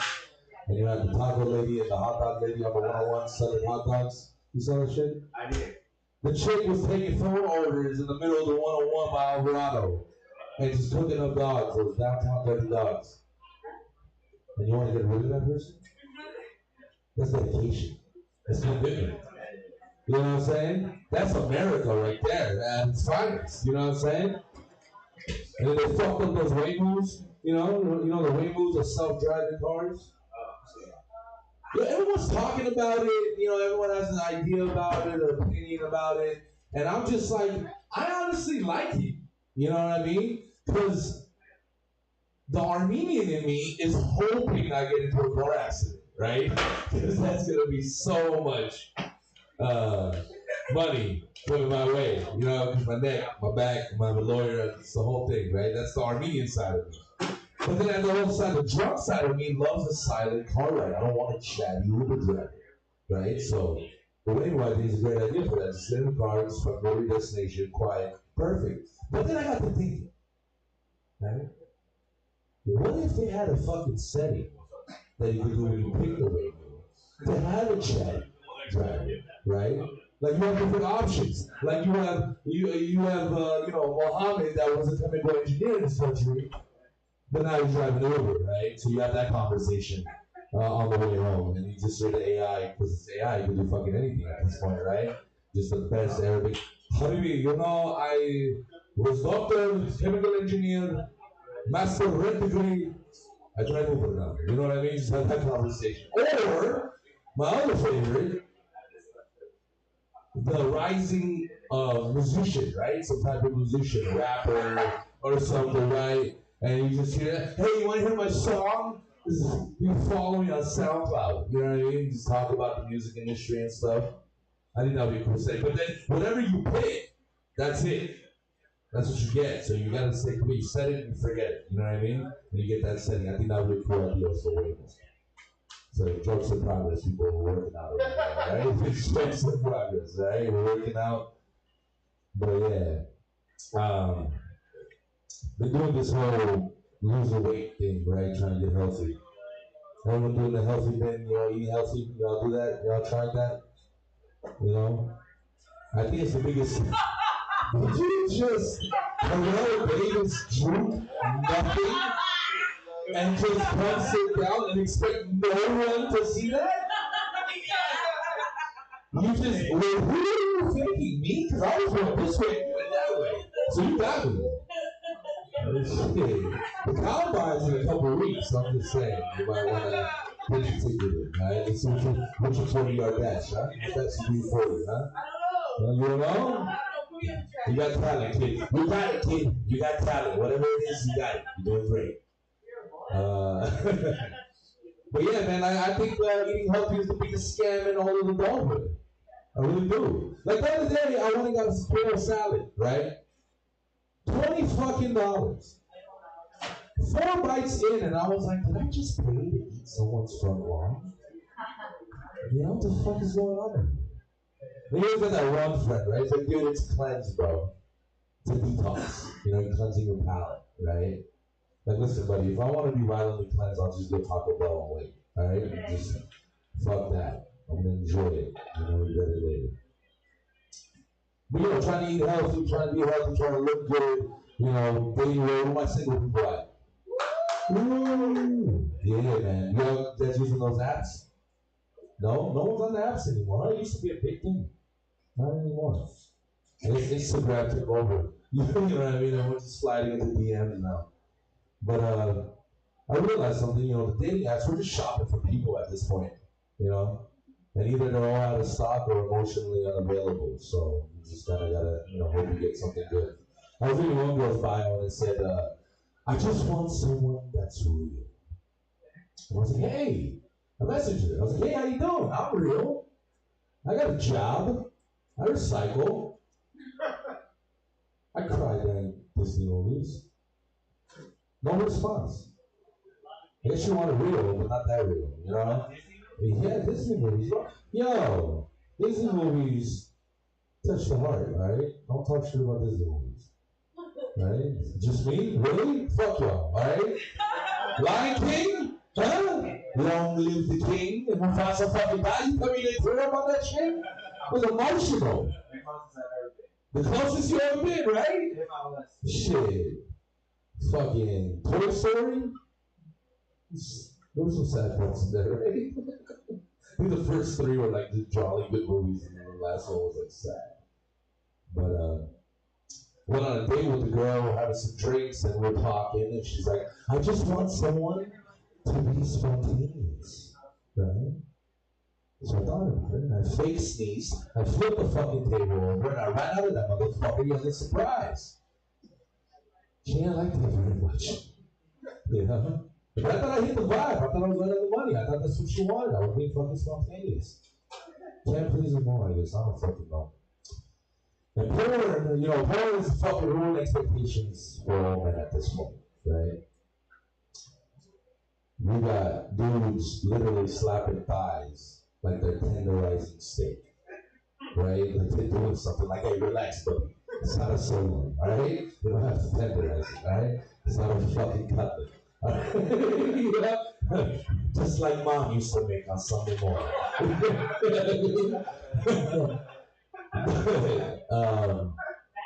and you had the taco lady and the hot dog lady on the 101 selling hot dogs. You saw that shit? I did. The chick was taking phone orders in the middle of the 101 by Alvarado and just cooking up dogs, those downtown dirty dogs. And you want to get rid of that person? That's dedication. That's commitment. You know what I'm saying? That's America right there at its finest. You know what I'm saying? And then they fucked up those Waymos. You know the Waymos are self-driving cars. Yeah, everyone's talking about it. Everyone has an idea about it, an opinion about it, and I'm just like, I honestly like it. You know what I mean? Because the Armenian in me is hoping I get into a car accident, right? Because that's gonna be so much money coming my way, because my neck, my back, my lawyer, it's the whole thing, right? That's the Armenian side of me. But then the whole side, the drunk side of me loves a silent car ride. I don't want a chatty Uber driver, right? So the Wayne I think is a great idea for that. Just sit in the car, just from every destination, quiet, perfect. But then I got to thinking, right? What if they had a fucking setting that you could do when you pick the Wayne? To have a chatty driver, right? Like you have different options. Like you have Mohammed that was a chemical engineer in this country, but now he's driving Uber, right? So you have that conversation on the way home, and you just say to AI, because it's AI, you can do fucking anything at this point, right? Just the best Arabic. Habibi, I was doctor, chemical engineer, master red degree. I drive Uber now. You know what I mean? Just have that conversation. Or my other favorite, the rising musician, right? Some type of musician, rapper, or something, right? And you just hear, hey, you want to hear my song? You follow me on SoundCloud. You know what I mean? Just talk about the music industry and stuff. I think that would be a cool thing. But then, whatever you pick, that's it. That's what you get. So you gotta say, you set it and you forget it. You know what I mean? And you get that setting. I think that would be a cool idea also. So jokes in progress, people are working out over there, right? It's jokes in progress, right? We're working out. But yeah. Been doing this whole lose the weight thing, right? Trying to get healthy. Everyone doing the healthy thing, eating healthy. Y'all do that? Y'all tried that? I think it's the biggest. Did you just hello, Davis drink nothing and just come sit down and expect no one to see that? You just, who are you faking? Me? Because I was going this way and you went that way. So you got me. The combine's in a couple of weeks, so I'm just saying. You might want to get your ticket in, right? Let's see what's your 40-yard dash, huh? That's you do 40, huh? You don't know? You got talent, kid. You got it, kid. You got talent. Whatever it is, you got it. You're doing great. But yeah, man, I think eating healthy is the biggest scam in all of adulthood. I really do. Like the other day, I went and got a square salad, right? $20 fucking. 4 bites in, and I was like, did I just pay to eat someone's front lawn? What the fuck is going on? And here's got that one friend, right? It's like, dude, it's cleanse, bro. It's a detox. You're cleansing your palate, right? Like, listen, buddy, if I want to be violently cleansed, I'll just go Taco Bell and wait, alright? Just fuck that. I'm gonna enjoy it. Regret it later. But trying to eat healthy, trying to be healthy, trying to look good, dating weight. What my single people at? Ooh. Yeah, man. You know that's using those apps? No one's on the apps anymore. It used to be a big thing. Not anymore. Instagram took over. You know what I mean? Everyone's just sliding into DMs now. But I realized something, the dating apps, we're just shopping for people at this point, And either they're all out of stock or emotionally unavailable. So you just kinda gotta, hope you get something good. I was reading one girl's bio and it said, I just want someone that's real. And I was like, hey, I messaged her. I was like, hey, how you doing? I'm real. I got a job. I recycle. I cry during Disney movies. No response. I guess you want it real, but not that real, Yeah, Disney movies. Yo, Disney movies touch the heart, right? Don't talk shit about Disney movies. Right? Just me? Really? Fuck y'all, right? Lion King? Huh? Long live the king. And Mufasa fucking died. You tell me they threw up on that shit? It was emotional. The closest you ever been, right? Shit. Fucking Toy Story? There were some sad parts in there, right? I think the first 3 were like the jolly good movies, and then the last one was like sad. But went on a date with the girl, having some drinks, and we're talking, and she's like, I just want someone to be spontaneous, right? So I thought about it, and I fake sneezed, I flipped the fucking table over, and I ran out of that motherfucker yelling surprise. She didn't like that very much. But I thought I hit the vibe. I thought I was right on the money. I thought that's what she wanted. I was being fucking spontaneous. Can't please her more, I guess. I don't fucking know. And porn is fucking ruining expectations for all men at this point, right? We got dudes literally slapping thighs like they're tenderizing steak, right? Like they're doing something like, hey, relax, buddy. It's not a sirloin, alright? You don't have to tenderize it, alright? It's not a fucking cutlet. Just like mom used to make on Sunday morning.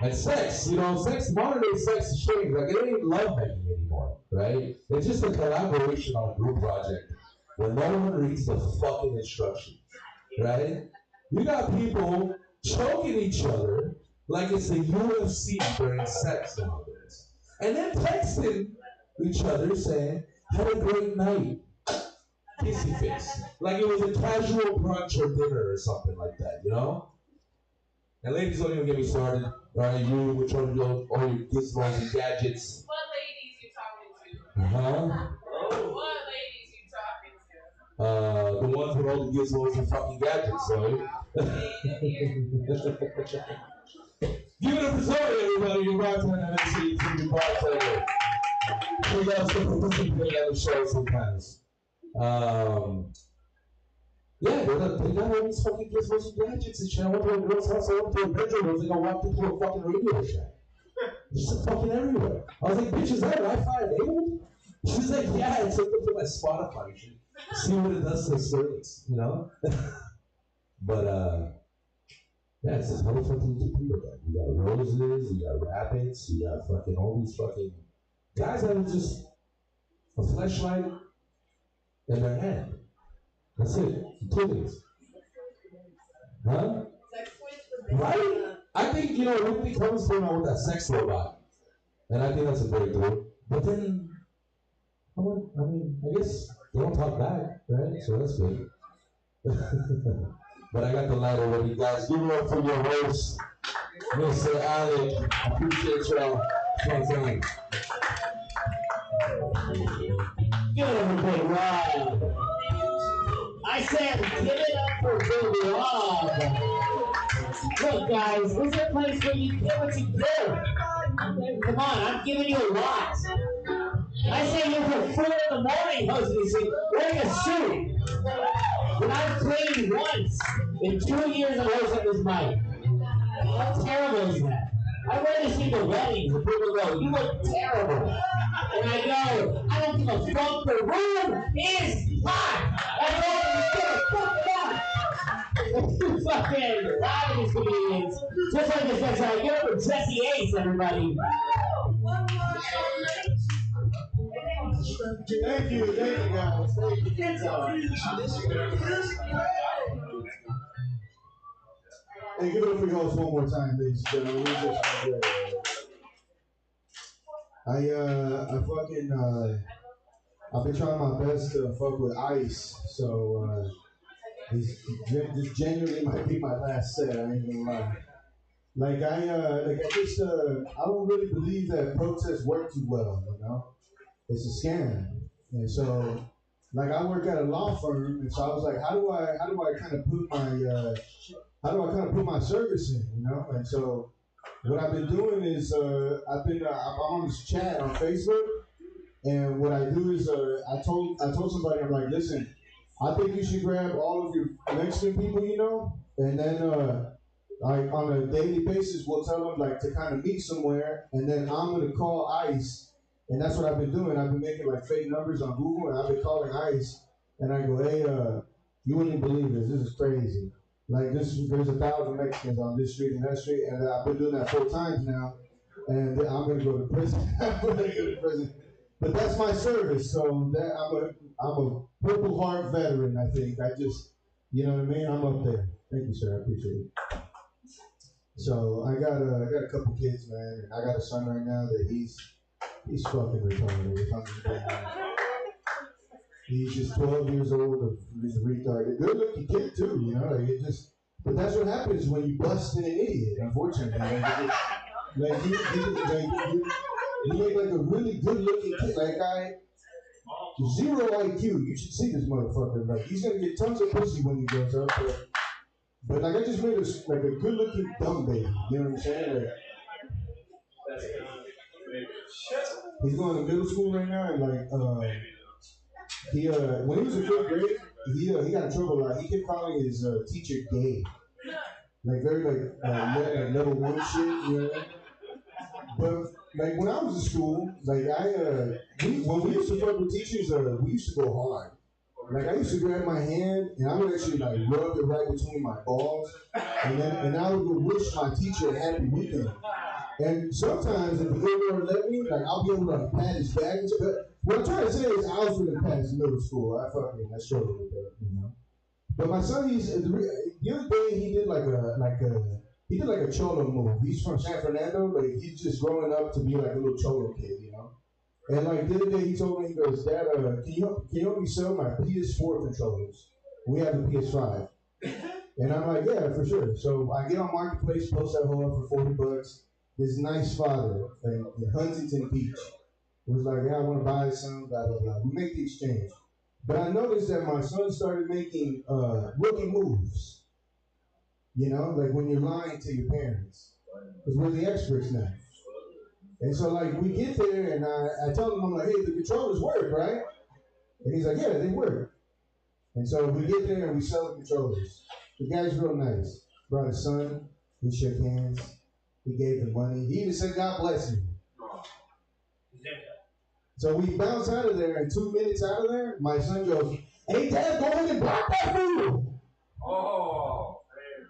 And sex, modern day sex is changed. Like, it ain't lovemaking anymore, right? It's just a collaboration on a group project where no one reads the fucking instructions, right? You got people choking each other like it's the UFC during sex nowadays. And then texting each other saying, have a great night. Kissy face. Like it was a casual brunch or dinner or something like that, And ladies, don't even get me started. Right, you with all your gizmos and gadgets. What ladies you talking to? What ladies you talking to? The ones with all the gizmos and fucking gadgets, right? Give it episode, everybody. Your bartender, MC, from your bartender. We got some music on the show sometimes. Yeah, they got all these fucking gizmos and gadgets and shit. I went to a girl's house, I went to a bedroom, I was like, I walked into a fucking Radio Shack. Just fucking everywhere. I was like, bitch, is that Wi-Fi enabled? She was like, yeah, it's hooked up to my Spotify. You should see what it does to the service, you know? But, yeah, it's just how the fuck do you compete with that? You got roses, you got rabbits, you got fucking all these fucking guys that are just a fleshlight in their hand. That's it. Utilities. Huh? Right? I think, you know, everything comes from with that sex robot. And I think that's a breakthrough. But then, I mean, I guess they don't talk back, right? So that's good. But I got the lighter ready, guys. Give it up for your host, Mr. Alec. I appreciate y'all. Thanks. Give it up for Big Rob. I said, give it up for Big Rob. Look, guys, this is a place where you get what you give. Come on, I'm giving you a lot. I say you're for 4 in the morning hosting this thing, wearing a suit. When I've cleaned once in 2 years of hosting this mic. How terrible is that? I went to see the weddings and people go, you look terrible. And I go, I don't give a fuck, the room is hot. That's all you give a fuck about. Fucking laughing these comedians. Just like this next time. Give it for Jesse Ace, everybody. Thank you guys. Hey, give it up for your host one more time, ladies and gentlemen. I've been trying my best to fuck with Ice, so this genuinely might be my last set. I ain't gonna lie. I don't really believe that protests work too well. You know, it's a scam, and so. Like I work at a law firm, and so I was like, how do I kind of put my service in, you know? And so what I've been doing is I'm on this chat on Facebook, and what I do is I told somebody, I'm like, listen, I think you should grab all of your Mexican people, you know, and then like on a daily basis we'll tell them like to kind of meet somewhere, and then I'm gonna call ICE. And that's what I've been doing. I've been making like fake numbers on Google, and I've been calling ICE, and I go, hey, you wouldn't believe this. This is crazy. Like there's 1,000 Mexicans on this street and that street, and I've been doing that 4 times now, and I'm gonna go to prison. I'm gonna go to prison. But that's my service. So that I'm a Purple Heart veteran. I think I just, you know what I mean. I'm up there. Thank you, sir. I appreciate it. So I got a couple kids, man, and I got a son right now that he's fucking retarded. He's just 12 years old. He's a retarded. Good looking kid too, you know. Like it just, but that's what happens when you bust in an idiot. Unfortunately, like you make like a really good looking kid. Like zero IQ. You should see this motherfucker. Like he's gonna get tons of pussy when he grows up. But like I just made like a good looking dumb baby. You know what I'm saying? Like, he's going to middle school right now, and like when he was in 5th grade, he got in trouble a lot. He kept calling his teacher gay, like very like level 1 shit, you know. But like when I was in school, like when we used to fuck with teachers, we used to go hard. Like I used to grab my hand and I would actually like rub it right between my balls, and I would go wish my teacher a happy weekend. And sometimes if the good Lord let me, like I'll be able to like pat his back. But what I'm trying to say is I was really past middle school. I struggled with that, you know. But my son, the other day he did like a cholo move. He's from San Fernando, but he's just growing up to be like a little cholo kid, you know. And like the other day he told me, he goes, Dad, can you help me sell my PS4 controllers? We have the PS5. And I'm like, yeah, for sure. So I get on Marketplace, post that whole up for $40. This nice father in Huntington Beach was like, yeah, I want to buy some, blah, blah, blah. We make the exchange. But I noticed that my son started making rookie moves. You know, like when you're lying to your parents. because we're the experts now. And so, like, we get there, and I tell him, I'm like, hey, the controllers work, right? And he's like, yeah, they work. And so we get there, and we sell the controllers. The guy's real nice. Brought his son. We shook hands. He gave him money. He even said, God bless me. So we bounce out of there, and 2 minutes out of there, my son goes, hey, Dad, go ahead and block that food. Oh, man.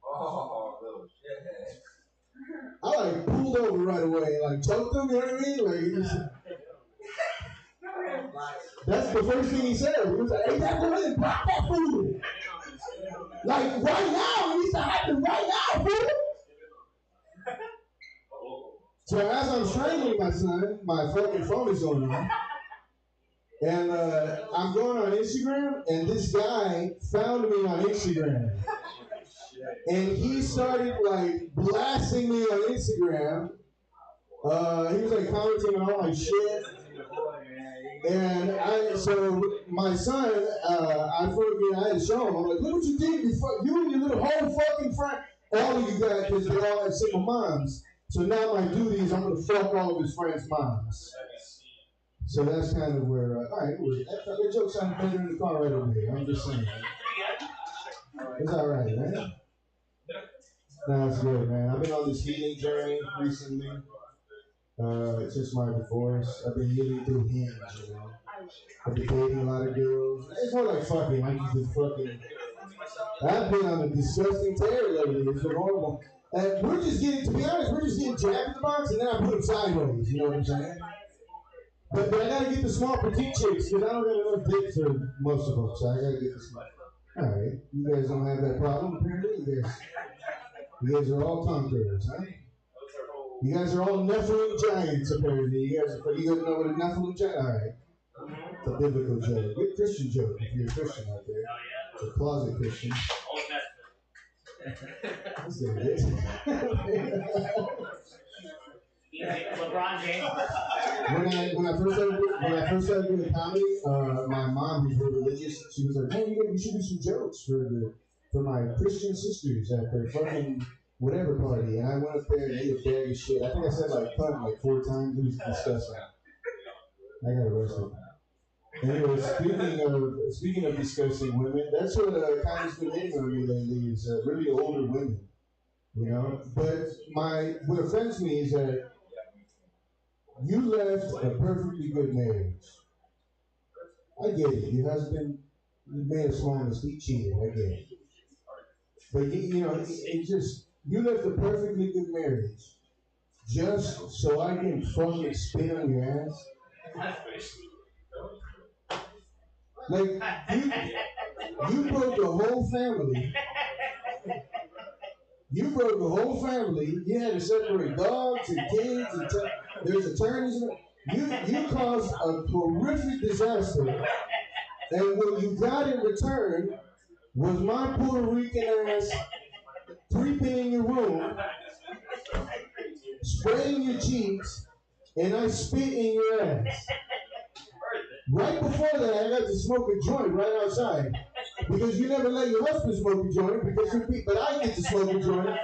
Oh, little shit. I like pulled over right away, like choked him, you know what I mean? Like, that's the first thing he said. He was like, hey, Dad, go ahead and block that food. Like, right now, it needs to happen right now, fool. So as I'm strangling my son, my fucking phone is going on. And I'm going on Instagram, and this guy found me on Instagram. And he started, like, blasting me on Instagram. He was, like, commenting on all my shit. And so my son, I had to show him. I'm like, look what you did. You and your little whole fucking friend. All of you guys, because they all have single moms. So now my duty is I'm going to fuck all of his friends' moms. So that's kind of where, all right, that joke sounded better in the car right over here. I'm just saying. It's all right, man. No, it's good, man. I've been on this healing journey recently. Since my divorce. I've been healing through Hinge, you know. I've been dating a lot of girls. It's more like fucking. I just been fucking. I've been on a disgusting tear lately. It's been horrible. And we're just getting, to be honest, we're just getting jacked in the box and then I put them sideways, you know what I'm saying? But I gotta get the small petite chicks because I don't got enough dick for most of them, so I gotta get the small. Alright, you guys don't have that problem apparently? You guys are all conquerors, huh? You guys are all Nephilim giants apparently. You guys know what a Nephilim giant is? Alright. It's a biblical joke. Good Christian joke if you're a Christian out there. It's a closet Christian. That's what it is. LeBron James. When I first started doing comedy, my mom, who's real religious, she was like, "Hey, you should do some jokes for my Christian sisters at their fucking whatever party." And I went up there and ate a bag of shit. I think I said like cunt like 4 times. It was disgusting. I got arrested. Anyway, speaking of discussing women, that's what kind of been hitting on me lately is really older women, you know. But what offends me is that you left a perfectly good marriage. I get it. Your husband made a small mistake, cheated. I get it. But it just you left a perfectly good marriage just so I can fucking spit on your ass. Like, you broke the whole family. You broke the whole family. You had to separate dogs and kids and there's attorneys. You caused a horrific disaster. And what you got in return was my Puerto Rican ass creeping in your room, spraying your cheeks, and I spit in your ass. Right before that, I got to smoke a joint right outside. Because you never let your husband smoke a joint, but I get to smoke a joint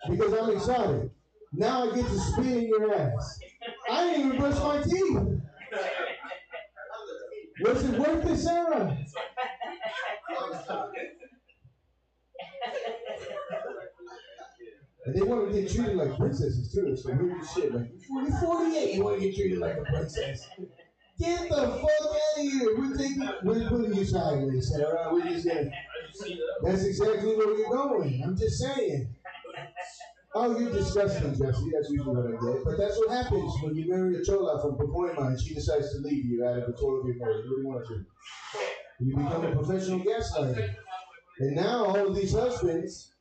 because I'm excited. Now I get to spit in your ass. I didn't even brush my teeth. Was it worth it, Sarah? And they want to get treated like princesses too. It's the weirdest shit. Like, you're 48, you want to get treated like a princess. Get the fuck out of here. We're putting you sideways, Sarah. We're just gonna. That's exactly where we're going. I'm just saying. Oh, you're disgusting, Jesse. That's usually what I get. But that's what happens when you marry a chola from Pacoima and she decides to leave you out of the 12 year marriage. What do you want to do? You become a professional gaslighter. And now all of these husbands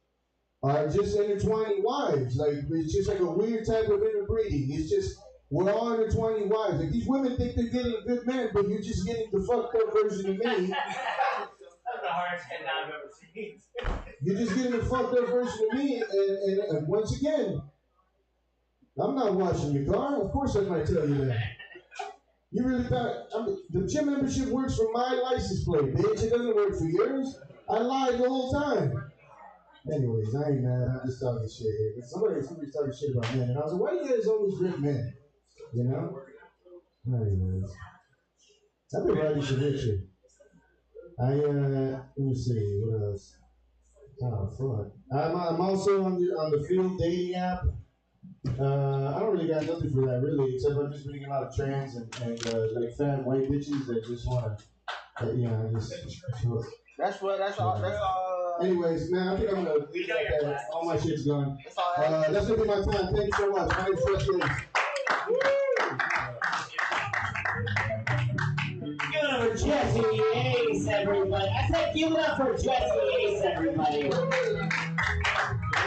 are just intertwining wives. Like, it's just like a weird type of interbreeding. It's just, we're all intertwining wives. Like, these women think they're getting a good man, but you're just getting the fucked up version of me. That's the hardest head I've ever seen. You're just getting the fucked up version of me, and once again, I'm not washing your car. Of course I might tell you that. You really thought the gym membership works for my license plate, bitch. It doesn't work for yours. I lied the whole time. Anyways, I ain't mad. I'm just talking shit here. But somebody's talking shit about men, and I was like, why do you guys always rip men? You know? Anyways, I've been writing some good shit. Let me see, what else? Oh, fuck. I'm also on the field dating app. I don't really got nothing for that, really, except I'm just meeting a lot of trans and like fat white bitches that just want to, just. That's all. Anyways, man, I think I'm gonna leave it at that. All my shit's gone. That's gonna be my time. Thank you so much. My name's Fresh Lady. Give it up for Jesse Ace, everybody. I said give it up for Jesse Ace, everybody.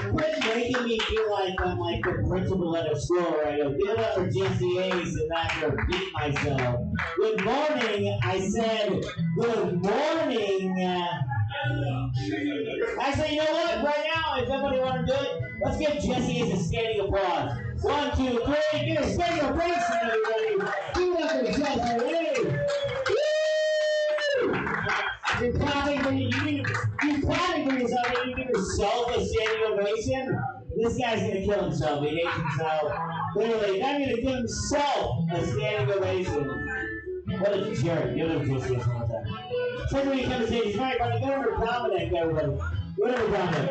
Quit making me feel like I'm like the principal at a school, right? Give it up for Jesse Ace and not to beat myself. Good morning. I said good morning. Actually, you know what? Right now, if everybody want to do it, let's give Jesse Ace a standing applause. 1, 2, 3. Give a standing ovation, everybody. Give it up for Jesse Ace. You're clapping for yourself, and you give yourself a standing ovation. This guy's gonna kill himself. He hates himself. Literally, I'm gonna give himself a standing ovation. What a jerk. Give it up to Jesse one more time. Somebody come to say he's right, but go over to Dominic, everybody. Go over to Dominic.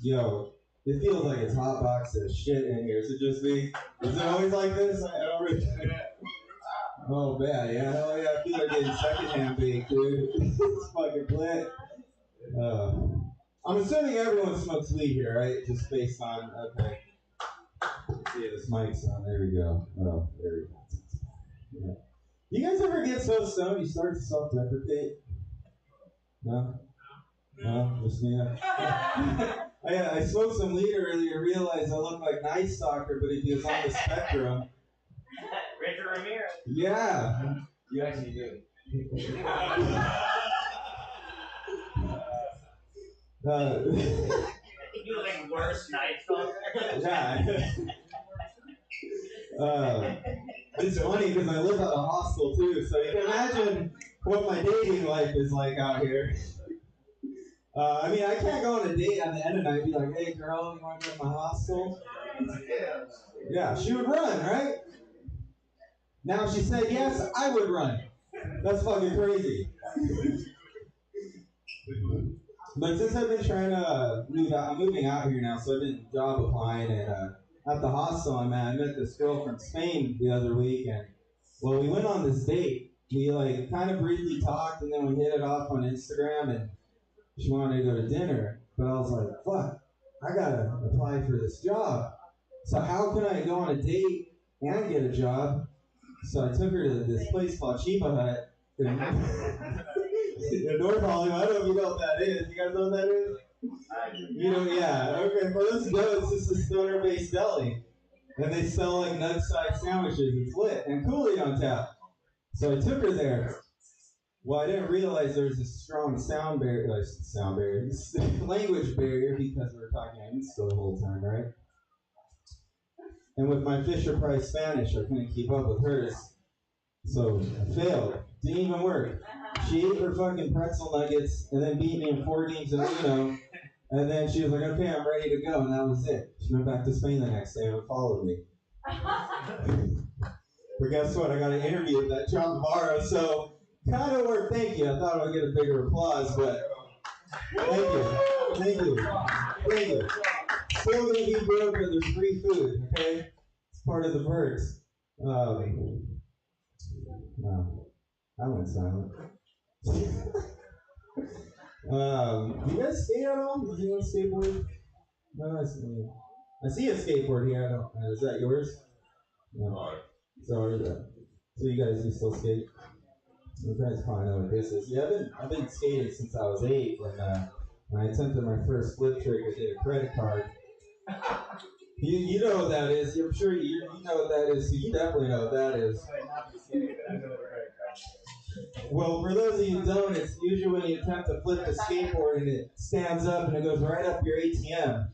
Yo, it feels like it's hot box of shit in here. Is it just me? Is it always like this? I don't really. Oh man, yeah, hell yeah, I feel like getting secondhand baked, dude. It's fucking lit. I'm assuming everyone smokes weed here, right? Just based on, okay. Let's see, this mic's on. There we go. Oh, there we go. Yeah. You guys ever get so stoned you start to self-deprecate? No? No? Just me? I smoked some weed earlier, realized I look like Night Stalker, but if he was on the spectrum. Richard Ramirez. Yeah. You actually do. You look like worse Night Stalker. Yeah. It's funny because I live at a hostel too, so you can imagine what my dating life is like out here. I mean, I can't go on a date on the end of the night and be like, hey girl, you want to go to my hostel? Yeah, she would run, right? Now if she said yes, I would run. That's fucking crazy. But since I've been trying to move out, I'm moving out here now, so I've been job applying, and at the hostel I'm at, I met this girl from Spain the other week, and well, we went on this date. We like kind of briefly talked, and then we hit it off on Instagram, and she wanted to go to dinner, but I was like, fuck, I gotta apply for this job. So how can I go on a date and get a job? So I took her to this place called Chiba Hut in North Hollywood. I don't know if you know what that is. You guys know what that is? You know, yeah. Okay, well, let's go. It's just a stoner-based deli. And they sell like nut-sized sandwiches. It's lit. And Kool-Aid on tap. So I took her there. Well, I didn't realize there was a strong language barrier because we were talking Insta the whole time, right? And with my Fisher-Price Spanish, I couldn't keep up with hers. So I failed. Didn't even work. She ate her fucking pretzel nuggets and then beat me in 4 games of Uno. And then she was like, okay, I'm ready to go. And that was it. She went back to Spain the next day and followed me. But guess what? I got an interview with that job tomorrow. So kind of worked. Thank you. I thought I would get a bigger applause, but thank you. Thank you. Thank you. Still going to be broke, but there's free food, okay? It's part of the perks. No, I went silent. Do you guys skate at all? Does anyone skateboard? No, I see a skateboard here. I don't. Is that yours? No. So you guys do still skate? You guys probably know what this is. Yeah, I've been skating since I was 8. When I attempted my first flip trick, I did a credit card. You know what that is. I'm sure you know what that is. So you definitely know what that is. Well, for those of you who don't, it's usually when you attempt to flip the skateboard and it stands up and it goes right up your ATM.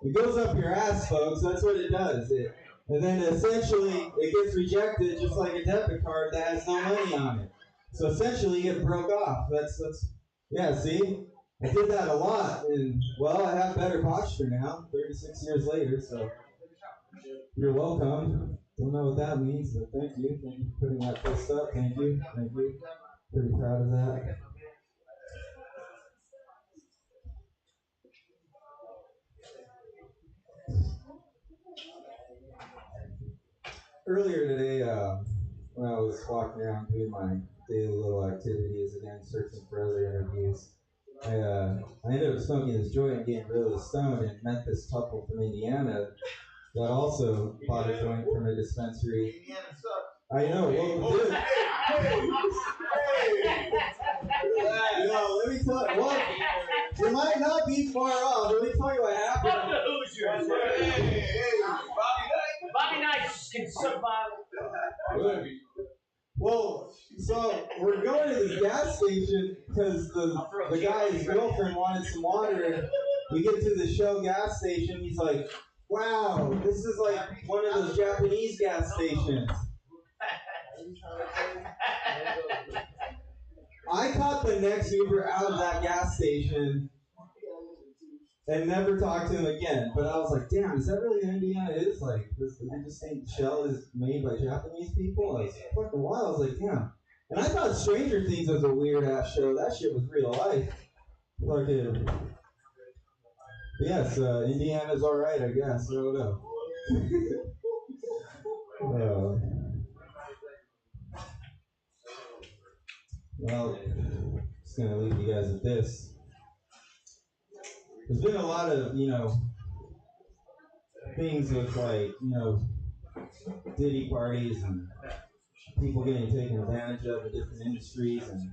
It goes up your ass, folks. That's what it does. And then essentially it gets rejected just like a debit card that has no money on it. So essentially it broke off. That's yeah, see? I did that a lot, and well, I have better posture now, 36 years later, so you're welcome. Don't know what that means, but thank you. Thank you for putting that fist up. Thank you. Thank you. Pretty proud of that. Earlier today, when I was walking around doing my daily little activities, again, searching for other interviews, I ended up smoking this joint and getting really stoned and met this couple from Indiana that also bought a joint from a dispensary. I know, well, dude. Yo, let me tell you, what? You might not be far off. Let me tell you what happened. Fuck the Hoosiers. Bobby Knight can survive. Well, so we're going to this gas station because the guy's girlfriend wanted some water. We get to the Shell gas station. He's like, wow, this is like one of those Japanese gas stations. I caught the next Uber out of that gas station and never talked to him again. But I was like, damn, is that really what Indiana is? Like, I just think Shell is made by Japanese people? I was fucking wild. I was like, damn. And I thought Stranger Things was a weird ass show. That shit was real life. Fucking. Yes, Indiana's alright, I guess. I don't know. Well, just gonna leave you guys with this. There's been a lot of, things with like, Diddy parties and people getting taken advantage of in different industries. And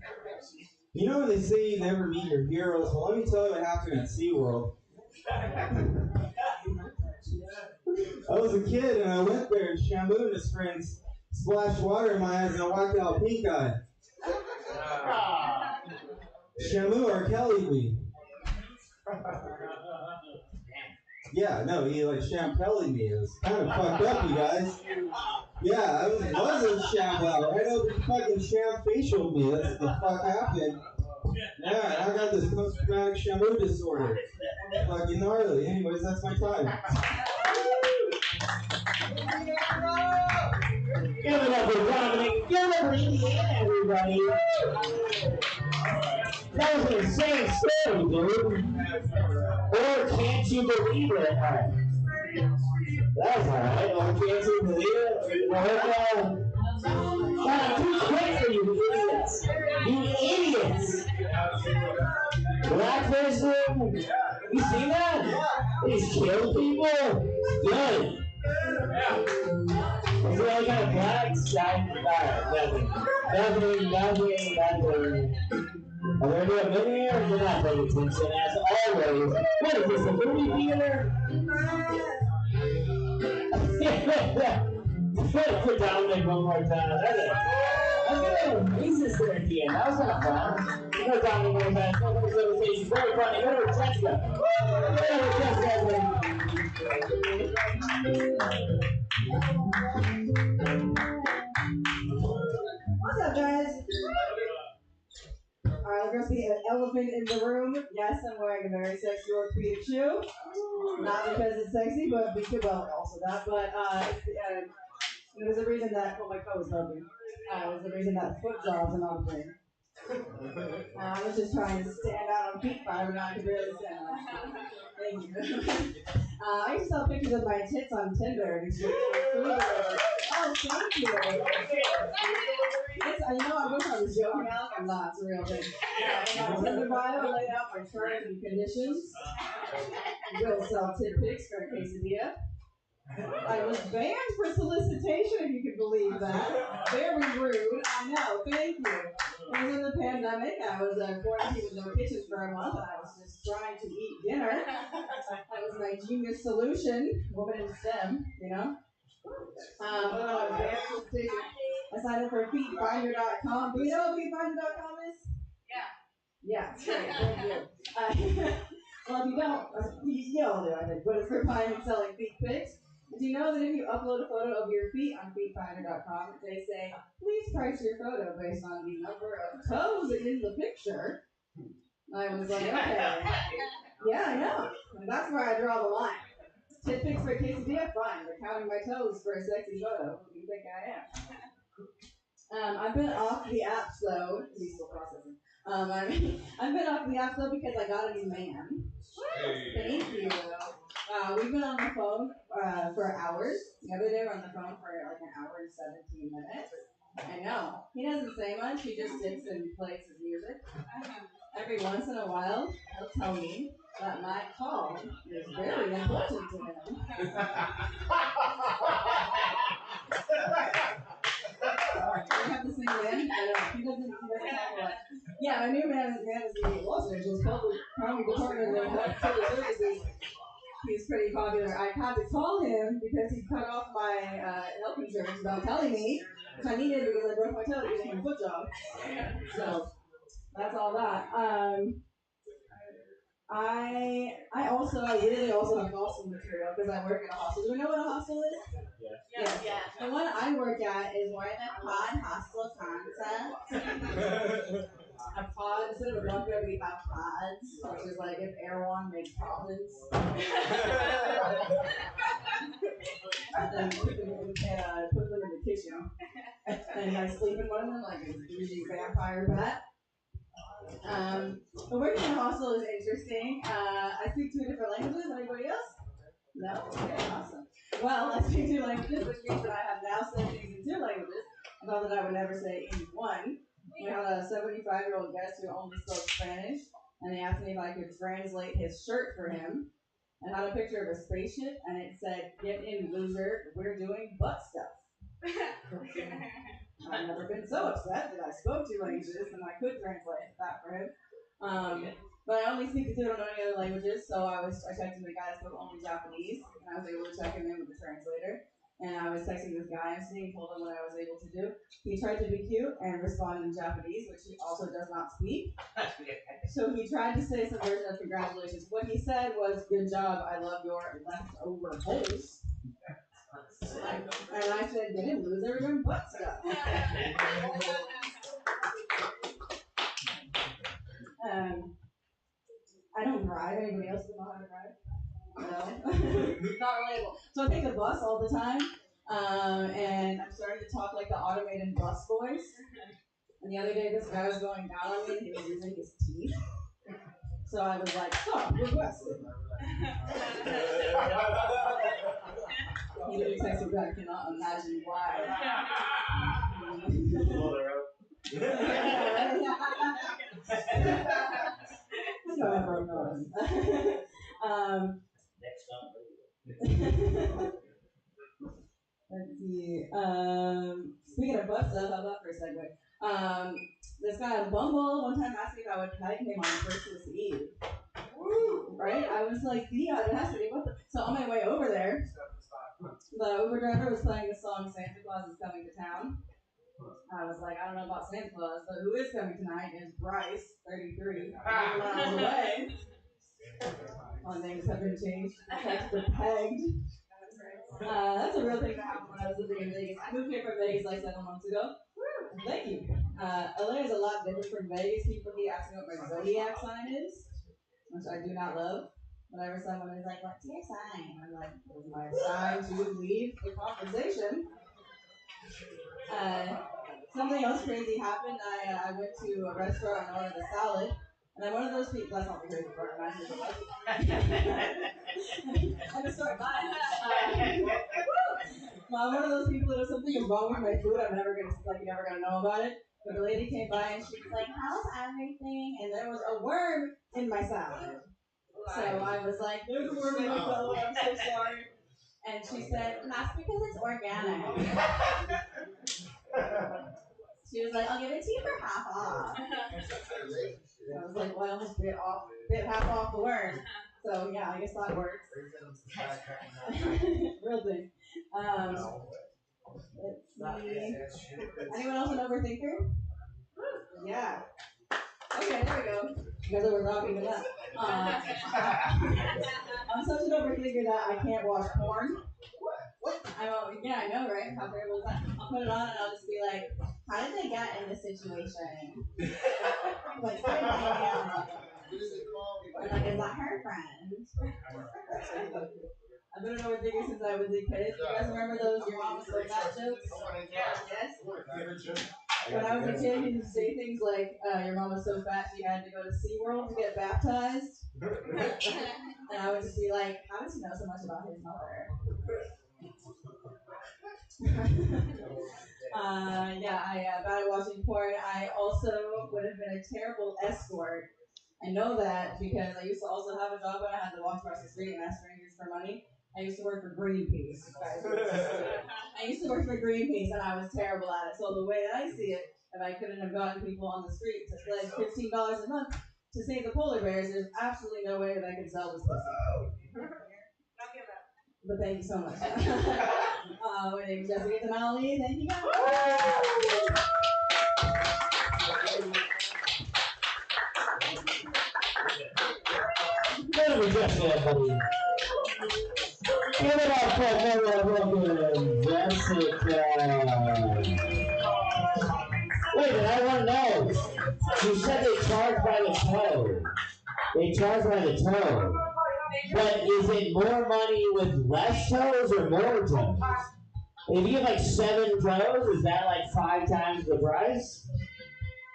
when they say you never meet your heroes? Well, let me tell you what happened at SeaWorld. I was a kid and I went there and Shamu and his friends splashed water in my eyes and I walked out pink-eyed. Shamu R. Kelly me. Yeah, no, he like Sham Kelly me. It was kind of fucked up, you guys. Yeah, I wasn't Sham out. Right over fucking Sham facial me. That's what the fuck happened. Yeah, I got this post-traumatic Shamu disorder. Fucking gnarly. Anyways, that's my time. Give it up for Dominic. Give it up for Indiana, everybody. That was an insane story, dude. Or can't you believe it? That's alright. Or can't you believe it? I'm too quick for you idiots. You idiots. Black person. You seen that? He's killed people. Good. Is there any kind of black sky? Nothing. Are we going to do a movie here or you're not paying attention? As always. What is this, a movie theater? For Dominic one more time. That's good. Jesus there at the end. That was kind of fun. Dominic one more time. Very funny. Go to Jessica. What's up, guys? Alright, we're going to see an elephant in the room. Yes, I'm wearing a very sexy orthopedic shoe. Not because it's sexy, but because, well, also that. But there's a reason that, my toe was broken. There's a reason that foot jobs are not a thing. I was just trying to stand out on peak fire, but I could really stand out. Thank you. I used to sell pictures of my tits on Tinder and exchange for food. Oh, thank you. I wish I was joking, Alec. I'm not. It's a real thing. In my Tinder bio, I laid out my terms and conditions. Will sell tit pics for a quesadilla. I was banned for solicitation, if you can believe that. Very rude. I know. Thank you. It was in the pandemic. I was quarantined with no kitchen for a month, and I was just trying to eat dinner. That was my genius solution. Woman in STEM, But I was banned for solicitation. I signed up for feetfinder.com. Do you know what feetfinder.com is? Yeah. Yeah, it's great. Thank you. Well, if you don't, you all do, I think, but it's for buying and selling feet pics. Do you know that if you upload a photo of your feet on feetfinder.com, they say, please price your photo based on the number of toes in the picture? I was like, okay. Yeah, I know. And that's where I draw the line. Tit pics for a quesadilla, fine. But counting my toes for a sexy photo, who do you think I am? I've been off the apps though. He's still processing. I've been off the apps though because I got a new man. Thank you. We've been on the phone for hours. The other day we were on the phone for like an hour and 17 minutes. I know. He doesn't say much. He just sits and plays his music. Every once in a while, he'll tell me that my call is very important to him. I have the same man. I know. He doesn't talk a lot. Yeah, my new man is in Los Angeles, County Department of Civil Services. He's pretty popular. I had to call him because he cut off my health insurance without telling me, which I needed because I broke my toe using a foot job. So that's all that. I really also have hostel material because I work in a hostel. Do we know what a hostel is? Yeah. The one I work at is more in the pod hostel concept. A pod, instead of a bunker, we have pods, which is like if Erewhon makes problems. And then put them in the kitchen. And I sleep in one of them like a 3D vampire bat. But working in a hostel is interesting. I speak 2 different languages. Anybody else? No? Okay, awesome. Well, I speak 2 languages, which means that I have now said things in 2 languages. I thought that I would never say in one. We had a 75-year-old guest who only spoke Spanish, and he asked me if I could translate his shirt for him. And had a picture of a spaceship, and it said, "Get in, loser, we're doing butt stuff." I've never been so upset that I spoke 2 languages and I could translate that for him. But I only speak 2, I don't know any other languages, so I checked in the guy that spoke only Japanese, and I was able to check him in with the translator. And I was texting this guy and told him what I was able to do. He tried to be cute and responded in Japanese, which he also does not speak. So he tried to say some version of congratulations. What he said was, "Good job, I love your leftover holes." And I said, "Get in, loser, we're doing butt stuff." I don't drive. Anybody else know how to drive? No. Not relatable. So I take the bus all the time, and I'm starting to talk like the automated bus voice. And the other day, this guy was going down on me, and he was using his teeth. So I was like, "Oh, requested." He didn't text me back. I cannot imagine why. Let's see. Speaking of butt stuff, how about for a segue? This guy on Bumble one time asked me if I would peg him on Christmas Eve. Right? I was like, "Yeah, it has to be." So on my way over there, the Uber driver was playing the song "Santa Claus is Coming to Town." I was like, "I don't know about Santa Claus, but who is coming tonight is Bryce, 33, miles away." All names have been changed. Text the pegged. That's a real thing that happened when I was living in Vegas. I moved here from Vegas like 7 months ago. Thank you. LA is a lot different from Vegas. People keep asking what my zodiac sign is, which I do not love. Whenever someone is like, "What's your sign?" I'm like, "It's my sign to leave the conversation." Something else crazy happened. I went to a restaurant and ordered a salad. And I'm one of those people, that's not the crazy part, I'm to start buying. I'm one of those people that if something is wrong with my food, you're never gonna know about it. But the lady came by and she was like, "How's everything?" And there was a worm in my salad. So I was like, "There's a worm in my salad, I'm so sorry." And she said, "That's because it's organic." She was like, "I'll give it to you for half off." I was like, "Well, I almost bit half off the worm." So yeah, I guess that works. Real thing. Let's see. Anyone else an overthinker? Yeah. Okay, there we go. You guys overtalking enough. I'm such an overthinker that I can't watch porn. Yeah, I know, right? How terrible is that? I'll put it on and I'll just be like, how did they get in this situation? What's their dynamic? And like, is that her friend? I've been an overthinker since I was a kid. You guys remember those your mom was so fat jokes? Yes. When I was a kid, he used to say things like, your mom was so fat she had to go to SeaWorld to get baptized. And I would just be like, how does he know so much about his mother? Yeah, I bad at watching porn. I also would have been a terrible escort. I know that because I used to also have a job when I had to walk across the street and ask strangers for money. I used to work for Greenpeace. I used to work for Greenpeace and I was terrible at it. So the way that I see it, if I couldn't have gotten people on the street to pledge $15 a month to save the polar bears, there's absolutely no way that I could sell this pussy. But thank you so much. My name is Jessica Tamale. Thank you guys. Give it up for motherfucking Jessica. Wait a minute, I want to know. You said they charge by the toe. They charge by the toe. But is it more money with less toes or more toes? If you have like 7 toes, is that like 5 times the price?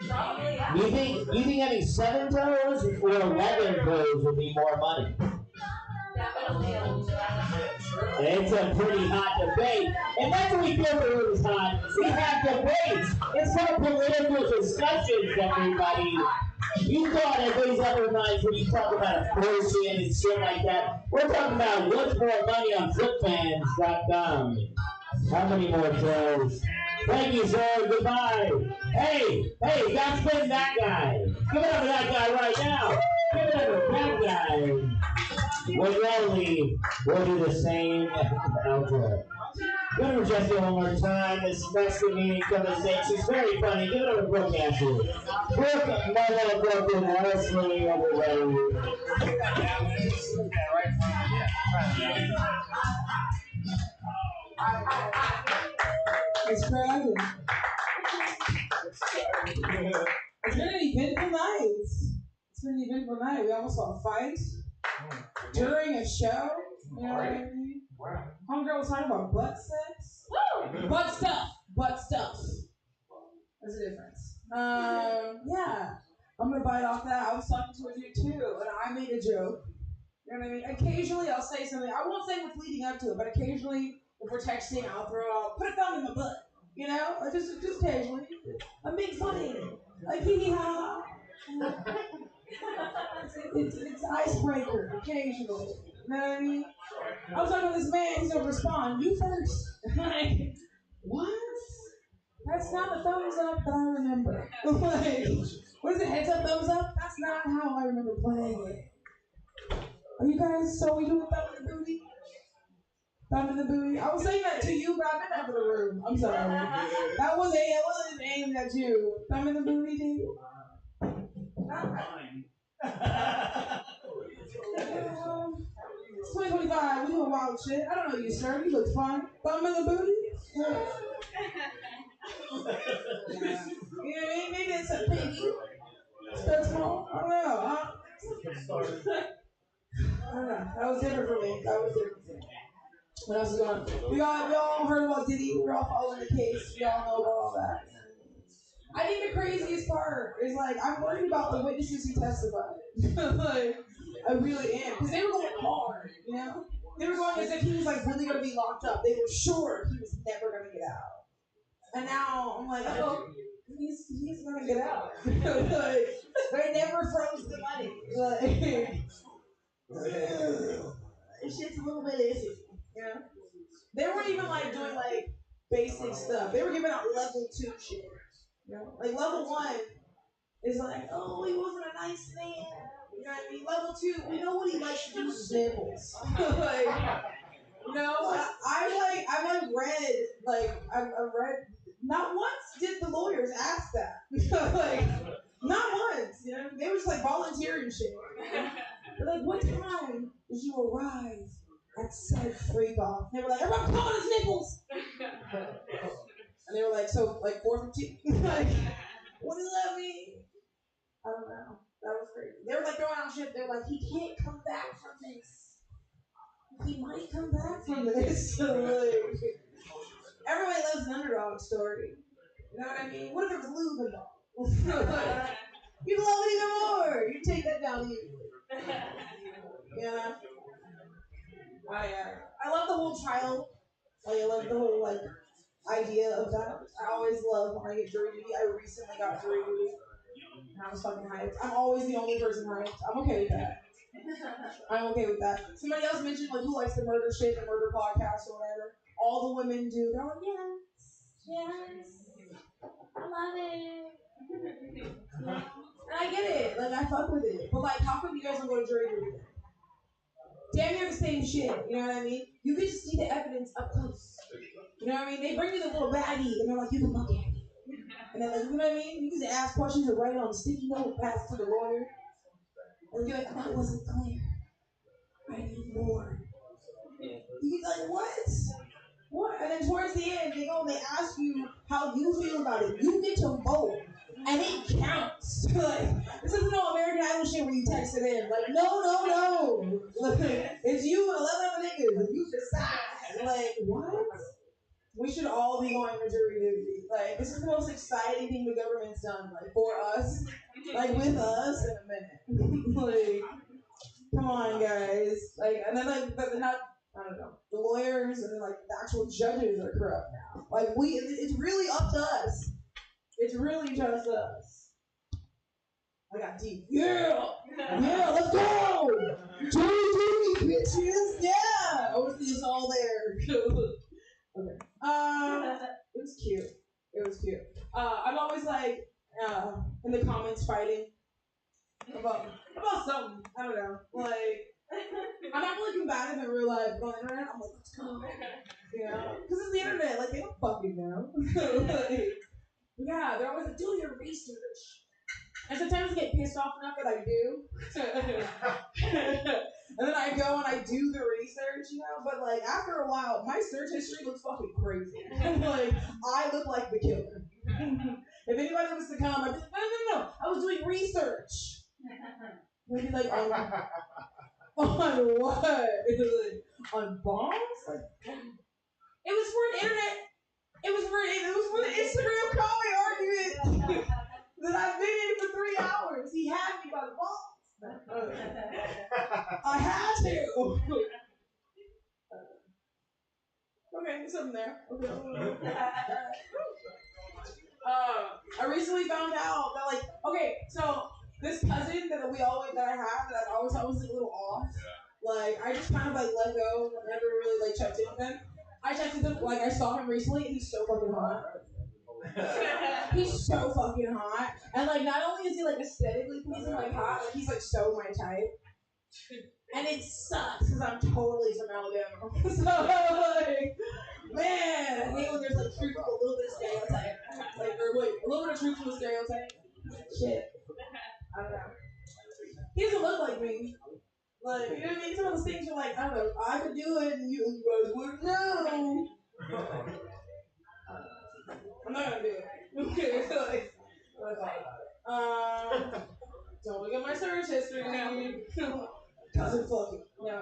Probably, yeah. You think having 7 toes or 11 toes would be more money? Definitely. It's a pretty hot debate. And that's what we feel for it is hot. We have debates. It's not political discussions, everybody. You thought at these other nights when you talk about abortion and shit like that, we're talking about what's more money on flipfans.com. How many more toes? Thank you, sir. Goodbye. Hey, stop spitting that guy. Give it up for that guy right now. Give it up for that guy. When y'all leave, we'll do the same outro. Give it up for Jessica one more time. This next comedian coming to say she's very funny. Give it up for Brooke Ashley. Brooke, motherfucking Ashley, everybody. It's crowded. It's been an eventful night. It's been an eventful night. We almost saw a fight during a show. You know what I mean? Homegirl was talking about butt sex. Woo! Butt stuff. There's a difference. Yeah. I'm gonna bite off that. I was talking to a dude too, and I made a joke. You know what I mean? Occasionally I'll say something. I won't say what's leading up to it, but occasionally if we're texting, I'll put a thumb in my butt. You know? Just occasionally. I'm being funny. Like hee hee ha. It's an icebreaker occasionally. You know what I mean? I was talking to this man, he's gonna respond, you first. Like, what? That's not the thumbs up that I remember. Like, what is it, heads up, thumbs up? That's not how I remember playing it. Are you guys, so we doing thumb in the booty? Thumb in the booty? I was saying that to you, but I meant that for the room. I'm sorry. That wasn't aimed at you. Thumb in the booty, dude? It's 2025, we doing wild shit. I don't know you, sir. You look fun. Thumb in the booty? Yeah. You know what I mean? Maybe it's a piggy. Start small. I don't know, huh? I don't know. That was different for me. What else is going on? We all heard about Diddy. We're all following the case. We all know about all that. I think the craziest part is like I'm worried about the witnesses who testified. Like, I really am, because they were going hard, you know. They were going as if he was like really gonna be locked up. They were sure he was never gonna get out. And now I'm like, oh, he's gonna get out. Like, they never froze the money. Like, this shit's a little bit iffy, you know. They weren't even like doing like basic stuff. They were giving out level 2 shit. You know? Like level 1 is like, oh, he wasn't a nice man. You know what I mean? Level 2, we know what he likes to do with his nipples. Like, you know, I've read. Not once did the lawyers ask that. Like, not once. You know, they were just like volunteering shit. They're like, what time did you arrive at said freak off? They were like, everyone come on his nipples! And they were like, so, like, 4:15? Like, what does that mean? I don't know. That was crazy. They were like throwing out shit. They were like, he can't come back from this. He might come back from this. So, like, everybody loves an underdog story. You know what I mean? What if it was lube involved? You'd love it even more. You'd take that down easily. Yeah. I love the whole child. Like, I love the whole, like, idea of that. I always love when I get jury duty. I recently got jury duty. And I was fucking hyped. I'm always the only person hyped. I'm okay with that. I'm okay with that. Somebody else mentioned, like, who likes the murder shit, the murder podcast or whatever. All the women do. They're like, yes. I love it. Yeah. And I get it. Like, I fuck with it. But, like, how come you guys don't go to jury duty? Damn near the same shit. You know what I mean? You get to see the evidence up close. You know what I mean? They bring you the little baggie, and they're like, you can look at it. And then, like, you know what I mean? You can ask questions and write it on a sticky note, pass it to the lawyer. And you're like, that wasn't clear. I need more. You're like, what? What? And then towards the end, they go and they ask you how you feel about it. You get to vote. And it counts. Like, this isn't no American Idol shit where you text it in. Like, no. Like, it's you and 11 other niggas. And you decide. Like, what? We should all be going to jury duty. Like, this is the most exciting thing the government's done. Like, for us. Like, with us in a minute. Like, come on, guys. Like, and then, like, but they're not, I don't know. The lawyers and then, like, the actual judges are corrupt now. Like, it's really up to us. It's really just us. I got deep. Yeah, let's go. Jury duty, bitches. Yeah. I want to see us all there. Okay. It was cute. I'm always like in the comments fighting about something. I don't know. Like, I'm not really combative in real life, but on the internet, I'm like, let's go. Yeah. Because it's the internet. Like, they don't fucking know. Like, yeah, they're always like, do your research. And sometimes I get pissed off enough that I do. And then I go and I do the research, you know? But, like, after a while, my search history looks fucking crazy. Like, I look like the killer. If anybody was to come, I'd be like, no. I was doing research. They'd be like, on what? On bombs? Like, it was for an internet. It was for the Instagram comment argument that I've been in for 3 hours. He had me by the balls. I had to. Okay, there's something there. Okay. I recently found out that, like, okay, so this cousin that I have that I always thought was like a little off. Like, I just kind of like let go, never really like checked in with him. I checked with him, like, I saw him recently, and he's so fucking hot. He's so fucking hot. And, like, not only is he, like, aesthetically pleasing, like, hot, like, he's, like, so my type. And it sucks, because I'm totally from Alabama. So, like, man, I hate when there's, like, truth with a little bit of stereotype. Like, or, wait, a little bit of truth with a stereotype. Shit. I don't know. He doesn't look like me. Like, you know what I mean? Some of those things are like, I don't know, I could do it, and you guys wouldn't know. I'm not gonna do it. Okay, like, I thought about it. Don't look at my search history now. Cousin fucking. Yeah,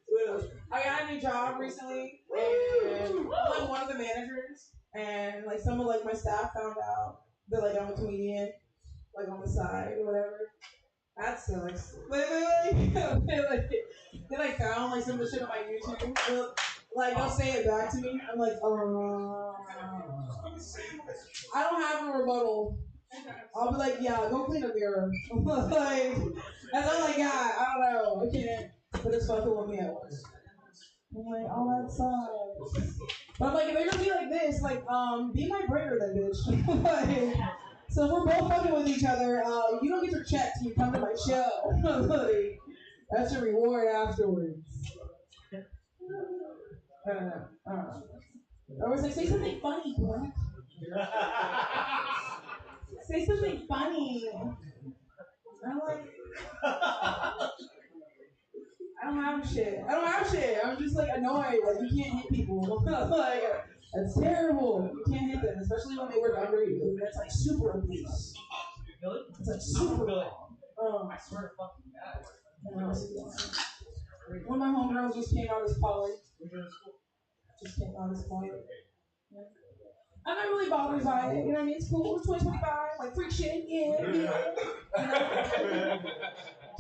what else? I got a new job recently, and I'm like one of the managers, and like some of like my staff found out that like I'm a comedian, like on the side or whatever. That sucks. Then I found like some of the shit on my YouTube. Like, they'll say it back to me. I'm like, I don't have a rebuttal. I'll be like, yeah, go clean a mirror. Like, and I'm like, yeah, I don't know. I can't. But it's fucking with me at work. I'm like, oh, that sucks. But I'm like, if they're gonna be like this, like, be my breaker then, bitch. Like, so if we're both fucking with each other, you don't get your check till you come to my show. Like, that's your reward afterwards. I was like, say something funny, boy. Say something funny. have shit. I don't have shit. I'm just like annoyed. Like you can't hit people. Like that's terrible. You can't hit them, especially when they work under you. That's like super abuse. It's like super. I swear to fucking God. One of my homegirls just came out as poly. Just came out as poly. Yeah. I'm not really bothered by it. You know what I mean? It's cool. It's 2025. Like free shit. Yeah.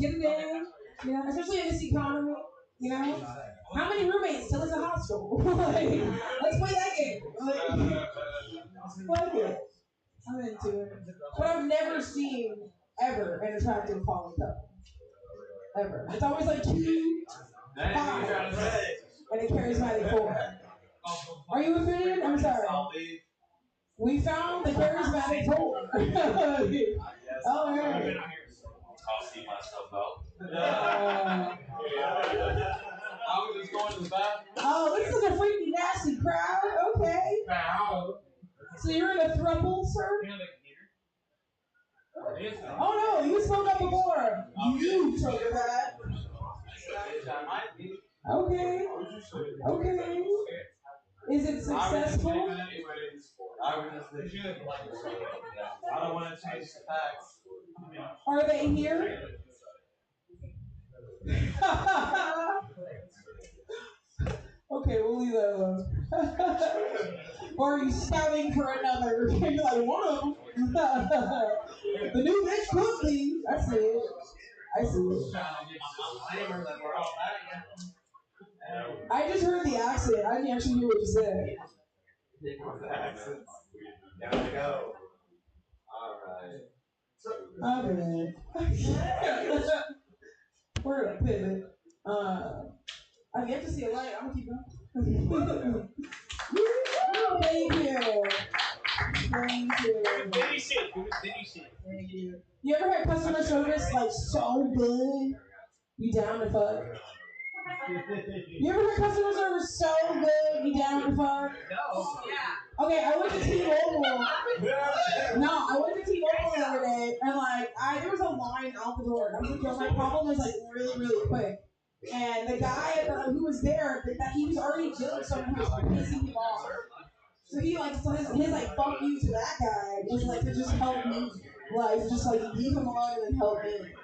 Get it in. You know, especially in this economy. You know, how many roommates till it's a hostel? Like, let's play that game. Like it. I'm into it. But I've never seen ever an attractive poly couple. Ever. It's always like 2, 5, and a charismatic 4. Are you a fan? I'm sorry. We found the charismatic 4. Oh, right. I'll see myself out. I'm just going to the bathroom. Oh, this is a freaky nasty crowd. Okay. So you're in a throuple, sir? Oh no, you spoke up before. You took that. Okay. Okay. Is it successful? I don't want to change the facts. Are they here? Okay, we'll leave that alone. Or are you scouting for another? You're like, one of them. The new bitch could be. I see it. I see it. I just heard the accent. I didn't actually hear what you said. Gotta go. Alright. Okay. We're gonna pivot. I've yet to see a light. I'm gonna keep going. Thank you. Thank you. Thank you. You ever had customer service like so good? You down to fuck? You ever had customer service so good? You down to fuck? No. Yeah. Okay, I went to T-Mobile. No, I went to T-Mobile the other day, and like, there was a line out the door. I was like, yo, my problem is like really, really quick. And the guy who was there, that he was already dealing someone who was pissing him off. So he like, so his like fuck you to that guy was like to just help me, like just like leave him alone and then help me.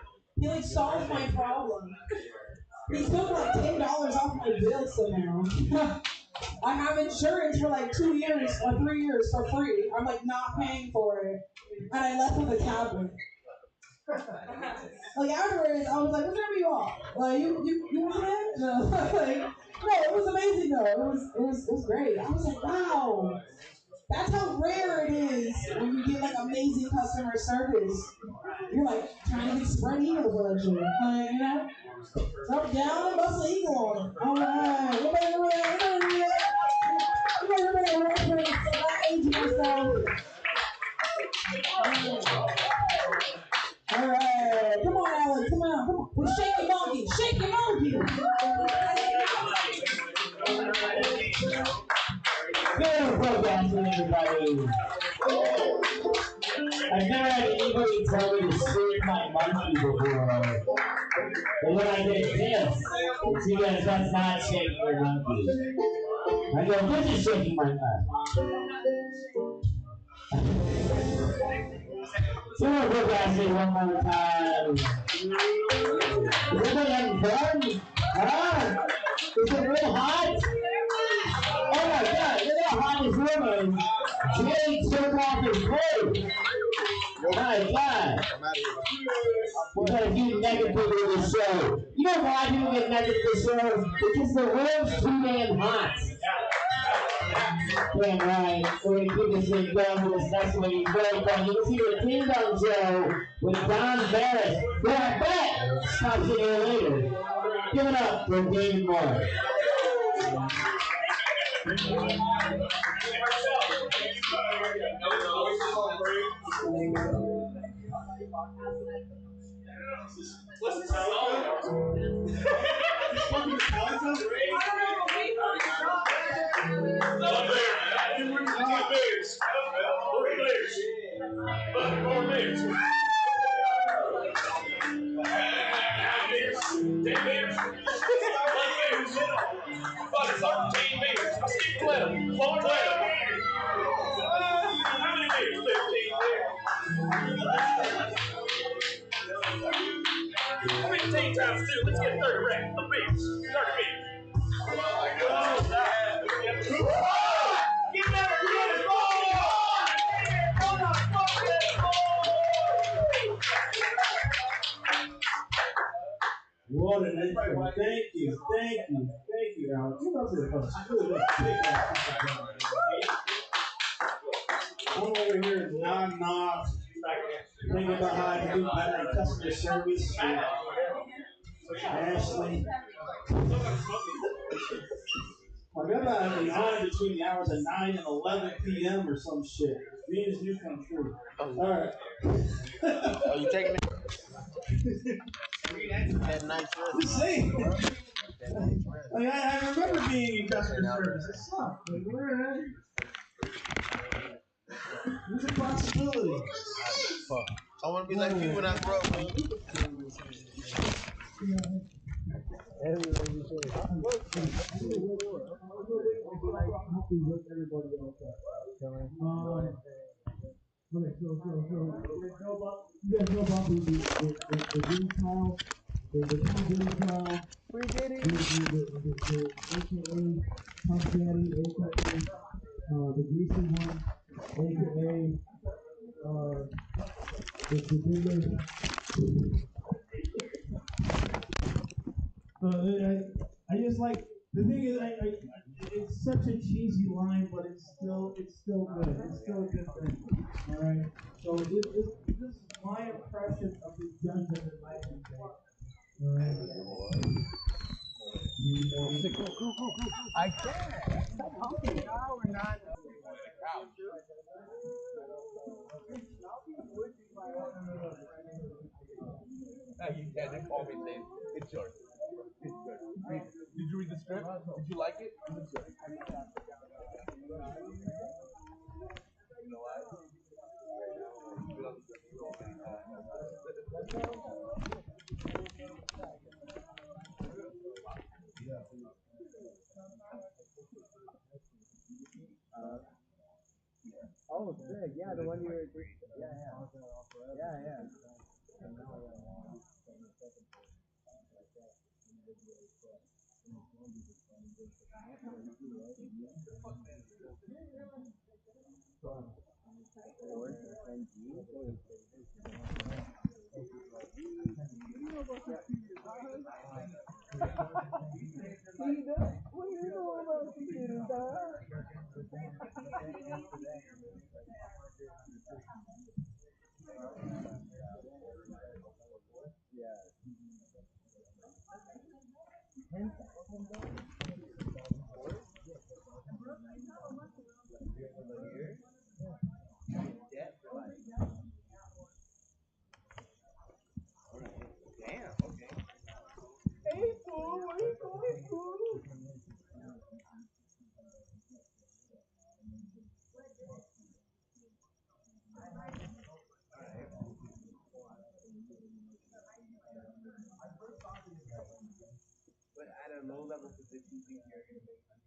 He like solved my problem. He took like $10 off my bill somehow. I have insurance for like 2 years or 3 years for free. I'm like not paying for it, and I left with a tablet. Like afterwards, I was like, "What's wrong with you all? Like you want that?" No, like no, it was amazing though. It was great. I was like, "Wow, that's how rare it is when you get like amazing customer service." You're like trying to get spread eagle for that shit, like you know. Drop down and bust the eagle on it. All right, everybody, aging yourself. All right, come on, Alex, come on. Well, shake your monkey, shake your monkey. Beautiful dancing, everybody. I've never had anybody tell me to shake my monkey before. But when I get pissed, see guys, that's not shaking your monkey. I go, this is shaking my monkey. So we'll go back one more time. Is everybody having fun? Huh? Is it real hot? Oh my God, look how hot this room is. Jay took off his coat. My God. We gotta get negative with this show. You know why people get negative with this show? Because the room's too damn hot. Damn right. So we're gonna keep this thing going with this next one. It's very fun. You can see the Kingdom Show with Don Barrett. We're back. Stop sitting here later. Give it up for David Moore. What's the song? Fuck, 13 beers. I keep playing. Fuck playing. How many beers? 15 beers. How many team times 2? Let's get 30 racks of beers. 30 beers. Get better, get it, What an intro. Thank you, Alex. Give up to the coach. I'm over here non-knock, thinking about how I can do better in customer service. Ashley. I got that be on between the hours of 9 and 11 p.m. or some shit. Dreams do come true. Alright. Oh, you taking it? That nice Just saying. I remember being in customer service. It sucked. There's a possibility. I want to be like you when I grow up, man. Okay, so you guys know about the green tile, the green tile, We did it. the AKA Puff Daddy, AKA the greasy one, AKA the bigger. I just like the thing is it's such a cheesy line, but it's still good. It's still a good thing. All right. So this is my impression of the Dungeon and Lightning thing. All right. I can't. Now we're not. You can't call me saying it's yours. It's yours. Did you read the script? Did you like it? It's yours. You know what? Oh, sick. Yeah, the one you were. Yeah. What do you know about computers, dog? Damn, okay. Hey, fool, where you going, fool? But at a low level position, you think you're going to make money?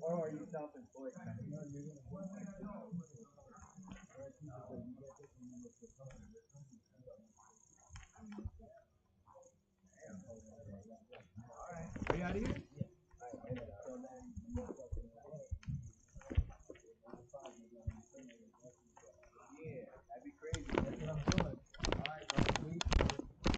Or are you self-employed? Alright. Are you out of here?